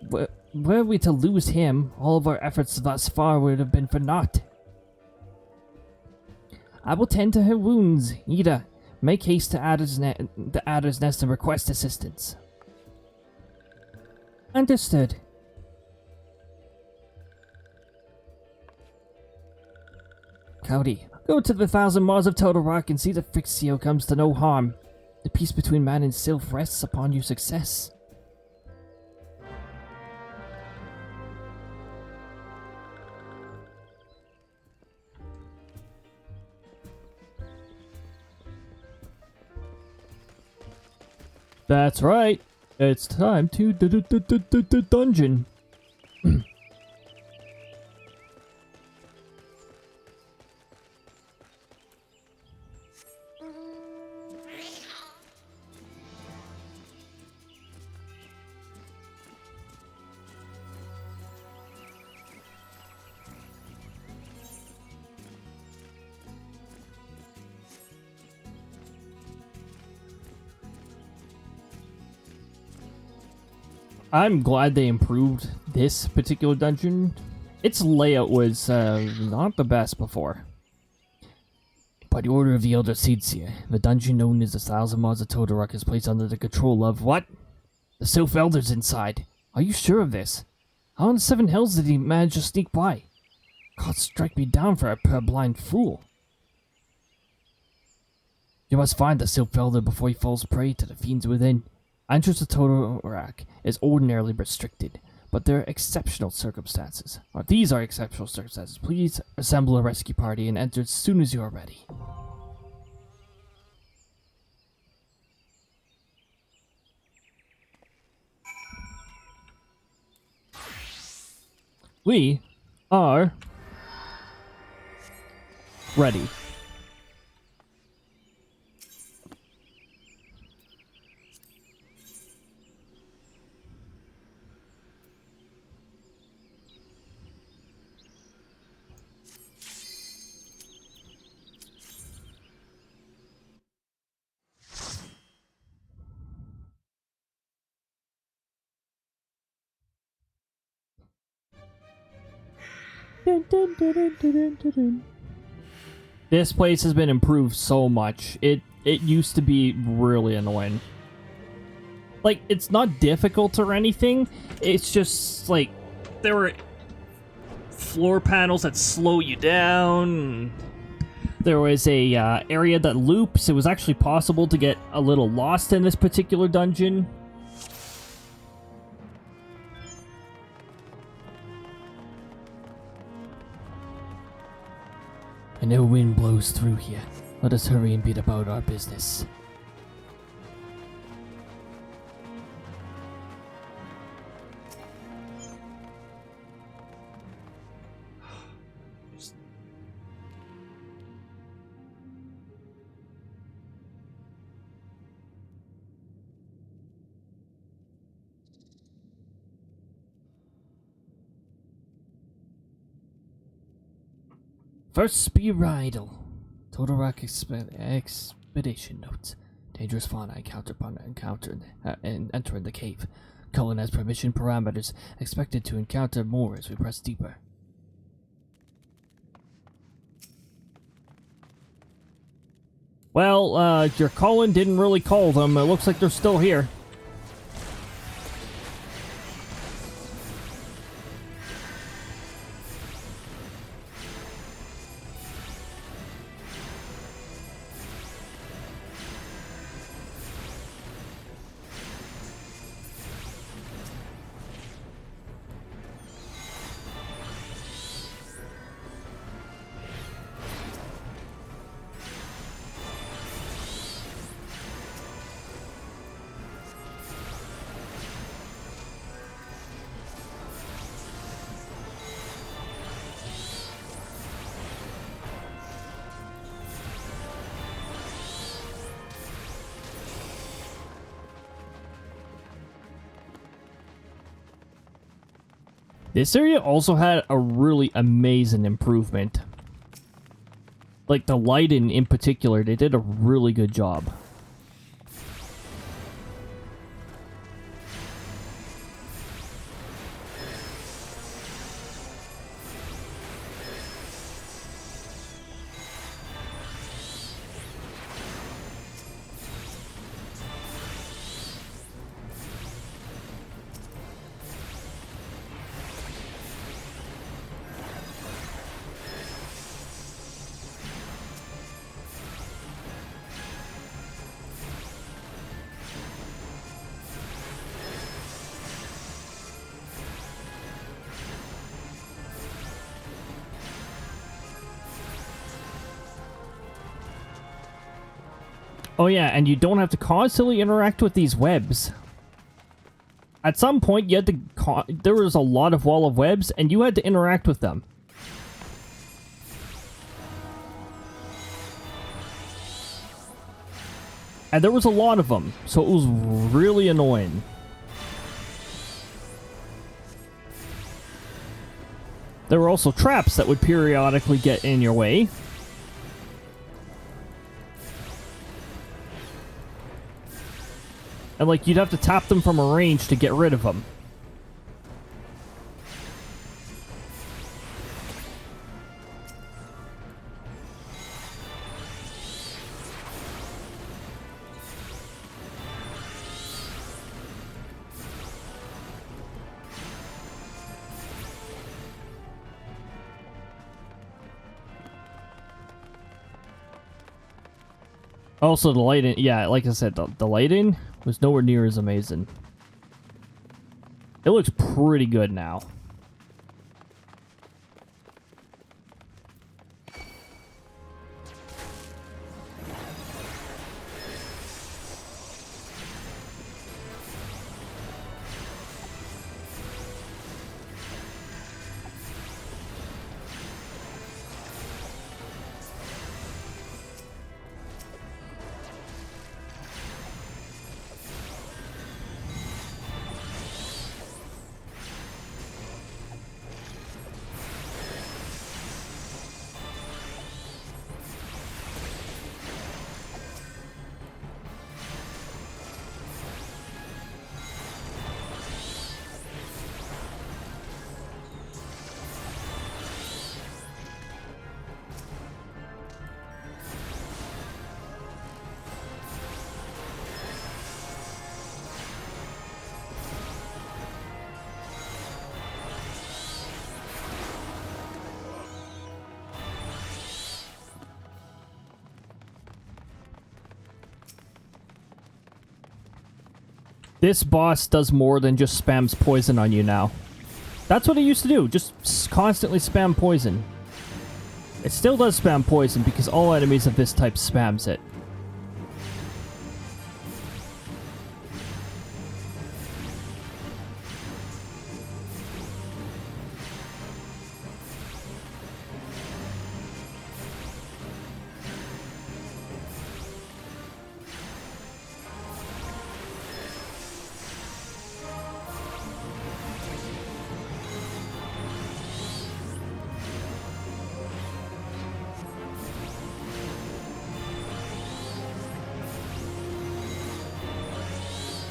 Were we to lose him, all of our efforts thus far would have been for naught. I will tend to her wounds. Ida, make haste to the Adder's Nest and request assistance. Understood. Cody, go to the 1,000 Mods of Todorak and see that Frixio comes to no harm. The peace between man and sylph rests upon your success. That's right. It's time to dungeon. I'm glad they improved this particular dungeon. Its layout was not the best before. By the order of the Elder Seedseer, the dungeon known as the Styles of Mazatodaruk is placed under the control of what? The Sylph Elders inside. Are you sure of this? How in the Seven Hells did he manage to sneak by? God strike me down for a purblind fool. You must find the Sylph Elder before he falls prey to the fiends within. Entrance to Todorak is ordinarily restricted, but there are exceptional circumstances. Or these are exceptional circumstances. Please assemble a rescue party and enter as soon as you are ready. We are ready. This place has been improved so much. It used to be really annoying. Like, it's not difficult or anything. It's just like there were floor panels that slow you down. There was a area that loops. It was actually possible to get a little lost in this particular dungeon. And no wind blows through here. Let us hurry and beat about our business. First spear idle. Todorak expedition notes. Dangerous fauna encountered upon entering the cave. Cullen has permission parameters. Expected to encounter more as we press deeper. Well, your Cullen didn't really call them. It looks like they're still here. This area also had a really amazing improvement. Like the lighting in particular, they did a really good job. Oh yeah, and you don't have to constantly interact with these webs. At some point, you had to there was a lot of wall of webs, and you had to interact with them. And there was a lot of them, so it was really annoying. There were also traps that would periodically get in your way. And, like, you'd have to tap them from a range to get rid of them. Also, the lighting, yeah, like I said, the lighting was nowhere near as amazing. It looks pretty good now. This boss does more than just spams poison on you now. That's what it used to do, just constantly spam poison. It still does spam poison because all enemies of this type spams it.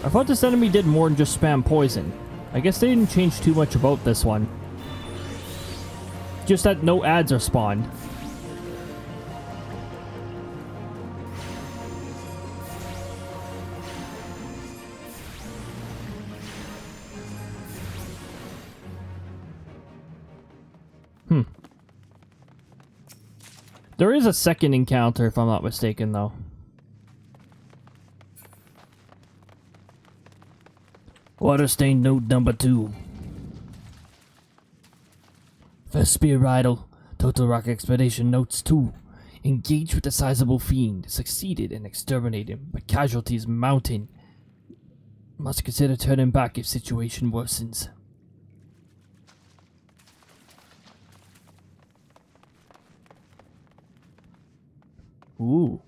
I thought this enemy did more than just spam poison. I guess they didn't change too much about this one. Just that no ads are spawned. There is a second encounter, if I'm not mistaken, though. Water stain note number 2. Vespia Idol, Total Rock Expedition notes 2. Engaged with a sizable fiend, succeeded in exterminating, but casualties mounting. Must consider turning back if situation worsens. Ooh.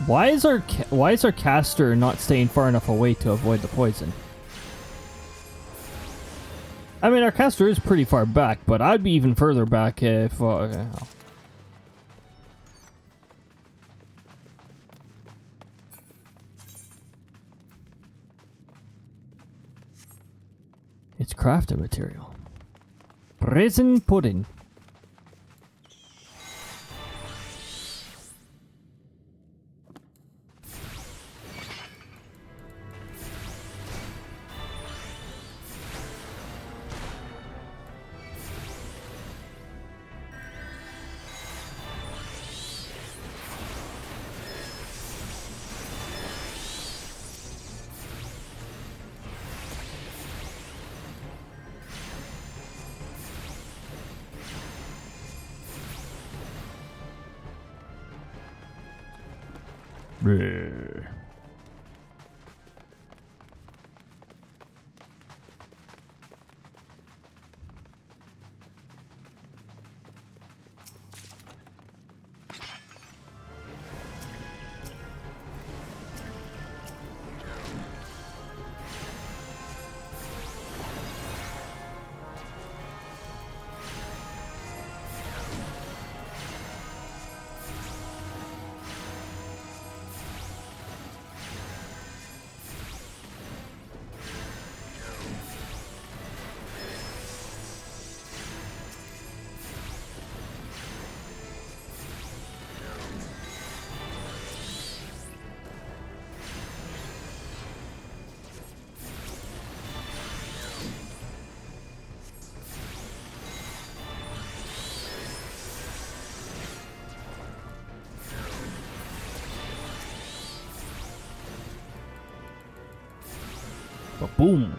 Why is our caster not staying far enough away to avoid the poison? I mean, our caster is pretty far back, but I'd be even further back if... It's crafting material. Prison pudding. Bleh. Boom.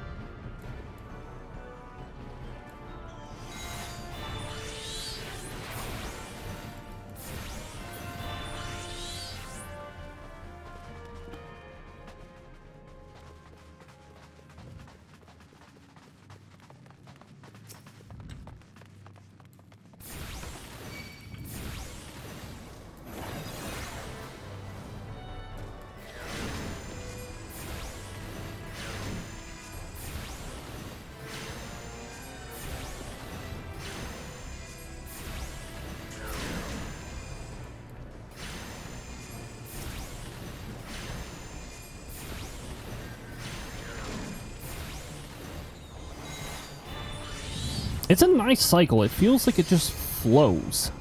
It's a nice cycle. It feels like it just flows.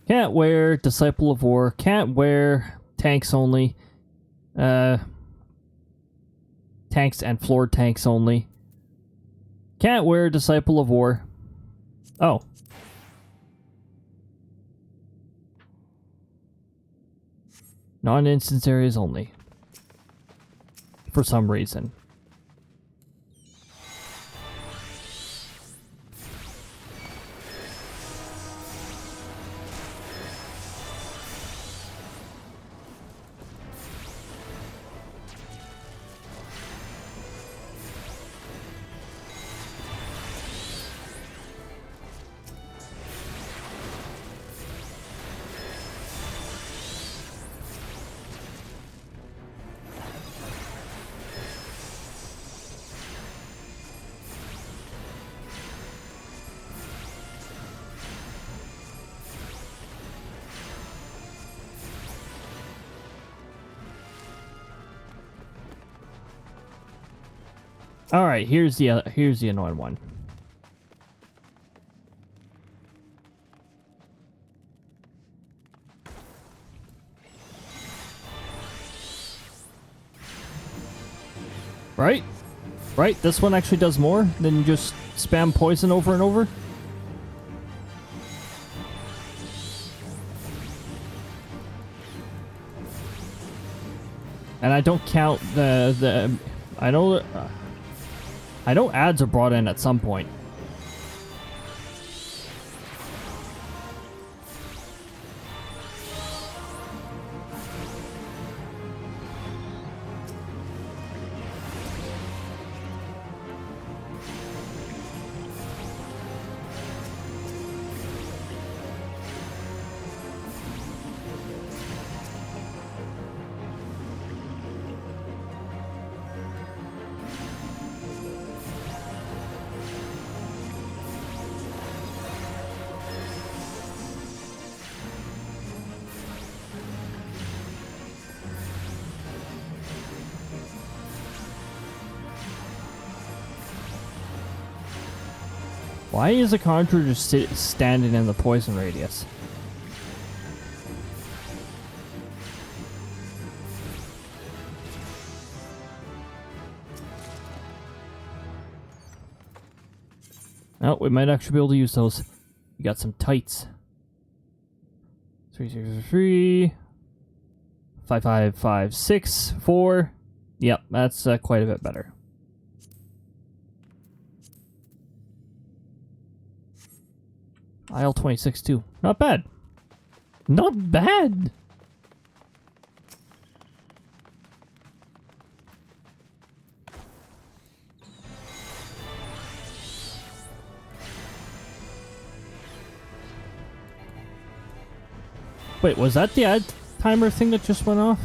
Can't wear Disciple of War. Can't wear tanks only. Tanks and floor tanks only. Can't wear Disciple of War. Oh. Non-instance areas only. For some reason. All right, here's the annoying one. Right? Right? This one actually does more than just spam poison over and over. And I don't count I know ads are brought in at some point. Why is the Conjurer just standing in the poison radius? Oh, we might actually be able to use those. We got some tights. 3, 5, 5, 5, 6, 4. Yep, that's quite a bit better. Aisle 26 too. Not bad. Not bad. Wait, was that the ad timer thing that just went off?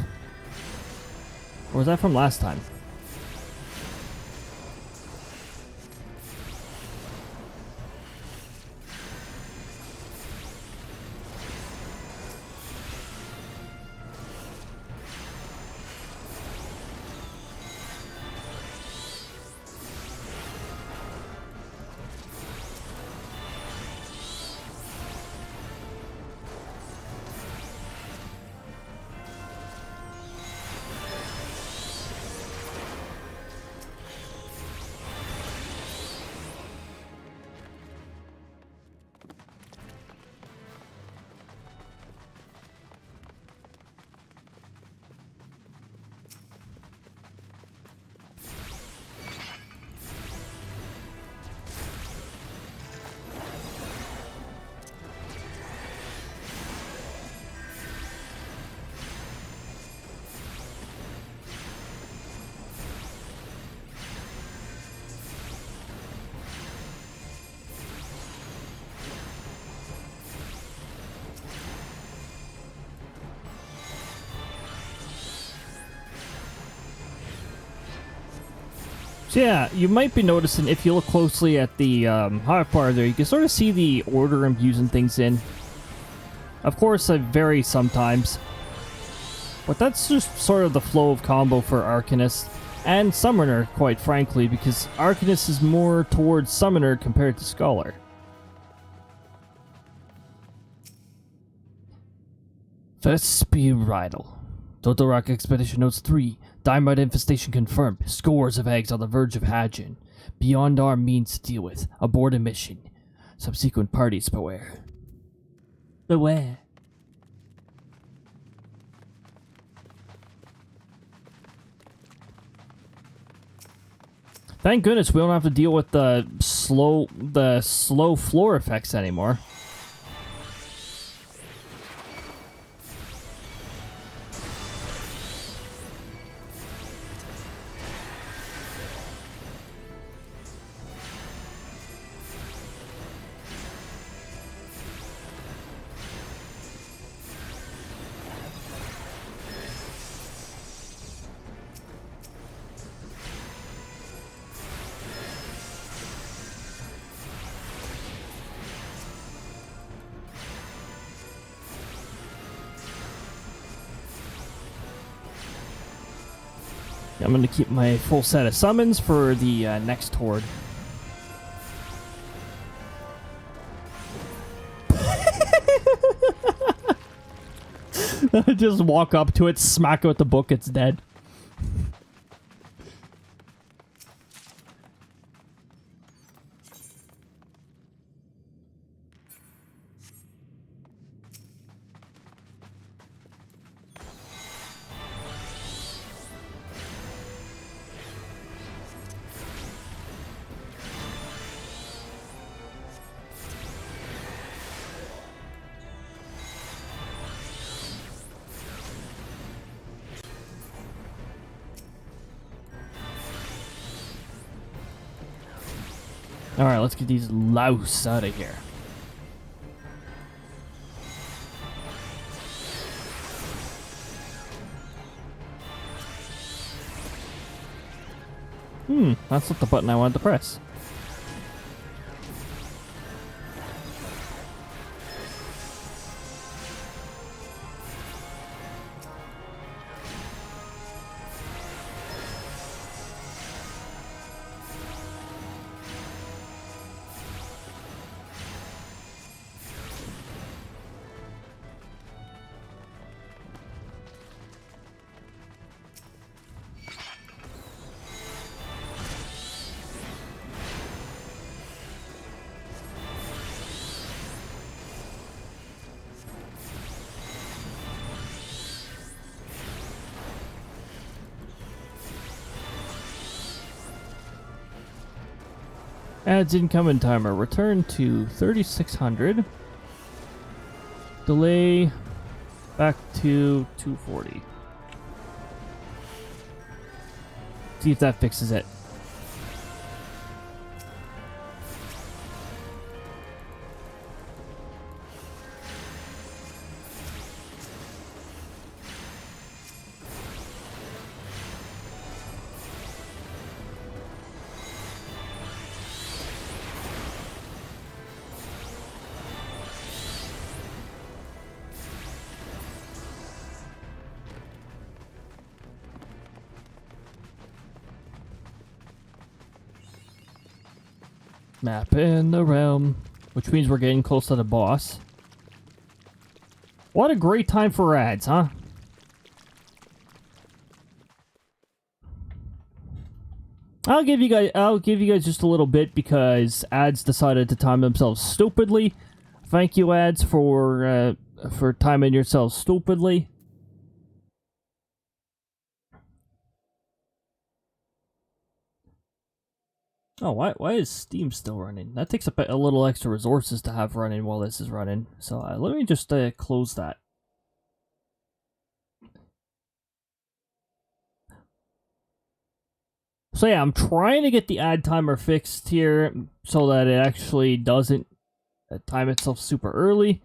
Or was that from last time? So yeah, you might be noticing if you look closely at the hotbar there, you can sort of see the order I'm using things in. Of course, I vary sometimes, but that's just sort of the flow of combo for Arcanist and Summoner, quite frankly, because Arcanist is more towards Summoner compared to Scholar. First speed Rydal. Total Rock Expedition Notes 3. Dynamite infestation confirmed. Scores of eggs on the verge of hatching. Beyond our means to deal with. Abort a mission. Subsequent parties beware. Beware. Thank goodness we don't have to deal with the slow floor effects anymore. I'm going to keep my full set of summons for the next horde. Just walk up to it, smack it with the book, it's dead. Alright, let's get these louse out of here. That's not the button I wanted to press. Adds incoming timer. Return to 3600. Delay back to 240. See if that fixes it. Map in the realm, which means we're getting close to the boss. What a great time for ads, huh? I'll give you guys just a little bit because ads decided to time themselves stupidly. Thank you, ads, for timing yourselves stupidly. Oh, why is Steam still running? That takes a little extra resources to have running while this is running. So let me just close that. So yeah, I'm trying to get the ad timer fixed here so that it actually doesn't time itself super early.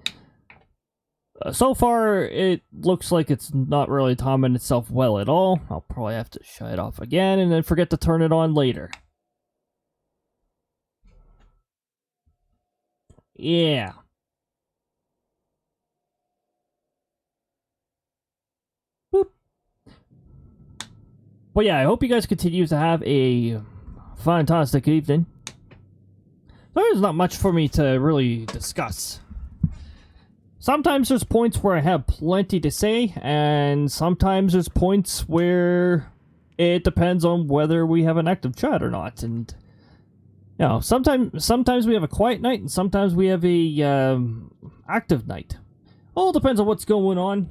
So far, it looks like it's not really timing itself well at all. I'll probably have to shut it off again and then forget to turn it on later. Yeah. Boop. But yeah, I hope you guys continue to have a fantastic evening. There's not much for me to really discuss. Sometimes there's points where I have plenty to say, and sometimes there's points where it depends on whether we have an active chat or not. And you know, sometimes we have a quiet night, and sometimes we have a active night. All depends on what's going on.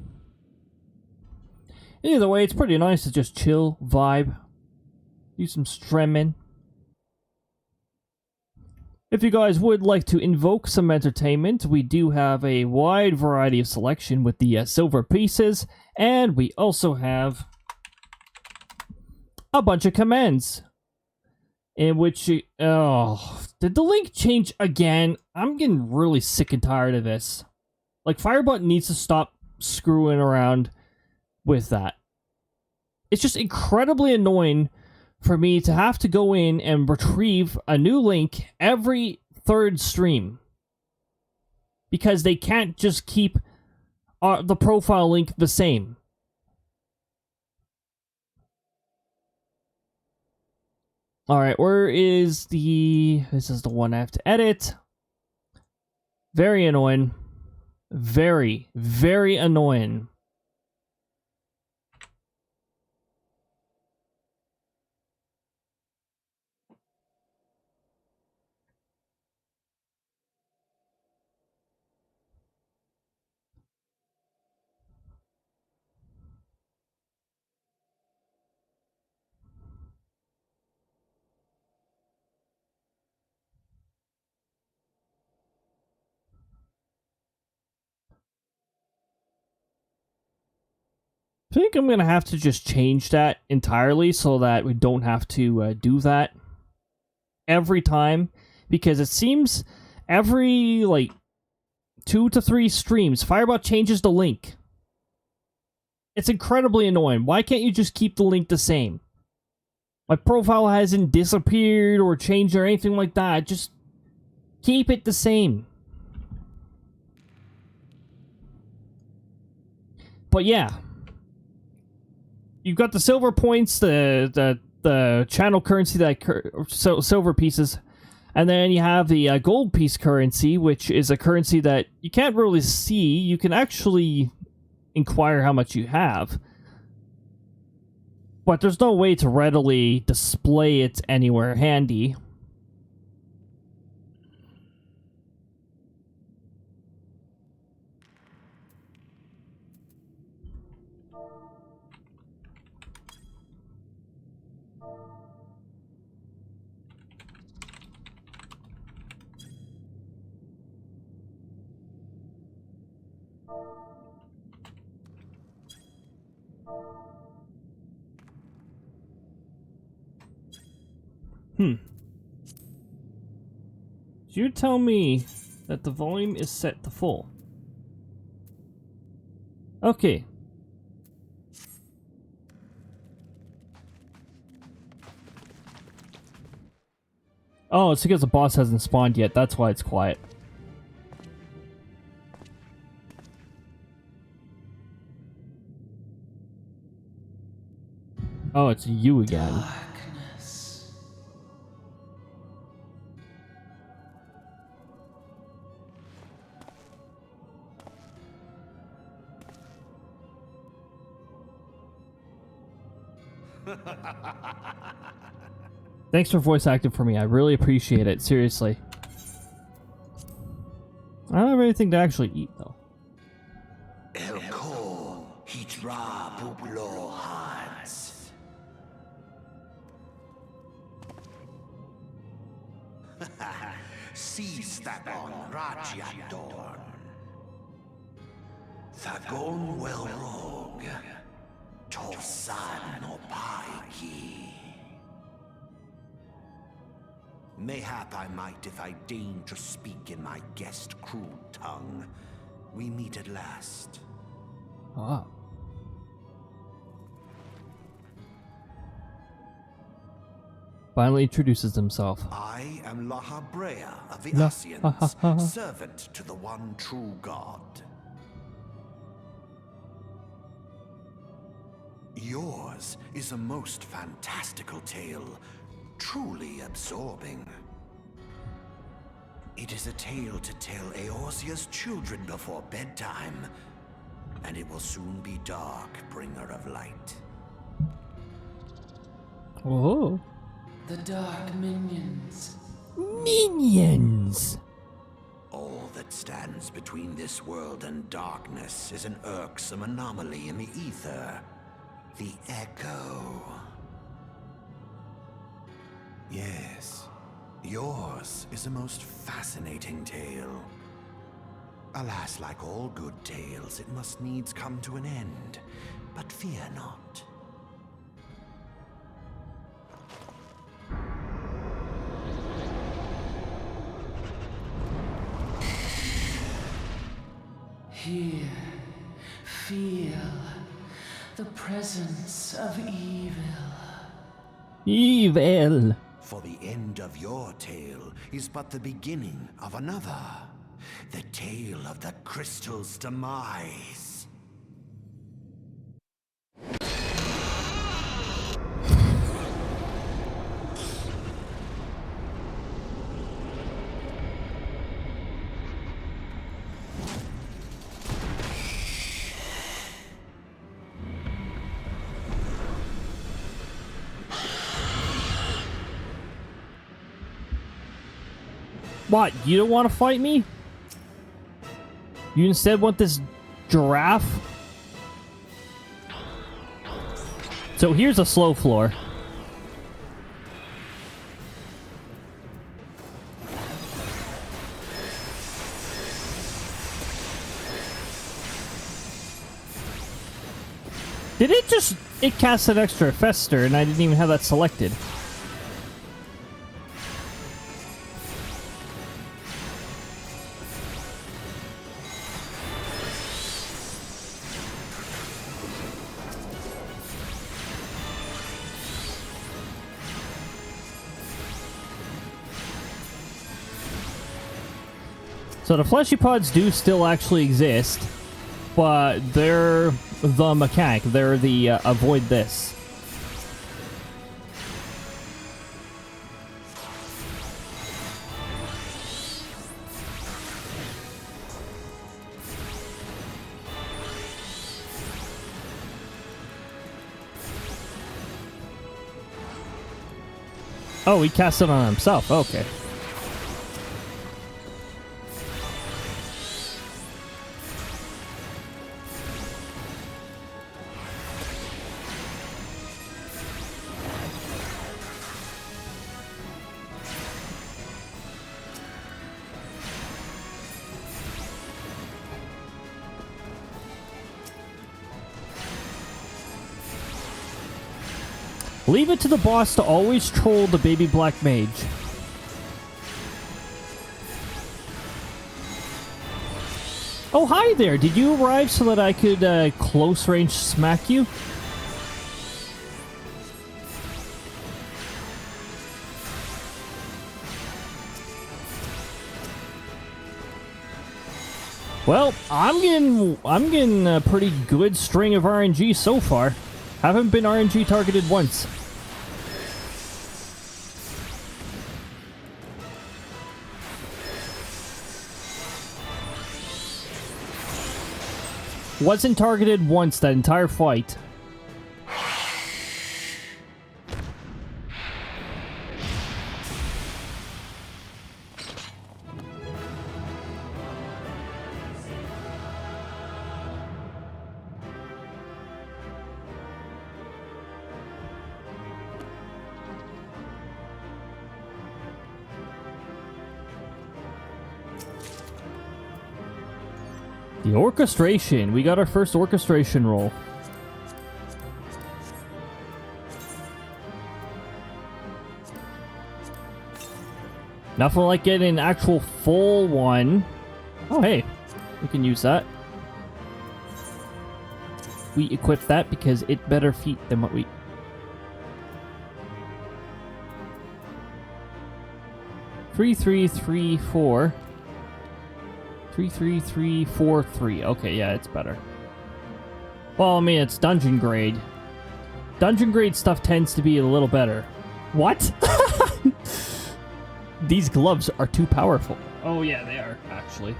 Either way, it's pretty nice to just chill, vibe, do some streaming. If you guys would like to invoke some entertainment, we do have a wide variety of selection with the silver pieces, and we also have a bunch of commands. In which, oh, did the link change again? I'm getting really sick and tired of this. Like, Firebot needs to stop screwing around with that. It's just incredibly annoying for me to have to go in and retrieve a new link every third stream. Because they can't just keep the profile link the same. Alright, where is the... This is the one I have to edit. Very annoying. Very, very annoying. I think I'm going to have to just change that entirely so that we don't have to do that every time. Because it seems every, like, 2 to 3 streams, Firebot changes the link. It's incredibly annoying. Why can't you just keep the link the same? My profile hasn't disappeared or changed or anything like that. Just keep it the same. But yeah. You've got the silver points, the channel currency, silver pieces, and then you have the gold piece currency, which is a currency that you can't really see. You can actually inquire how much you have, but there's no way to readily display it anywhere handy. You tell me that the volume is set to full. Okay. Oh, it's because the boss hasn't spawned yet. That's why it's quiet. Oh, it's you again. Darkness. Thanks for voice acting for me. I really appreciate it. Seriously. I don't have anything to actually eat, though. Elko, hitra bublo hans. Seastabon rajiadorn. Thagon well rogue. Tosan no paiki. Mayhap I might if I deign to speak in my guest crude tongue. we meet at last. Ah. Finally introduces himself. I am Lahabrea of the La- Asians, servant to the one true God. Yours is a most fantastical tale, truly absorbing. It is a tale to tell Eorzea's children before bedtime, and it will soon be dark, bringer of light. Oh. The dark minions. Minions! All that stands between this world and darkness is an irksome anomaly in the ether. The Echo. Yes, yours is a most fascinating tale. Alas, like all good tales, it must needs come to an end. But fear not. Here, feel the presence of evil. Evil! For the end of your tale is but the beginning of another. The tale of the crystal's demise. What, you don't want to fight me? You instead want this giraffe? So here's a slow floor. Did it just... It cast an extra fester and I didn't even have that selected. So the fleshy pods do still actually exist, but they're the mechanic. They're the avoid this. Oh, he cast it on himself. Okay. Leave it to the boss to always troll the baby black mage. Oh, hi there. Did you arrive so that I could close range smack you? Well, I'm getting a pretty good string of RNG so far. Haven't been RNG targeted once. Wasn't targeted once that entire fight. The orchestration. We got our first orchestration roll. Nothing like getting an actual full one. Oh, hey. We can use that. We equip that because it better feet than what we... Three, 4. 3, 4, 3. Okay, yeah, it's better. Well, I mean, it's dungeon grade. Dungeon grade stuff tends to be a little better. What? These gloves are too powerful. Oh, yeah, they are, actually.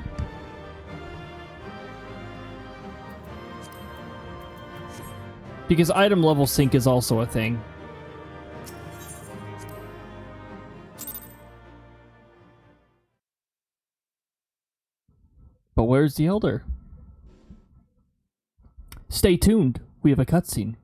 Because item level sync is also a thing. But where's the Elder? Stay tuned. We have a cutscene.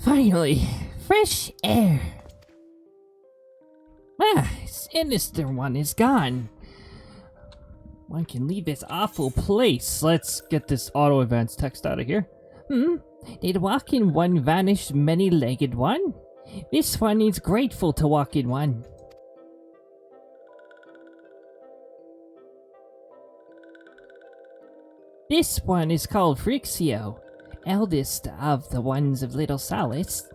Finally, fresh air. Ah, sinister one is gone. One can leave this awful place. Let's get this auto advanced text out of here. Did walk in one vanish many-legged one? This one is grateful to walk in one. This one is called Frixio, eldest of the ones of Little Solace.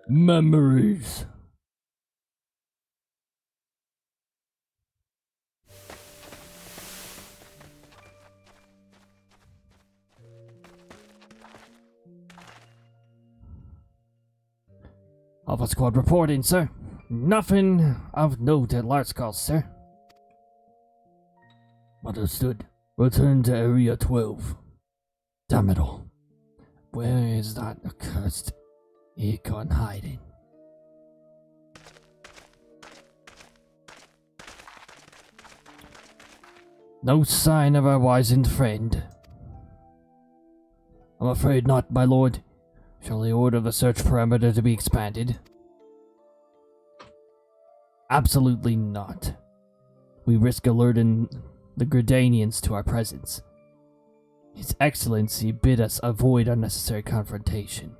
Memories. Alpha Squad reporting, sir. Nothing of note at large call, sir. Understood. Return to Area 12. Damn it all. Where is that accursed Econ hiding? No sign of our wizened friend. I'm afraid not, my lord. Shall I order the search parameter to be expanded? Absolutely not. We risk alerting the Gridanians to our presence. His Excellency bid us avoid unnecessary confrontation.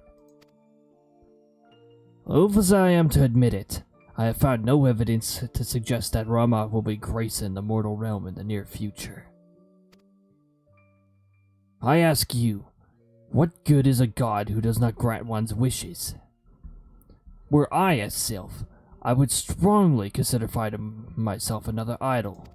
Loath as I am to admit it, I have found no evidence to suggest that Rama will be gracing the mortal realm in the near future. I ask you, what good is a god who does not grant one's wishes? Were I a sylph, I would strongly consider finding myself another idol.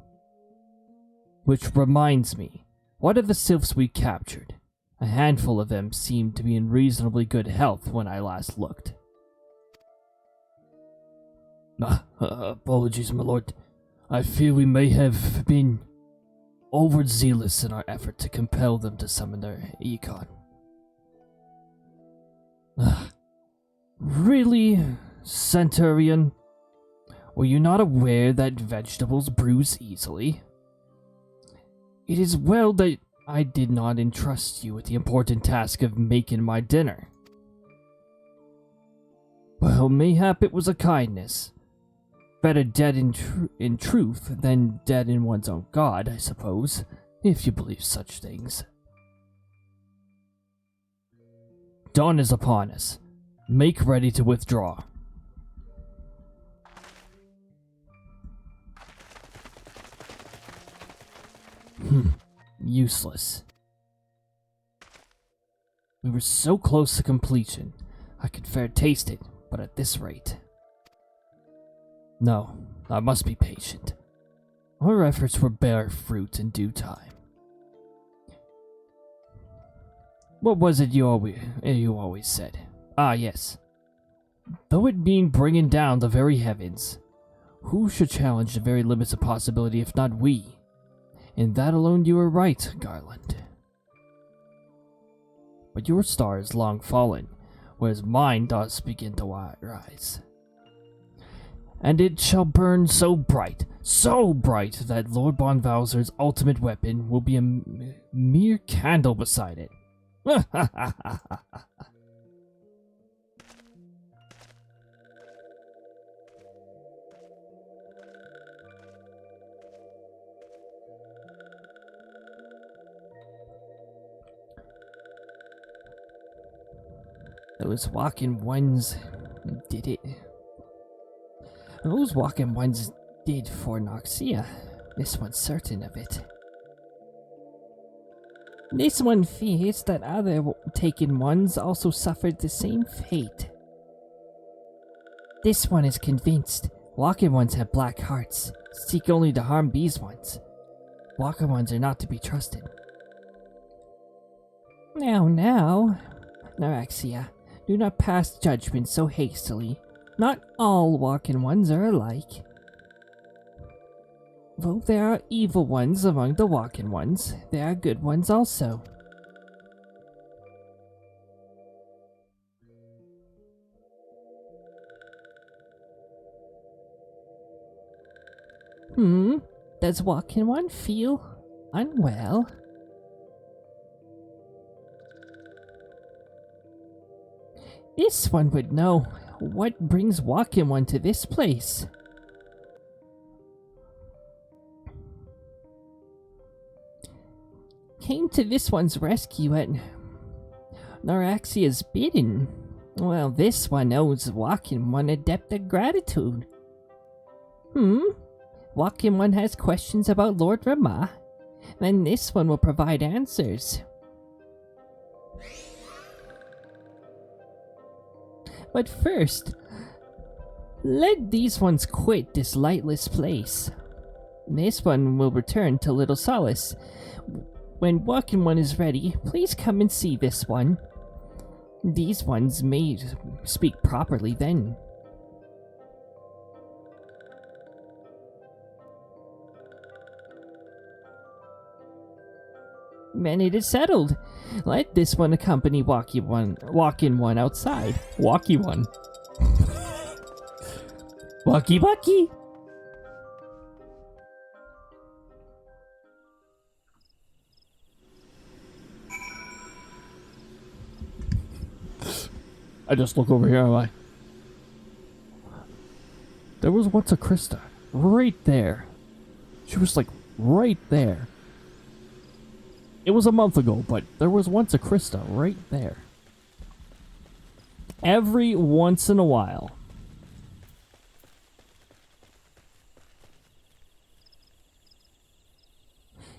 Which reminds me, what of the sylphs we captured? A handful of them seemed to be in reasonably good health when I last looked. Apologies, my lord. I fear we may have been overzealous in our effort to compel them to summon their Econ. Really, Centurion? Were you not aware that vegetables bruise easily? It is well that I did not entrust you with the important task of making my dinner. Well, mayhap it was a kindness. Better dead in truth than dead in one's own god, I suppose, if you believe such things. Dawn is upon us. Make ready to withdraw. Useless. We were so close to completion. I could fair taste it, but at this rate. No, I must be patient. Our efforts will bear fruit in due time. What was it you always said? Ah, yes. Though it mean bringing down the very heavens, who should challenge the very limits of possibility if not we? In that alone you are right, Garland. But your star is long fallen, whereas mine does begin to rise. And it shall burn so bright that Lord Bonvouser's ultimate weapon will be a mere candle beside it. Those walking ones did it. Those walking ones did for Noxia. This one's certain of it. This one fears that other taken ones also suffered the same fate. This one is convinced walking ones have black hearts, seek only to harm these ones. Walking ones are not to be trusted. Now, Naraxia, do not pass judgment so hastily. Not all walking ones are alike. Though there are evil ones among the walking ones, there are good ones also. Does walking one feel unwell? This one would know what brings walking one to this place. Came to this one's rescue at Noraxia's bidding. Well, this one owes walking one a debt of gratitude. Walking one has questions about Lord Ramah, then this one will provide answers. But first, let these ones quit this lightless place. This one will return to Little Solace. When walking one is ready, please come and see this one. These ones may speak properly then. Then it is settled. Let this one accompany walking one outside. Walkie one. Walkie. I just look over here, am I? There was once a Krista. Right there. She was like right there. It was a month ago, but there was once a Krista right there. Every once in a while.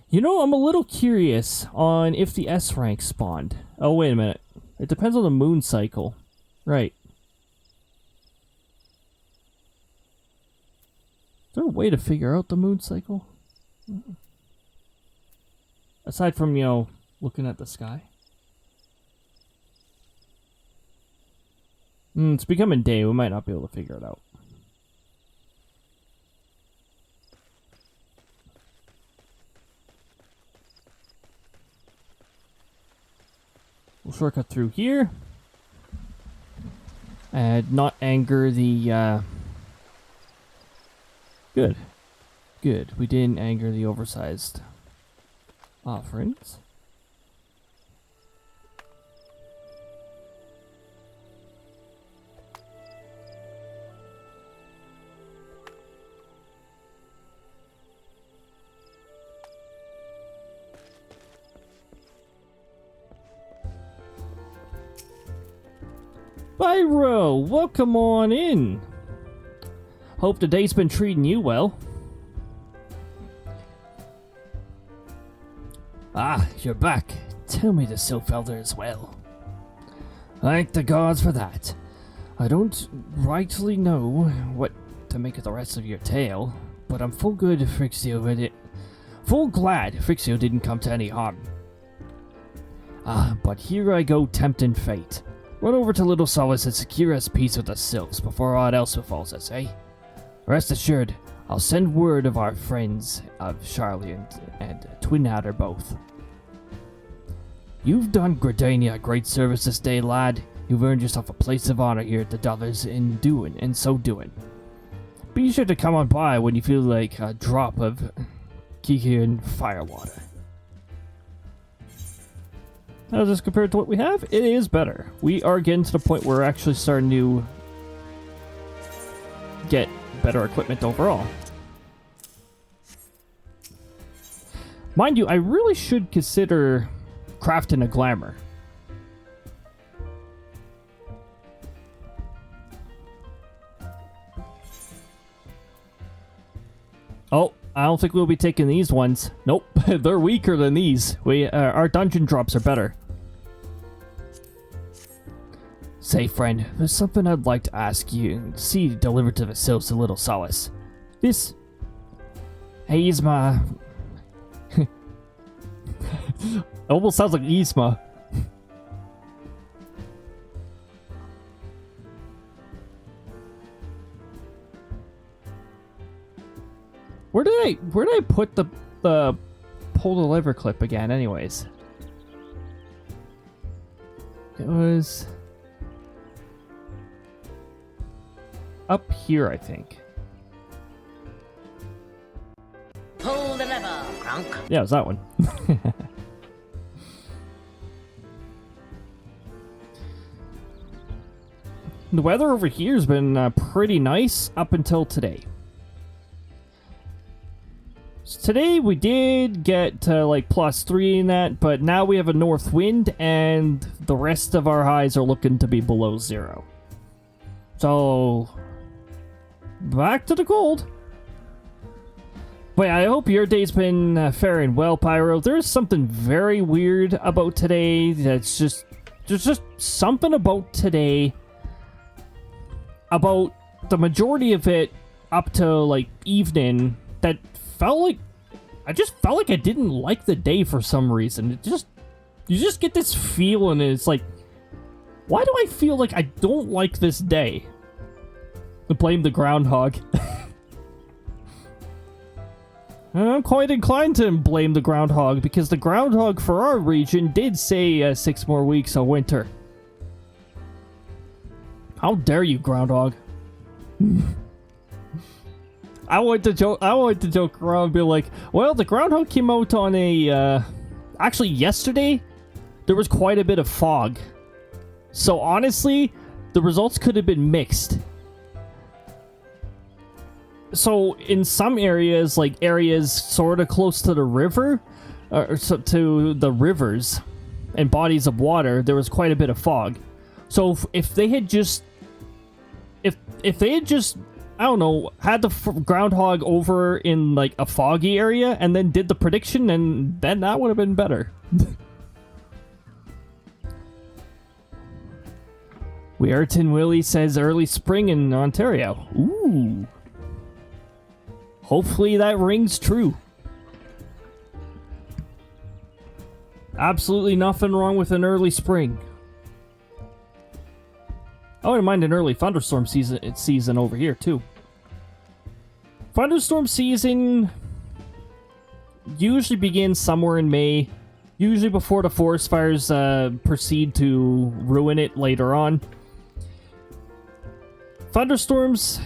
You know, I'm a little curious on if the S rank spawned. Oh, wait a minute. It depends on the moon cycle. Right. Is there a way to figure out the moon cycle? Aside from, you know, looking at the sky. It's becoming day. We might not be able to figure it out. We'll shortcut through here. And not anger the, Good. Good. We didn't anger the oversized offerings. Byro, welcome on in. Hope the day's been treating you well. Ah, you're back. Tell me the SLdr as well. Thank the gods for that. I don't rightly know what to make of the rest of your tale, but I'm full glad Frixio didn't come to any harm. Ah, but here I go tempting fate. Run over to Little Solace and secure us peace with the Sylphs before aught else befalls us, eh? Rest assured, I'll send word of our friends of Charlie and Twin Adder both. You've done Gridania a great service this day, lad. You've earned yourself a place of honor here at the Dullars in so doing. Be sure to come on by when you feel like a drop of Kikian firewater. How does this compare to what we have? It is better. We are getting to the point where we're actually starting to get better equipment overall. Mind you, I really should consider crafting a glamour. Oh, I don't think we'll be taking these ones. Nope, they're weaker than these. Our dungeon drops are better. Say, friend, there's something I'd like to ask you. See, delivered to the sylphs a little solace. This... Yzma... almost sounds like Yzma. Where did I put the pull the lever clip again, anyways? It was up here, I think. Pull the lever, Crunk. Yeah, it was that one. The weather over here has been pretty nice up until today. So today we did get like +3 in that, but now we have a north wind and the rest of our highs are looking to be below 0. So, back to the cold. But I hope your day's been faring well, Pyro. There's something very weird about today that's just... There's just something about today, about the majority of it up to like evening, that felt like... I just felt like I didn't like the day for some reason. It just... You just get this feeling, and it's like... Why do I feel like I don't like this day? To blame the groundhog. I'm quite inclined to blame the groundhog, because the groundhog for our region did say 6 more weeks of winter. How dare you, groundhog? I wanted to joke around and be like, well, the groundhog came out on a... Actually, yesterday, there was quite a bit of fog. So honestly, the results could have been mixed. So in some areas, like areas sort of close to the river, to the rivers and bodies of water, there was quite a bit of fog. So if they had just, if they had just, I don't know, had the groundhog over in like a foggy area and then did the prediction, and then that would have been better. Weirton Willie says early spring in Ontario. Ooh. Hopefully that rings true. Absolutely nothing wrong with an early spring. I wouldn't mind an early thunderstorm season over here too. Thunderstorm season usually begins somewhere in May, usually before the forest fires proceed to ruin it later on. Thunderstorms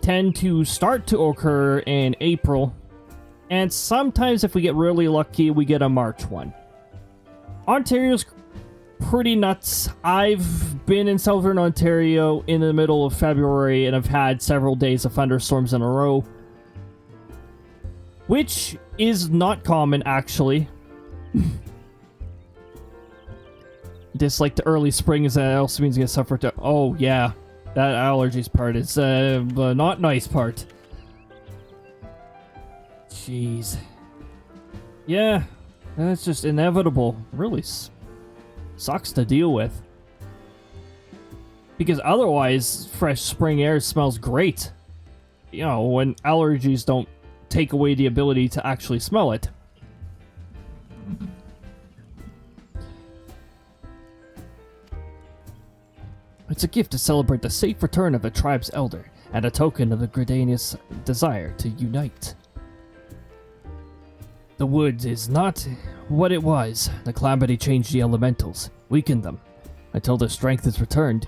tend to start to occur in April, and sometimes if we get really lucky, we get a March one. Ontario's pretty nuts. I've been in southern Ontario in the middle of February, and I've had several days of thunderstorms in a row, which is not common, actually. Dislike the early spring, is that also means you get suffer to... Oh, yeah. That allergies part is the not nice part. Jeez. Yeah, that's just inevitable. Really sucks to deal with. Because otherwise, fresh spring air smells great. You know, when allergies don't take away the ability to actually smell it. It's a gift to celebrate the safe return of the tribe's elder, and a token of the Gridanius' desire to unite. The wood is not what it was. The calamity changed the elementals, weakened them. Until their strength is returned,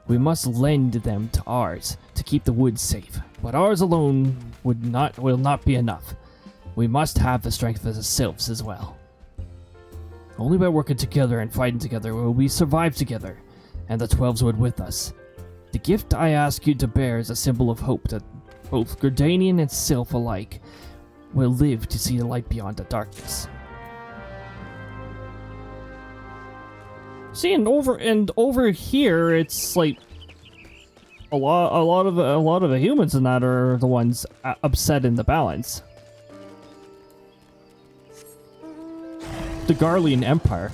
we must lend them to ours to keep the woods safe. But ours alone will not be enough. We must have the strength of the sylphs as well. Only by working together and fighting together will we survive together, and the 12s would with us. The gift I ask you to bear is a symbol of hope that both Gridanian and Sylph alike will live to see the light beyond the darkness. See, and over here, it's like... a lot of the humans in that are the ones upset in the balance. The Garlean Empire.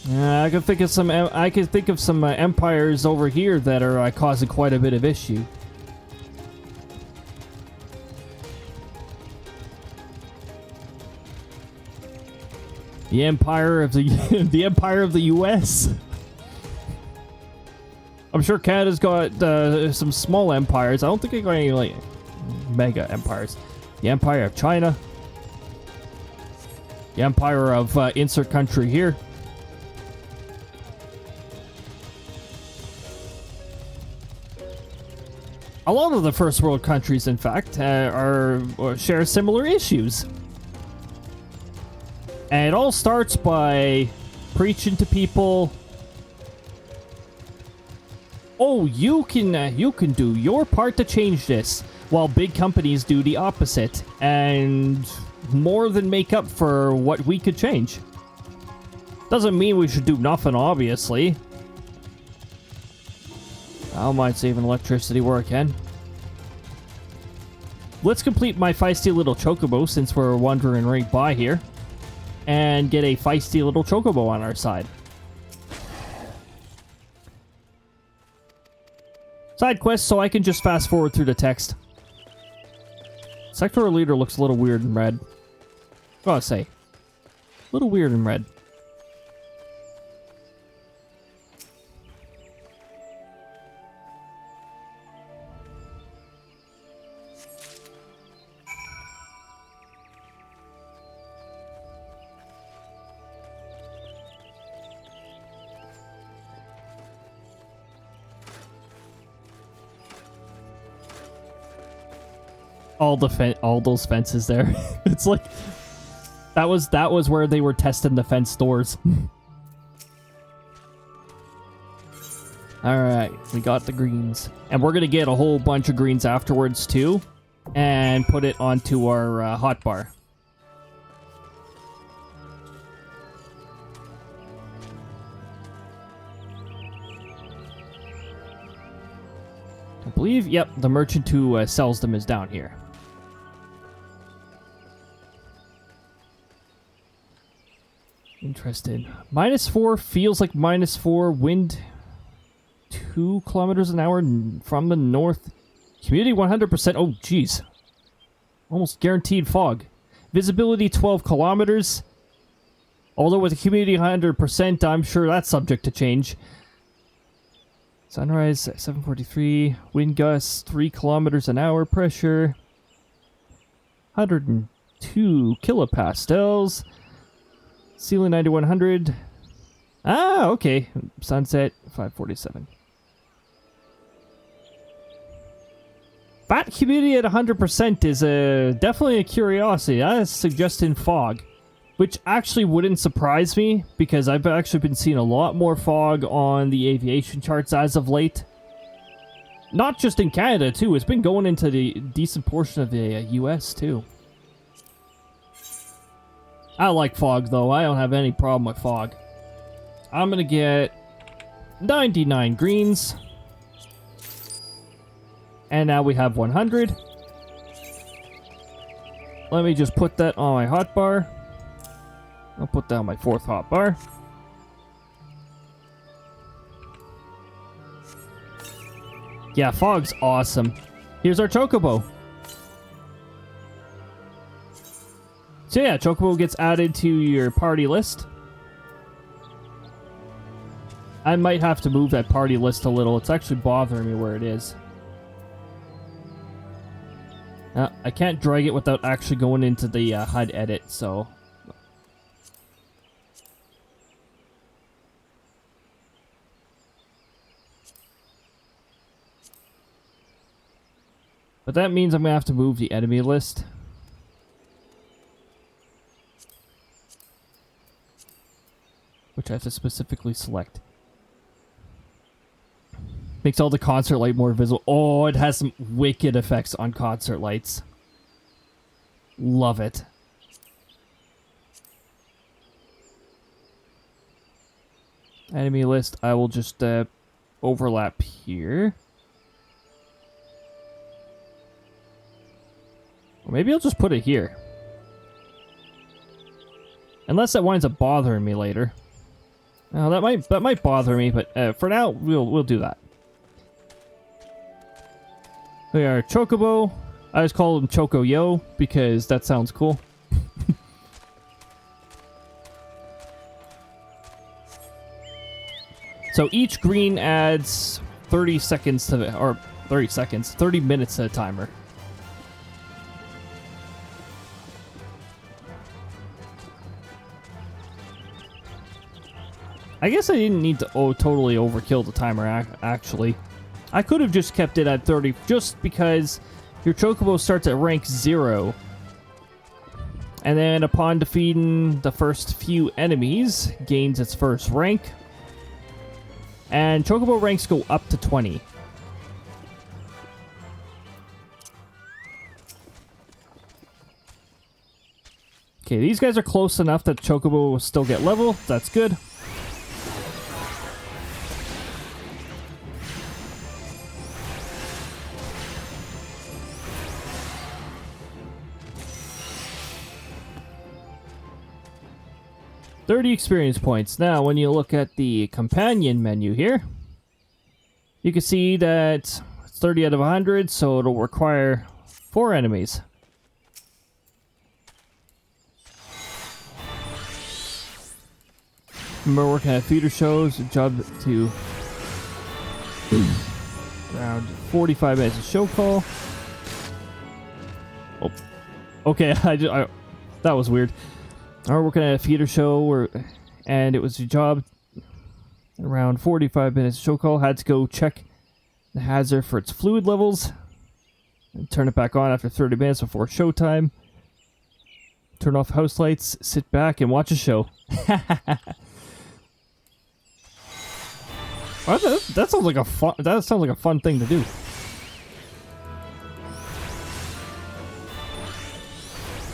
I can think of some. I can think of some empires over here that are causing quite a bit of issue. The Empire of the the Empire of the U.S. I'm sure Canada's got some small empires. I don't think they got any like mega empires. The Empire of China. The Empire of insert country here. A lot of the first world countries, in fact, share similar issues. And it all starts by preaching to people, oh, you can do your part to change this, while big companies do the opposite, and more than make up for what we could change. Doesn't mean we should do nothing, obviously. I don't mind saving electricity where I can. Let's complete my feisty little chocobo since we're wandering right by here. And get a feisty little chocobo on our side. Side quest so I can just fast forward through the text. Sectoral leader looks a little weird in red. Gotta say. A little weird in red. All those fences there. It's like that was where they were testing the fence doors. All right, we got the greens, and we're gonna get a whole bunch of greens afterwards too, and put it onto our hotbar. I believe, yep, the merchant who sells them is down here. Interesting. -4 feels like -4. Wind 2 kilometers an hour from the north. Humidity 100%. Oh, jeez. Almost guaranteed fog. Visibility 12 kilometers. Although with the humidity 100%, I'm sure that's subject to change. Sunrise 7:43. Wind gusts 3 kilometers an hour. Pressure 102 kilopascals. Ceiling 9100. Ah, okay. Sunset 5:47. That humidity at 100% is definitely a curiosity. That is suggesting fog, which actually wouldn't surprise me because I've actually been seeing a lot more fog on the aviation charts as of late. Not just in Canada too. It's been going into the decent portion of the US too. I like fog, though. I don't have any problem with fog. I'm gonna get 99 greens. And now we have 100. Let me just put that on my hotbar. I'll put that on my 4th hotbar. Yeah, fog's awesome. Here's our chocobo. So yeah, chocobo gets added to your party list. I might have to move that party list a little. It's actually bothering me where it is. I can't drag it without actually going into the HUD edit, so... But that means I'm going to have to move the enemy list. Which I have to specifically select. Makes all the concert light more visible. Oh, it has some wicked effects on concert lights. Love it. Enemy list, I will just overlap here. Or maybe I'll just put it here. Unless that winds up bothering me later. Now that might bother me, but for now we'll do that. We are Chocobo. I just call him Choco Yo because that sounds cool. So each green adds 30 seconds to the, or 30 seconds, 30 minutes to the timer. I guess I didn't need to totally overkill the timer, actually. I could have just kept it at 30, just because your Chocobo starts at rank 0. And then upon defeating the first few enemies, gains its first rank. And Chocobo ranks go up to 20. Okay, these guys are close enough that Chocobo will still get level. That's good. $30 experience points. Now, when you look at the companion menu here, you can see that it's 30 out of 100, so it'll require 4 enemies. Remember working at theater shows, a job to around 45 minutes of show call. Oh, okay, that was weird. I was working at a theater show and it was a job around 45 minutes show call. Had to go check the hazard for its fluid levels and turn it back on after 30 minutes before showtime. Turn off house lights, sit back and watch a show. That sounds like a fun thing to do.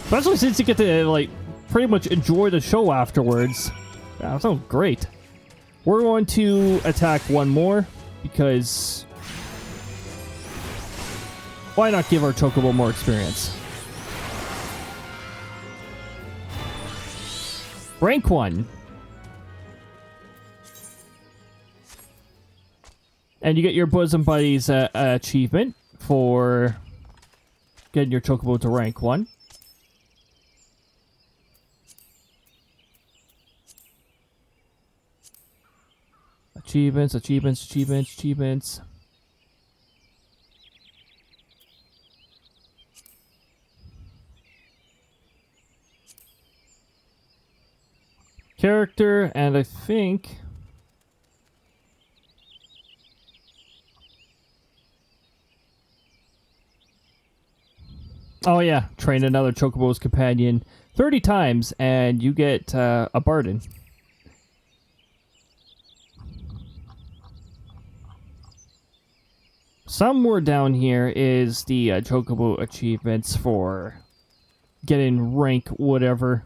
Especially since you get to like pretty much enjoy the show afterwards. That sounds great. We're going to attack one more because why not give our Chocobo more experience? Rank 1. And you get your Bosom Buddies achievement for getting your Chocobo to rank 1. Achievements, achievements, achievements, achievements. Character, and I think... Oh yeah, train another Chocobo's companion 30 times and you get a Barden. Somewhere down here is the Chocobo achievements for getting rank whatever.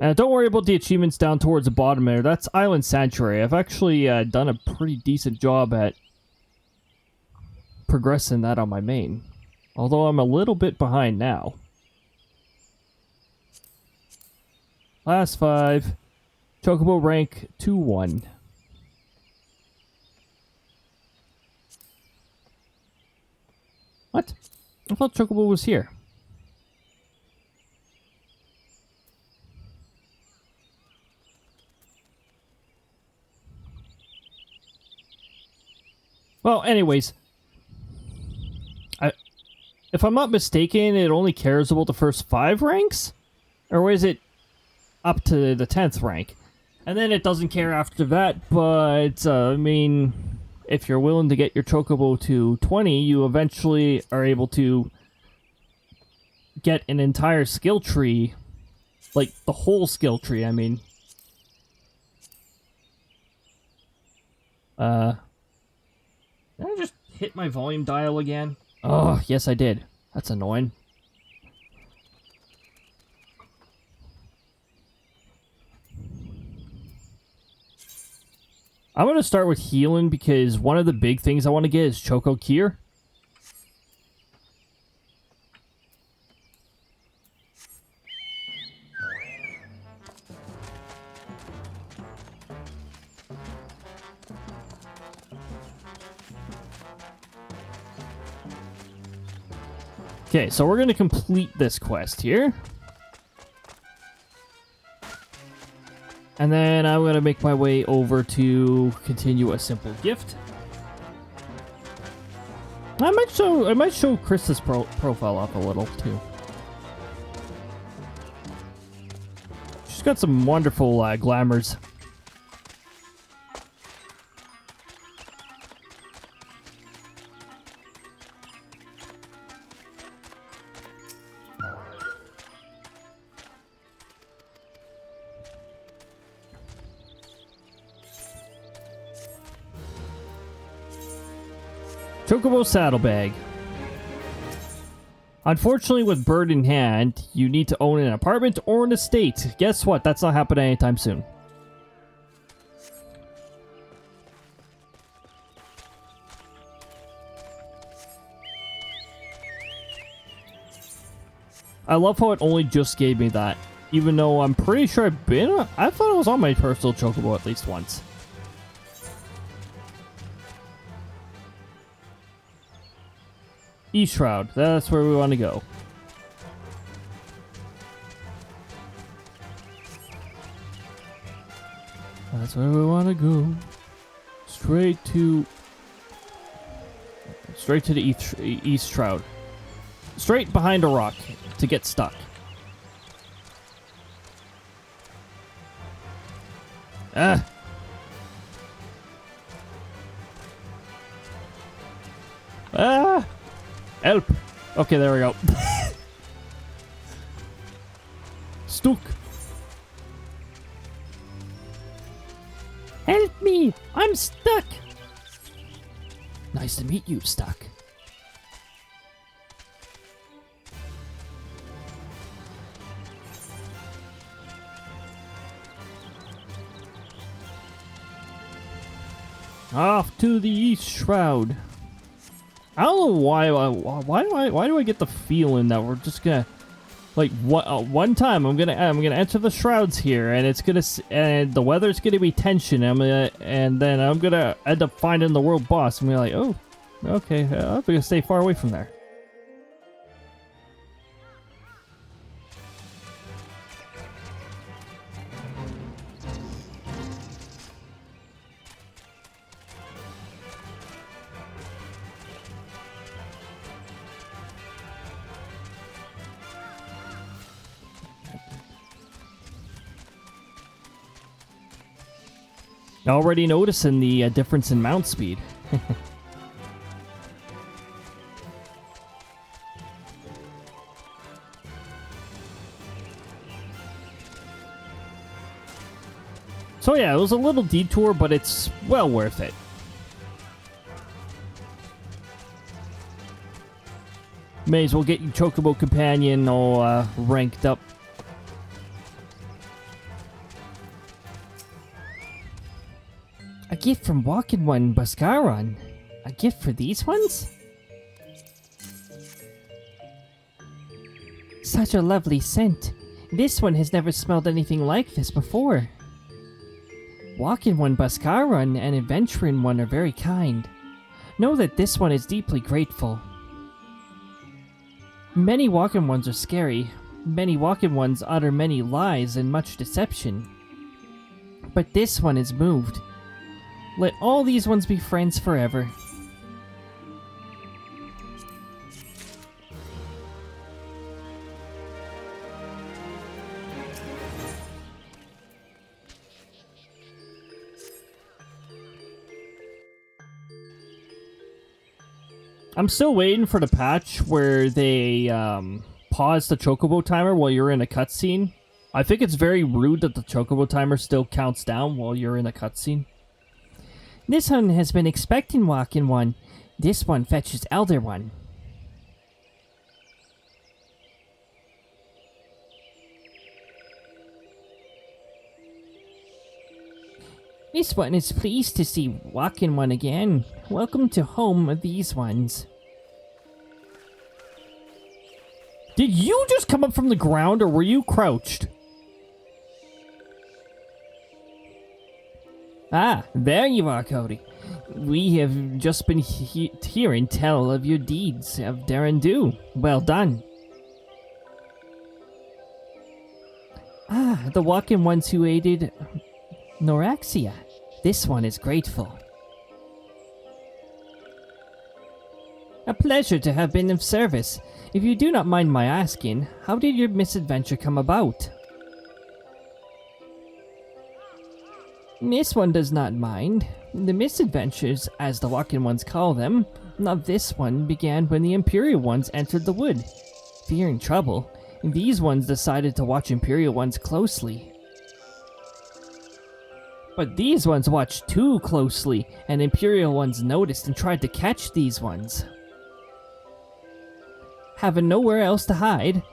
Don't worry about the achievements down towards the bottom there. That's Island Sanctuary. I've actually done a pretty decent job at progressing that on my main. Although I'm a little bit behind now. Last 5. Chocobo rank 2-1. What? I thought Chocobo was here. Well, anyways. If I'm not mistaken, it only cares about the first 5 ranks? Or is it up to the 10th rank? And then it doesn't care after that, but, I mean, if you're willing to get your Chocobo to 20, you eventually are able to get an entire skill tree. Like, the whole skill tree, I mean. Did I just hit my volume dial again? Oh, yes I did. That's annoying. I'm going to start with healing because one of the big things I want to get is Choco Kier. Okay, so we're going to complete this quest here. And then I'm going to make my way over to continue a simple gift. I might show Krista's profile off a little too. She's got some wonderful glamours. Chocobo Saddlebag. Unfortunately, with bird in hand, you need to own an apartment or an estate. Guess what? That's not happening anytime soon. I love how it only just gave me that. Even though I'm pretty sure I thought it was on my personal Chocobo at least once. East Shroud, that's where we want to go. That's where we want to go. Straight to the East Shroud. Straight behind a rock to get stuck. Ah. Ah. Help! Okay, there we go. Stuck. Help me! I'm stuck! Nice to meet you, Stuck. Off to the East Shroud. I don't know why do I get the feeling that we're just gonna, like, one time I'm gonna enter the shrouds here, and it's gonna and the weather's gonna be tension. And then I'm gonna end up finding the world boss and be like, oh, okay, I'm gonna stay far away from there. Already noticing the difference in mount speed. So yeah, it was a little detour, but it's well worth it. May as well get your Chocobo Companion all ranked up. A gift from Walking One Bascaron. A gift for these ones? Such a lovely scent. This one has never smelled anything like this before. Walking One Bascaron and Adventuring One are very kind. Know that this one is deeply grateful. Many Walking Ones are scary. Many Walking Ones utter many lies and much deception. But this one is moved. Let all these ones be friends forever. I'm still waiting for the patch where they pause the Chocobo timer while you're in a cutscene. I think it's very rude that the Chocobo timer still counts down while you're in a cutscene. This one has been expecting Walking One. This one fetches Elder One. This one is pleased to see Walking One again. Welcome to home of these ones. Did you just come up from the ground, or were you crouched? Ah, there you are, Cody. We have just been hearing tell of your deeds of dare and do. Well done. Ah, the Walking Ones who aided Norexia. This one is grateful. A pleasure to have been of service. If you do not mind my asking, how did your misadventure come about? This one does not mind. The misadventures, as the Walking Ones call them, of this one began when the Imperial Ones entered the wood. Fearing trouble, these ones decided to watch Imperial Ones closely. But these ones watched too closely, and Imperial Ones noticed and tried to catch these ones. Having nowhere else to hide,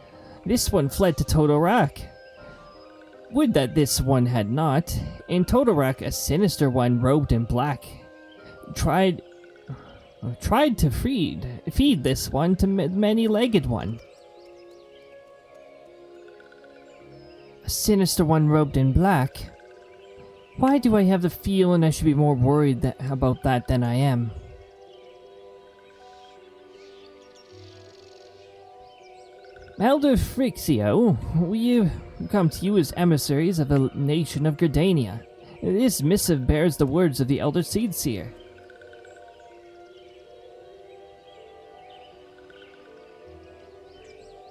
this one fled to Totorak. Would that this one had not. In Totorak, a sinister one robed in black tried to feed this one to many-legged one. A sinister one robed in black. Why do I have the feeling I should be more worried about that than I am? Elder Frixio, we have come to you as emissaries of the nation of Gridania. This missive bears the words of the Elder Seedseer.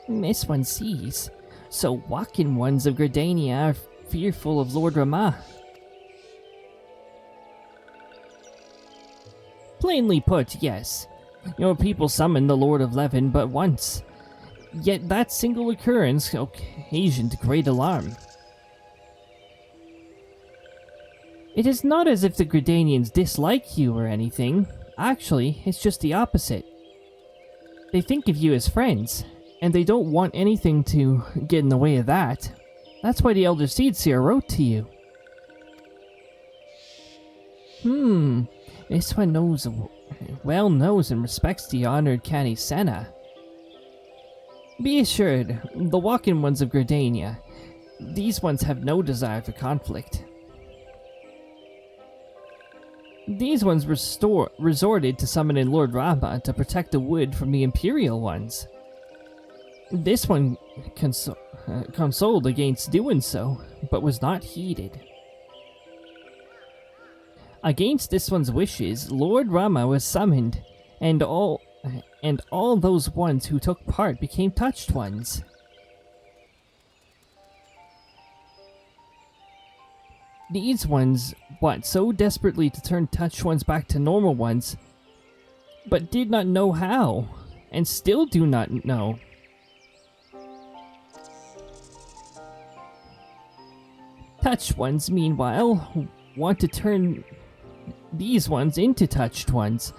This one sees. So Walking Ones of Gridania are fearful of Lord Ramah. Plainly put, yes. Your people summoned the Lord of Levin but once. Yet that single occurrence occasioned great alarm. It is not as if the Gridanians dislike you or anything. Actually, it's just the opposite. They think of you as friends, and they don't want anything to get in the way of that. That's why the Elder Seedseer wrote to you. This one knows and respects the honored Cani Senna. Be assured, the Walking Ones of Gridania, these ones have no desire for conflict. These ones resorted to summoning Lord Rama to protect the wood from the Imperial Ones. This one consoled against doing so, but was not heeded. Against this one's wishes, Lord Rama was summoned, and all those ones who took part became touched ones. These ones want so desperately to turn touched ones back to normal ones, but did not know how, and still do not know. Touched ones, meanwhile, want to turn these ones into touched ones,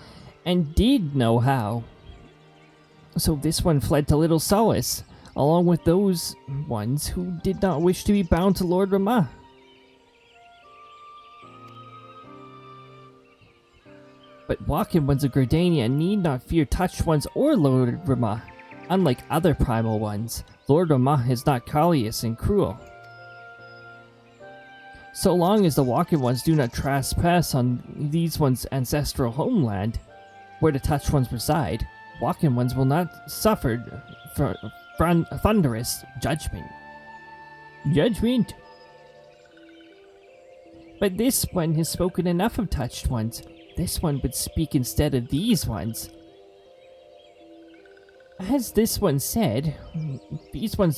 and did know how. So this one fled to Little Solace, along with those ones who did not wish to be bound to Lord Ramah. But Walking Ones of Gridania need not fear touched ones or Lord Ramah. Unlike other primal ones, Lord Ramah is not callous and cruel. So long as the Walking Ones do not trespass on these ones' ancestral homeland, where the touched ones reside, Walking Ones will not suffer thunderous judgment. Judgment! But this one has spoken enough of touched ones. This one would speak instead of these ones. As this one said, these ones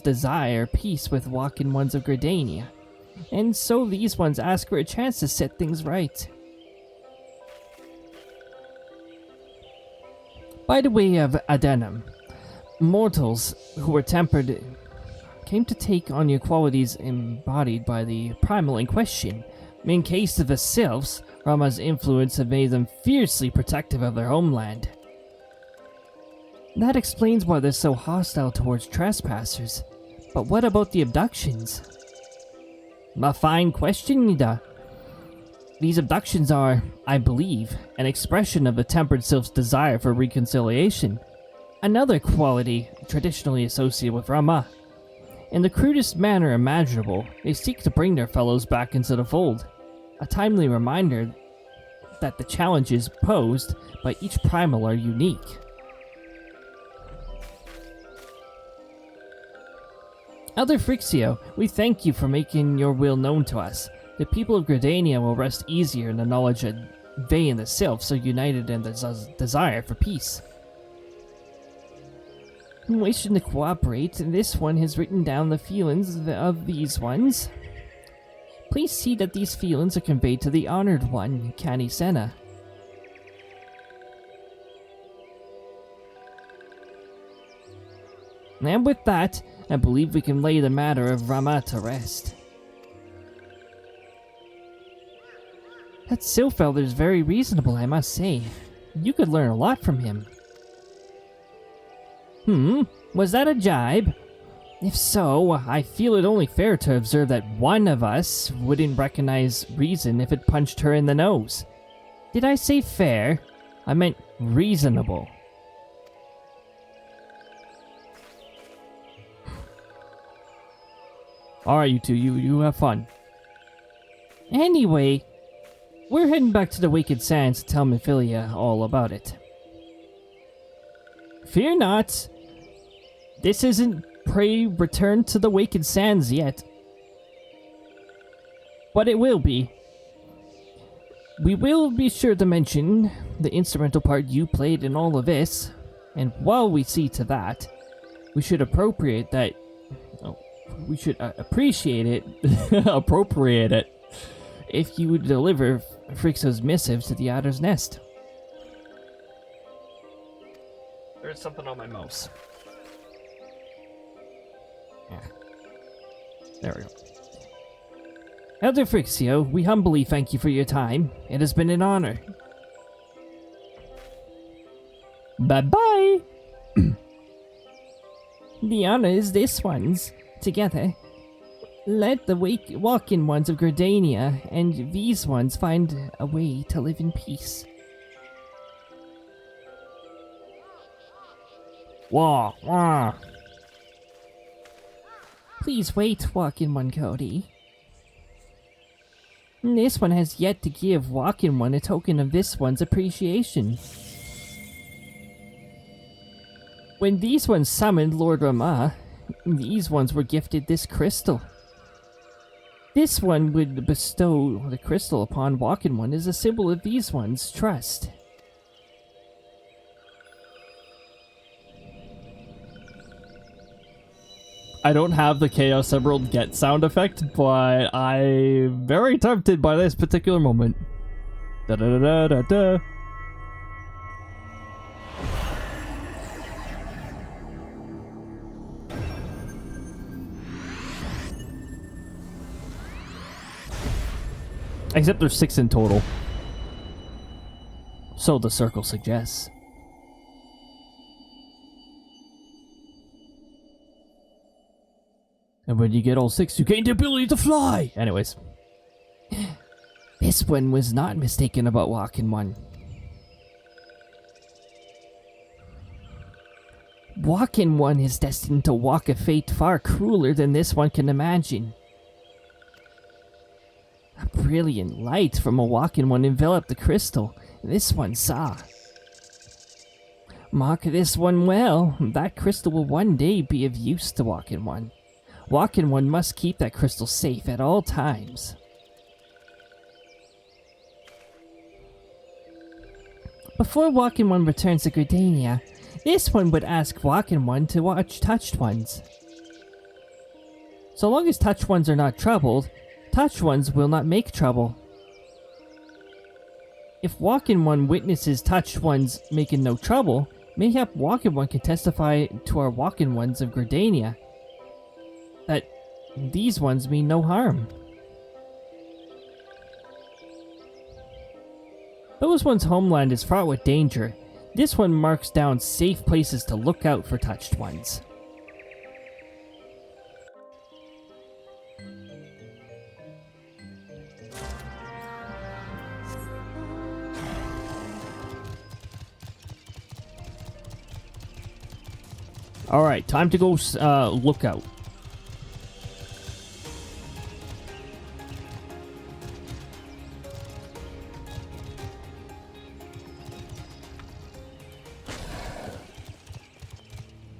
desire peace with Walking Ones of Gridania, and so these ones ask for a chance to set things right. By the way of addendum, mortals who were tempered came to take on your qualities embodied by the primal in question. In case of the sylphs, Rama's influence had made them fiercely protective of their homeland. That explains why they're so hostile towards trespassers. But what about the abductions? A fine question, Nida. These abductions are, I believe, an expression of the tempered sylph's desire for reconciliation, another quality traditionally associated with Rama. In the crudest manner imaginable, they seek to bring their fellows back into the fold, a timely reminder that the challenges posed by each primal are unique. Elder Frixio, we thank you for making your will known to us. The people of Gridania will rest easier in the knowledge that they and the Sylphs are united in the desire for peace. Wishing to cooperate, this one has written down the feelings of these ones. Please see that these feelings are conveyed to the honored one, Kani Senna. And with that, I believe we can lay the matter of Rama to rest. That Sylph Elder is very reasonable, I must say. You could learn a lot from him. Was that a jibe? If so, I feel it only fair to observe that one of us wouldn't recognize reason if it punched her in the nose. Did I say fair? I meant reasonable. Alright, you two, you have fun. Anyway, we're heading back to the Wicked Sands to tell Mephilia all about it. Fear not. This isn't Prey Return to the Wicked Sands yet. But it will be. We will be sure to mention the instrumental part you played in all of this, and while we see to that, we should appropriate that... we should appreciate it, appropriate it, if you would deliver Frixo's missive to the Adder's Nest. There's something on my mouse. Yeah. There we go. Elder Frixio, we humbly thank you for your time. It has been an honor. Bye-bye! The honor is this one's. Together, let the walk-in ones of Gridania and these ones find a way to live in peace. Wah, wah. Please wait, walk-in one Cody. This one has yet to give walk-in one a token of this one's appreciation. When these ones summoned Lord Rama, these ones were gifted this crystal. This one would bestow the crystal upon walk-in one as a symbol of these ones' trust. I don't have the Chaos Emerald get sound effect, but I'm very tempted by this particular moment. Da-da-da-da-da-da. Except there's 6 in total. So the circle suggests. And when you get all 6, you gain the ability to fly! Anyways. This one was not mistaken about walk-in one. Walk-in one is destined to walk a fate far crueler than this one can imagine. A brilliant light from a walk-in one enveloped the crystal. This one saw. Mark this one well. That crystal will one day be of use to walk-in one. Walk-in one must keep that crystal safe at all times. Before walk-in one returns to Gridania, this one would ask walk-in one to watch touched ones. So long as touched ones are not troubled, touched ones will not make trouble. If walk-in one witnesses touched ones making no trouble, mayhap walk-in one can testify to our walk-in ones of Gridania that these ones mean no harm. Those one's homeland is fraught with danger. This one marks down safe places to look out for touched ones. Alright, time to go look out.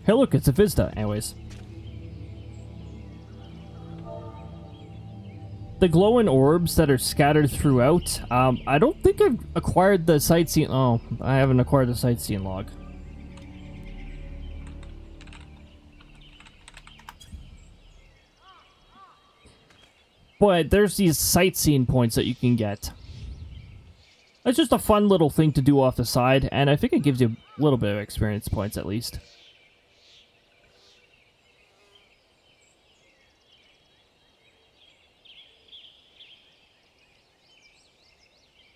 Hey look, it's a Vista. Anyways. The glowing orbs that are scattered throughout, I don't think I've acquired the sightseeing... Oh, I haven't acquired the sightseeing log. But there's these sightseeing points that you can get. It's just a fun little thing to do off the side, and I think it gives you a little bit of experience points at least.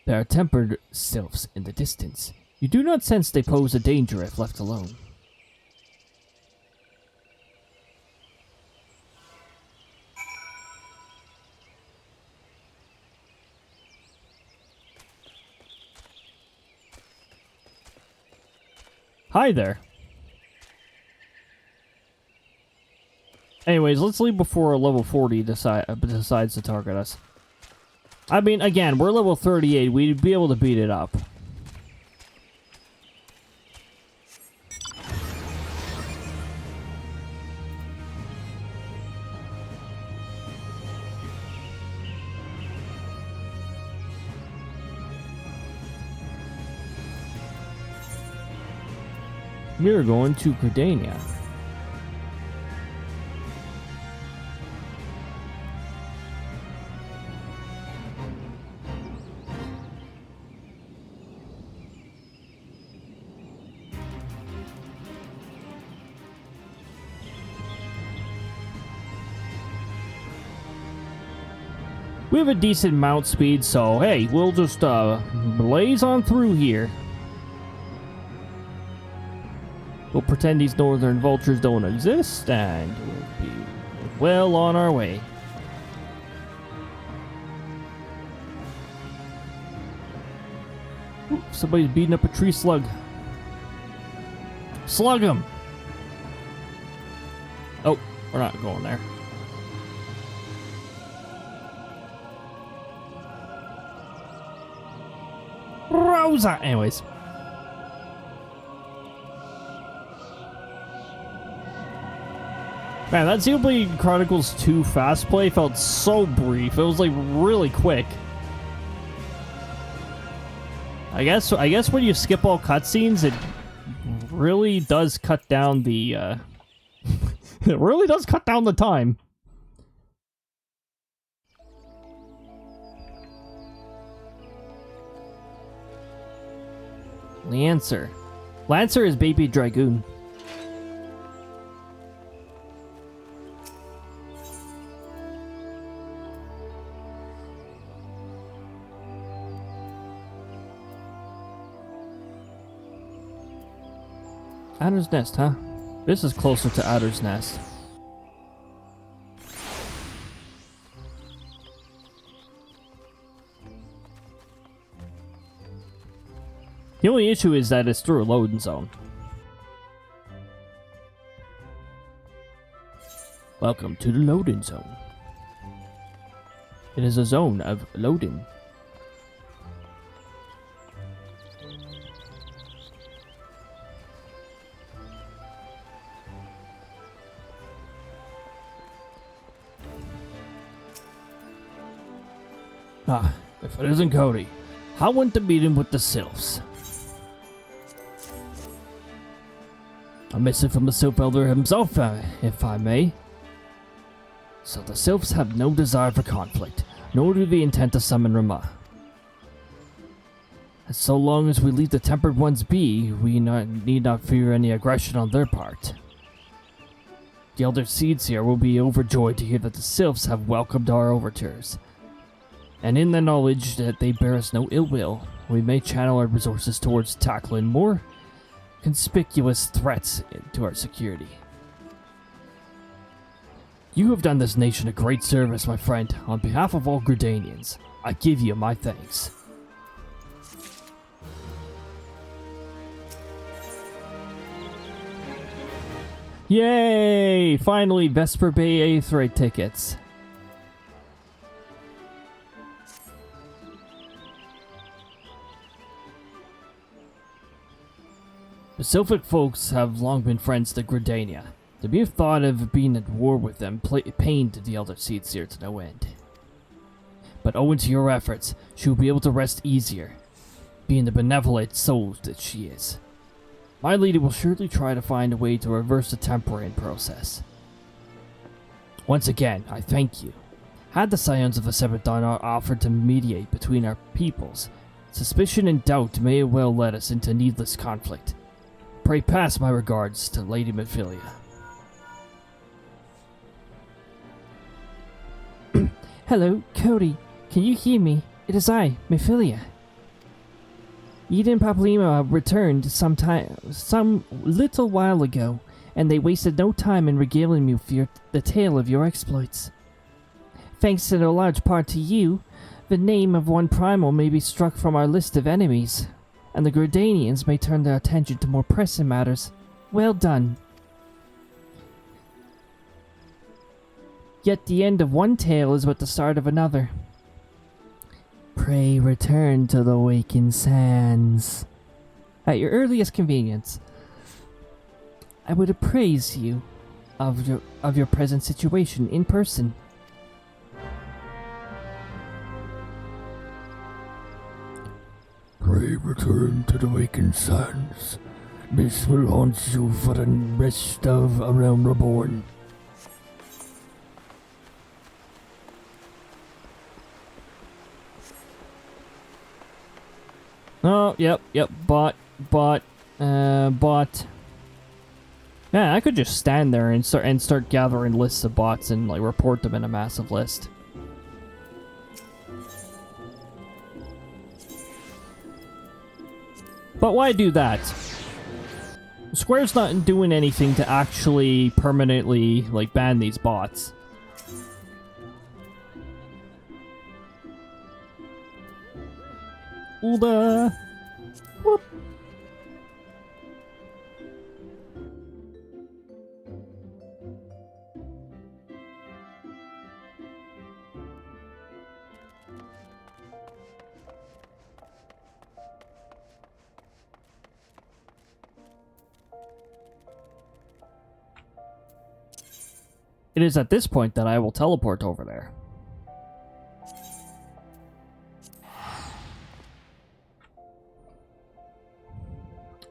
There are tempered sylphs in the distance. You do not sense they pose a danger if left alone. Hi there. Anyways, let's leave before level 40 decides to target us. I mean, again, we're level 38. We'd be able to beat it up. We're going to Gridania. We have a decent mount speed, so hey, we'll just blaze on through here. We'll pretend these northern vultures don't exist, and we'll be well on our way. Ooh, somebody's beating up a tree slug. Slug him! Oh, we're not going there. Rosa! Anyways. Man, that Xenoblade Chronicles 2 fast play felt so brief. It was like really quick. I guess when you skip all cutscenes, it really does cut down the it really does cut down the time. Lancer is baby dragoon. Adder's Nest, huh? This is closer to Adder's Nest. The only issue is that it's through a loading zone. Welcome to the loading zone. It is a zone of loading. Ah, if it isn't Cody, I went to meet him with the sylphs. A missive from the SLdr himself, if I may. So the sylphs have no desire for conflict, nor do they intend to summon Rama. And so long as we leave the tempered ones be, we need not fear any aggression on their part. The elder seeds here will be overjoyed to hear that the sylphs have welcomed our overtures. And in the knowledge that they bear us no ill will, we may channel our resources towards tackling more conspicuous threats to our security. You have done this nation a great service, my friend. On behalf of all Gridanians, I give you my thanks. Yay! Finally, Vesper Bay 8th rate tickets. The Sylphic folks have long been friends to Gridania. The mere thought of being at war with them pained the Elder Seedseer to no end. But owing to your efforts, she will be able to rest easier, being the benevolent soul that she is. My lady will surely try to find a way to reverse the tempering process. Once again, I thank you. Had the Scions of the Seventh Dawn offered to mediate between our peoples, suspicion and doubt may have well led us into needless conflict. Pray pass my regards to Lady Mephilia. Hello, Cody. Can you hear me? It is I, Mephilia. Eden and Paplima returned some little while ago, and they wasted no time in regaling me with the tale of your exploits. Thanks in a large part to you, the name of one primal may be struck from our list of enemies, and the Gridanians may turn their attention to more pressing matters. Well done. Yet the end of one tale is but the start of another. Pray return to the Wakened Sands. At your earliest convenience, I would appraise you of your present situation in person. Pray return to the Wakened Sands. This will haunt you for the rest of A Realm Reborn. Oh, yep, bot. Yeah, I could just stand there and start gathering lists of bots and like report them in a massive list. But why do that? Square's not doing anything to actually permanently like ban these bots. Ulda. Whoop. It is at this point that I will teleport over there.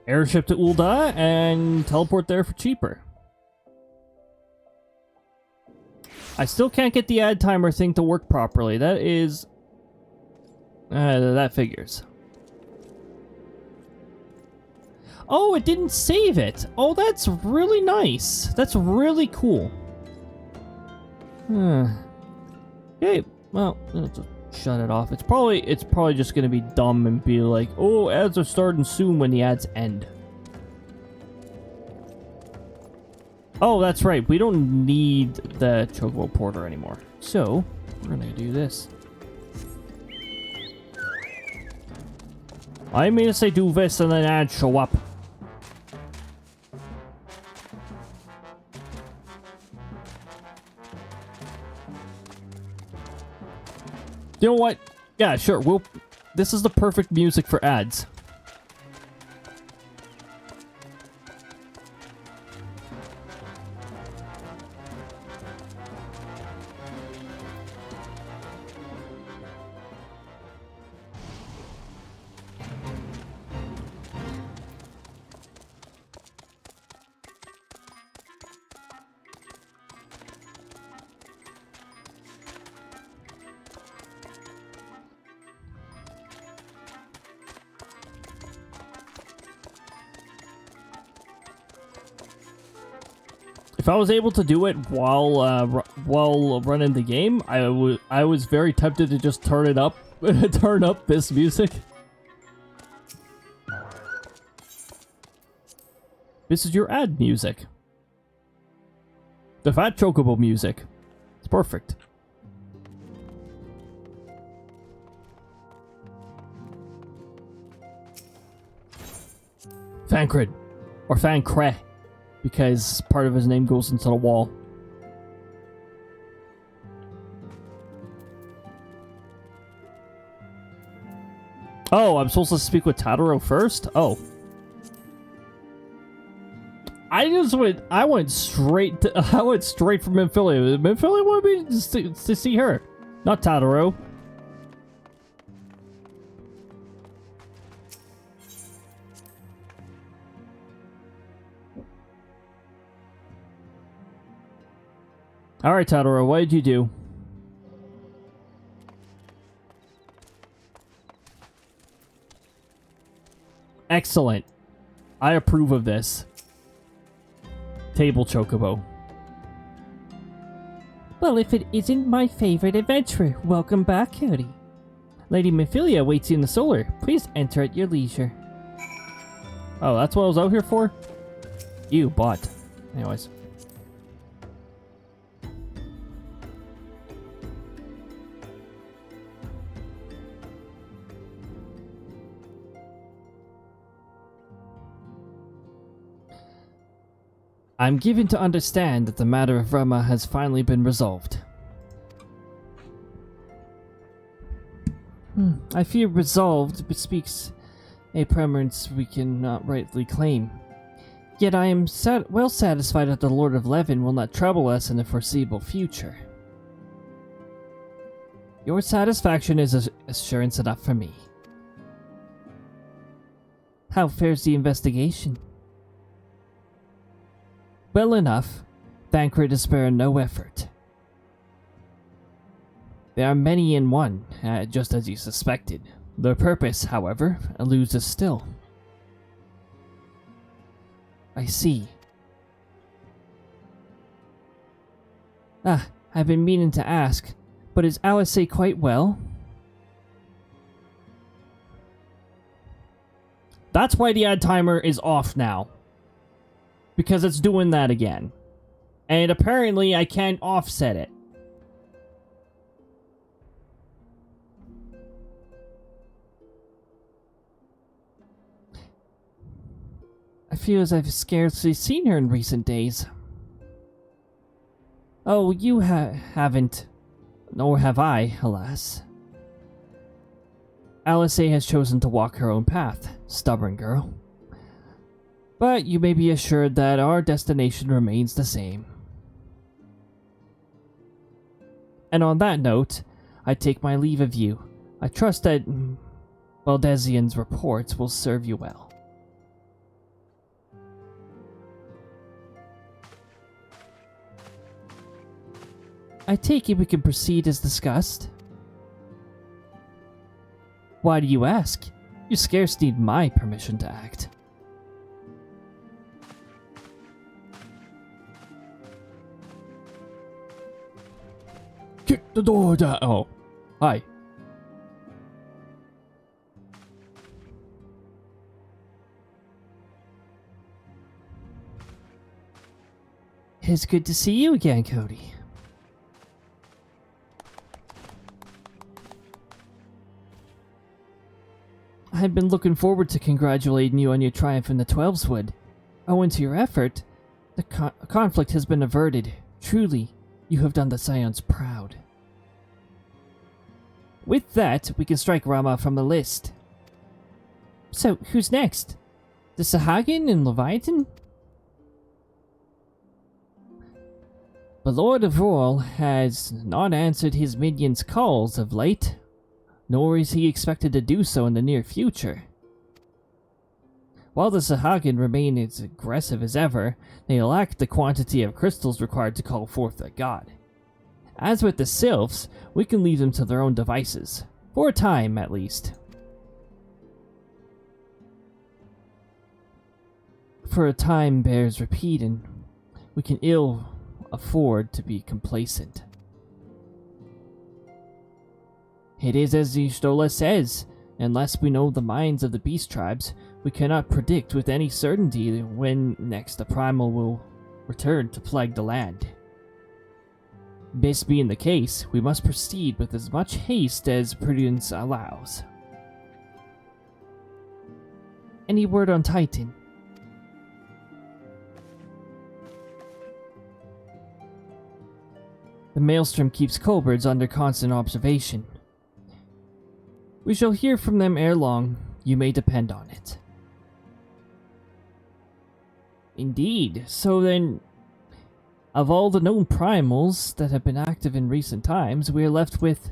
Airship to Ulda and teleport there for cheaper. I still can't get the ad timer thing to work properly. That is... that figures. Oh, it didn't save it. Oh, that's really nice. That's really cool. Okay, well, let's just shut it off. It's probably just gonna be dumb and be like, oh, ads are starting soon when the ads end. Oh, that's right. We don't need the Chocobo Porter anymore. So, we're gonna do this. I mean to say do this and then ads show up. You know what? Yeah, sure. This is the perfect music for ads. If I was able to do it while running the game, I was very tempted to just turn it up, turn up this music. This is your ad music. The Fat Chocobo music. It's perfect. Fancred. Or Fancre. because part of his name goes into the wall. Oh, I'm supposed to speak with Tadaro first? Oh. I went straight from Minfilia. Minfilia wanted me to see her, not Tadaro. Alright, Tadaro, what did you do? Excellent. I approve of this. Table Chocobo. Well, if it isn't my favorite adventurer, welcome back, Cody. Lady Minfilia waits you in the solar. Please enter at your leisure. Oh, that's what I was out here for? You bot. Anyways. I'm given to understand that the matter of Rama has finally been resolved. I fear resolved bespeaks a preeminence we cannot rightly claim. Yet I am well satisfied that the Lord of Levin will not trouble us in the foreseeable future. Your satisfaction is assurance enough for me. How fares the investigation? Well enough. Thancred is sparing no effort. There are many in one, just as you suspected. Their purpose, however, eludes us still. I see. I've been meaning to ask, but is Alice quite well? That's why the ad timer is off now. Because it's doing that again. And apparently I can't offset it. I feel as I've scarcely seen her in recent days. Oh, you haven't. Nor have I, alas. Alice has chosen to walk her own path. Stubborn girl. But you may be assured that our destination remains the same. And on that note, I take my leave of you. I trust that Valdesian's reports will serve you well. I take it we can proceed as discussed. Why do you ask? You scarce need my permission to act. Kick the door down. Oh, hi. It's good to see you again, Cody. I've been looking forward to congratulating you on your triumph in the Twelveswood. Owing to your effort, the conflict has been averted. Truly, you have done the Scions proud. With that, we can strike Rama from the list. So, who's next? The Sahagin and Leviathan? The Lord of Royal has not answered his minions' calls of late, nor is he expected to do so in the near future. While the Sahagin remain as aggressive as ever, they lack the quantity of crystals required to call forth their god. As with the Sylphs, we can leave them to their own devices, for a time at least. For a time bears repeating, we can ill afford to be complacent. It is as Y'shtola says, unless we know the minds of the beast tribes, we cannot predict with any certainty when next the primal will return to plague the land. This being the case, we must proceed with as much haste as prudence allows. Any word on Titan? The maelstrom keeps Coburds under constant observation. We shall hear from them ere long, you may depend on it. Indeed, so then, of all the known primals that have been active in recent times, we are left with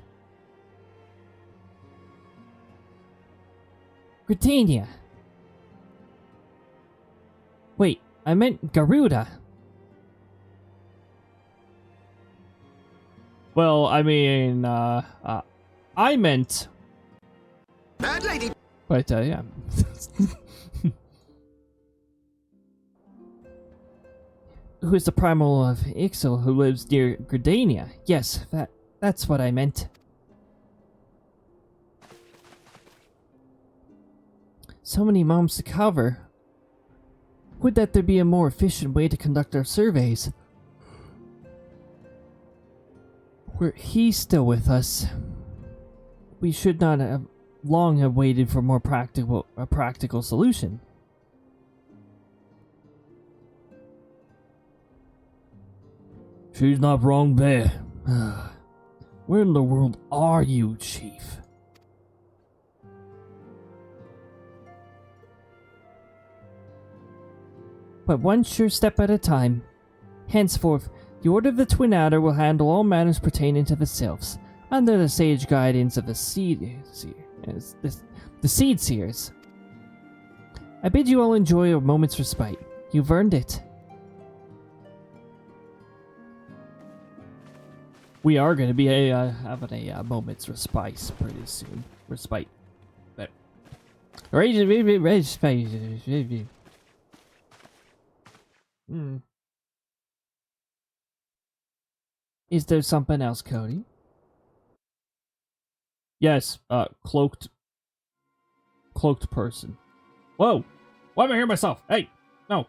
Gridania. Wait, I meant Garuda. Well, I mean, I meant... Bad lady. But, yeah. Who is the primal of Ixil who lives near Gridania? Yes, that's what I meant. So many moms to cover. Would that there be a more efficient way to conduct our surveys? Were he still with us, we should not have long have waited for a practical solution. She's not wrong there. Where in the world are you, Chief? But one sure step at a time. Henceforth, the Order of the Twin Adder will handle all matters pertaining to the sylphs, under the sage guidance of the Seed Seers. I bid you all enjoy a moment's respite. You've earned it. We are going to be having a moment's respite pretty soon. Respite. But... Is there something else, Cody? Yes, cloaked person. Whoa! Why am I hearing myself? Hey! No!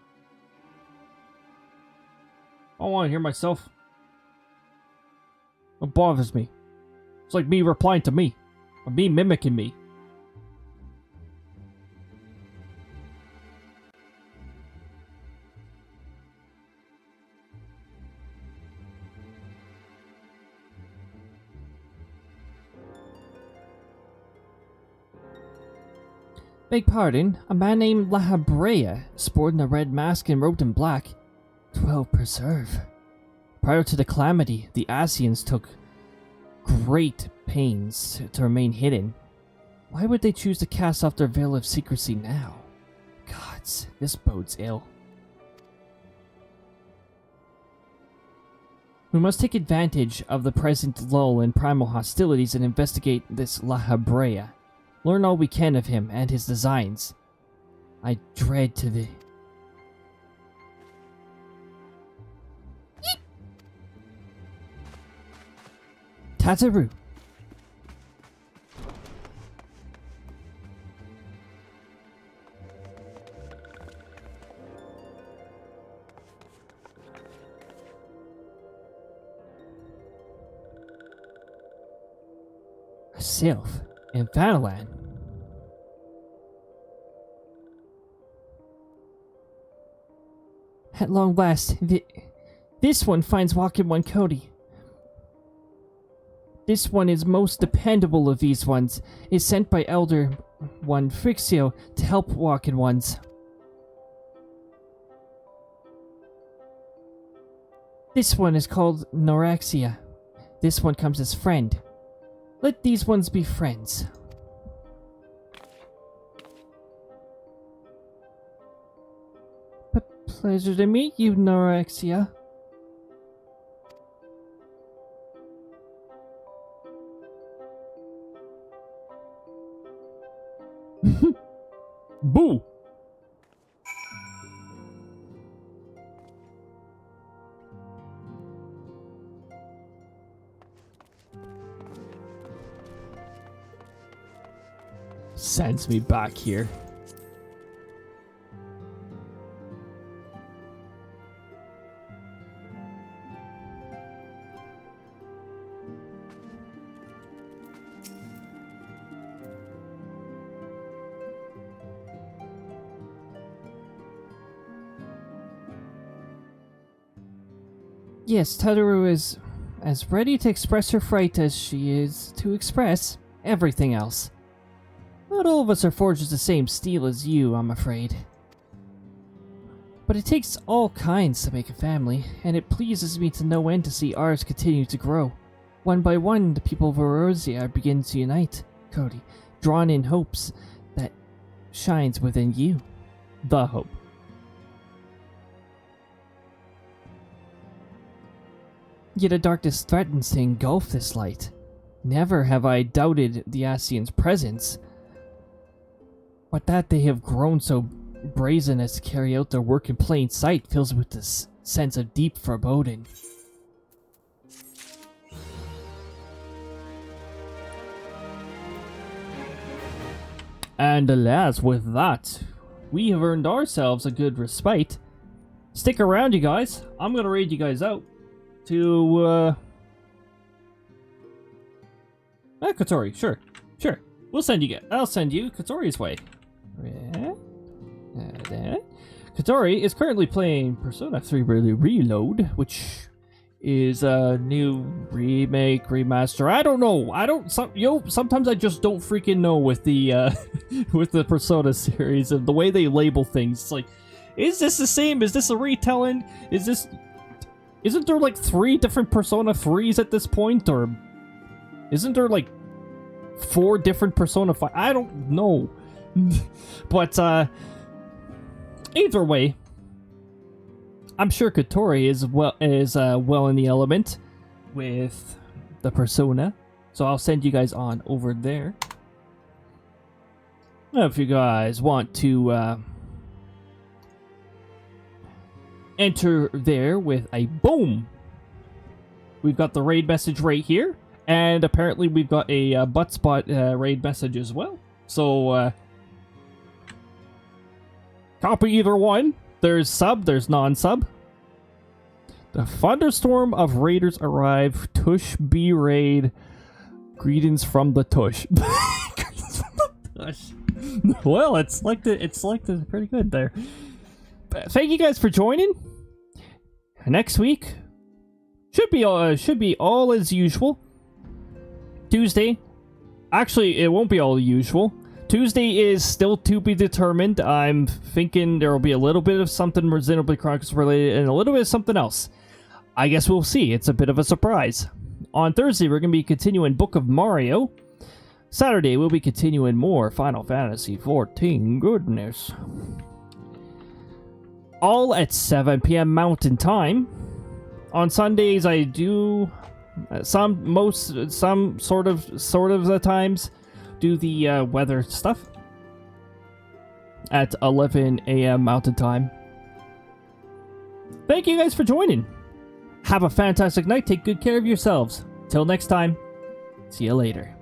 I don't want to hear myself. It bothers me. It's like me replying to me. Or me mimicking me. Beg pardon, a man named La Habrea, sporting a red mask and robed in black. 12 preserve. Prior to the calamity, the Asians took great pains to remain hidden. Why would they choose to cast off their veil of secrecy now? Gods, this bodes ill. We must take advantage of the present lull in primal hostilities and investigate this La Habrea. Learn all we can of him and his designs. I dread to the... Tataru! A sylph in Vanaland. At long last, this one finds Walking One Cody. This one is most dependable of these ones, is sent by Elder One Frixio to help Walking Ones. This one is called Norexia. This one comes as friend. Let these ones be friends. Pleasure to meet you, Norexia. Boo! Sends me back here. Yes, Tataru is as ready to express her fright as she is to express everything else. Not all of us are forged of the same steel as you, I'm afraid. But it takes all kinds to make a family, and it pleases me to no end to see ours continue to grow. One by one, the people of Erosia begin to unite, Cody, drawn in hopes that shines within you. The hope. Yet a darkness threatens to engulf this light. Never have I doubted the Ascians' presence, but that they have grown so brazen as to carry out their work in plain sight fills me with this sense of deep foreboding. And alas, with that, we have earned ourselves a good respite. Stick around, you guys. I'm gonna raid you guys out to, Kotori, sure. I'll send you Kotori's way. Kotori is currently playing Persona 3 Reload, which is a new remake, remaster. I don't know. Sometimes I just don't freaking know with the with the Persona series and the way they label things. It's like, is this the same? Is this a retelling? Isn't there like 3 different Persona 3s at this point, or isn't there like 4 different Persona 5? I don't know. But either way, I'm sure Kotori is well in the element with the Persona, so I'll send you guys on over there. If you guys want to enter there with a boom, we've got the raid message right here, and apparently we've got a butt spot raid message as well. So copy either one. There's sub, there's non-sub. The thunderstorm of raiders arrive. Tush B raid. Greetings from the Tush. Well, it's like the pretty good there. But thank you guys for joining. Next week should be all as usual. Tuesday, actually, it won't be all usual. Tuesday is still to be determined. I'm thinking there will be a little bit of something Xenoblade Chronicles related and a little bit of something else. I guess we'll see. It's a bit of a surprise. On Thursday, we're going to be continuing Book of Mario. Saturday, we'll be continuing more Final Fantasy XIV. Goodness. All at 7 p.m. Mountain Time. On Sundays, I do some sort of the times do the weather stuff at 11 a.m. Mountain Time. Thank you guys for joining. Have a fantastic night. Take good care of yourselves. Till next time, see you later.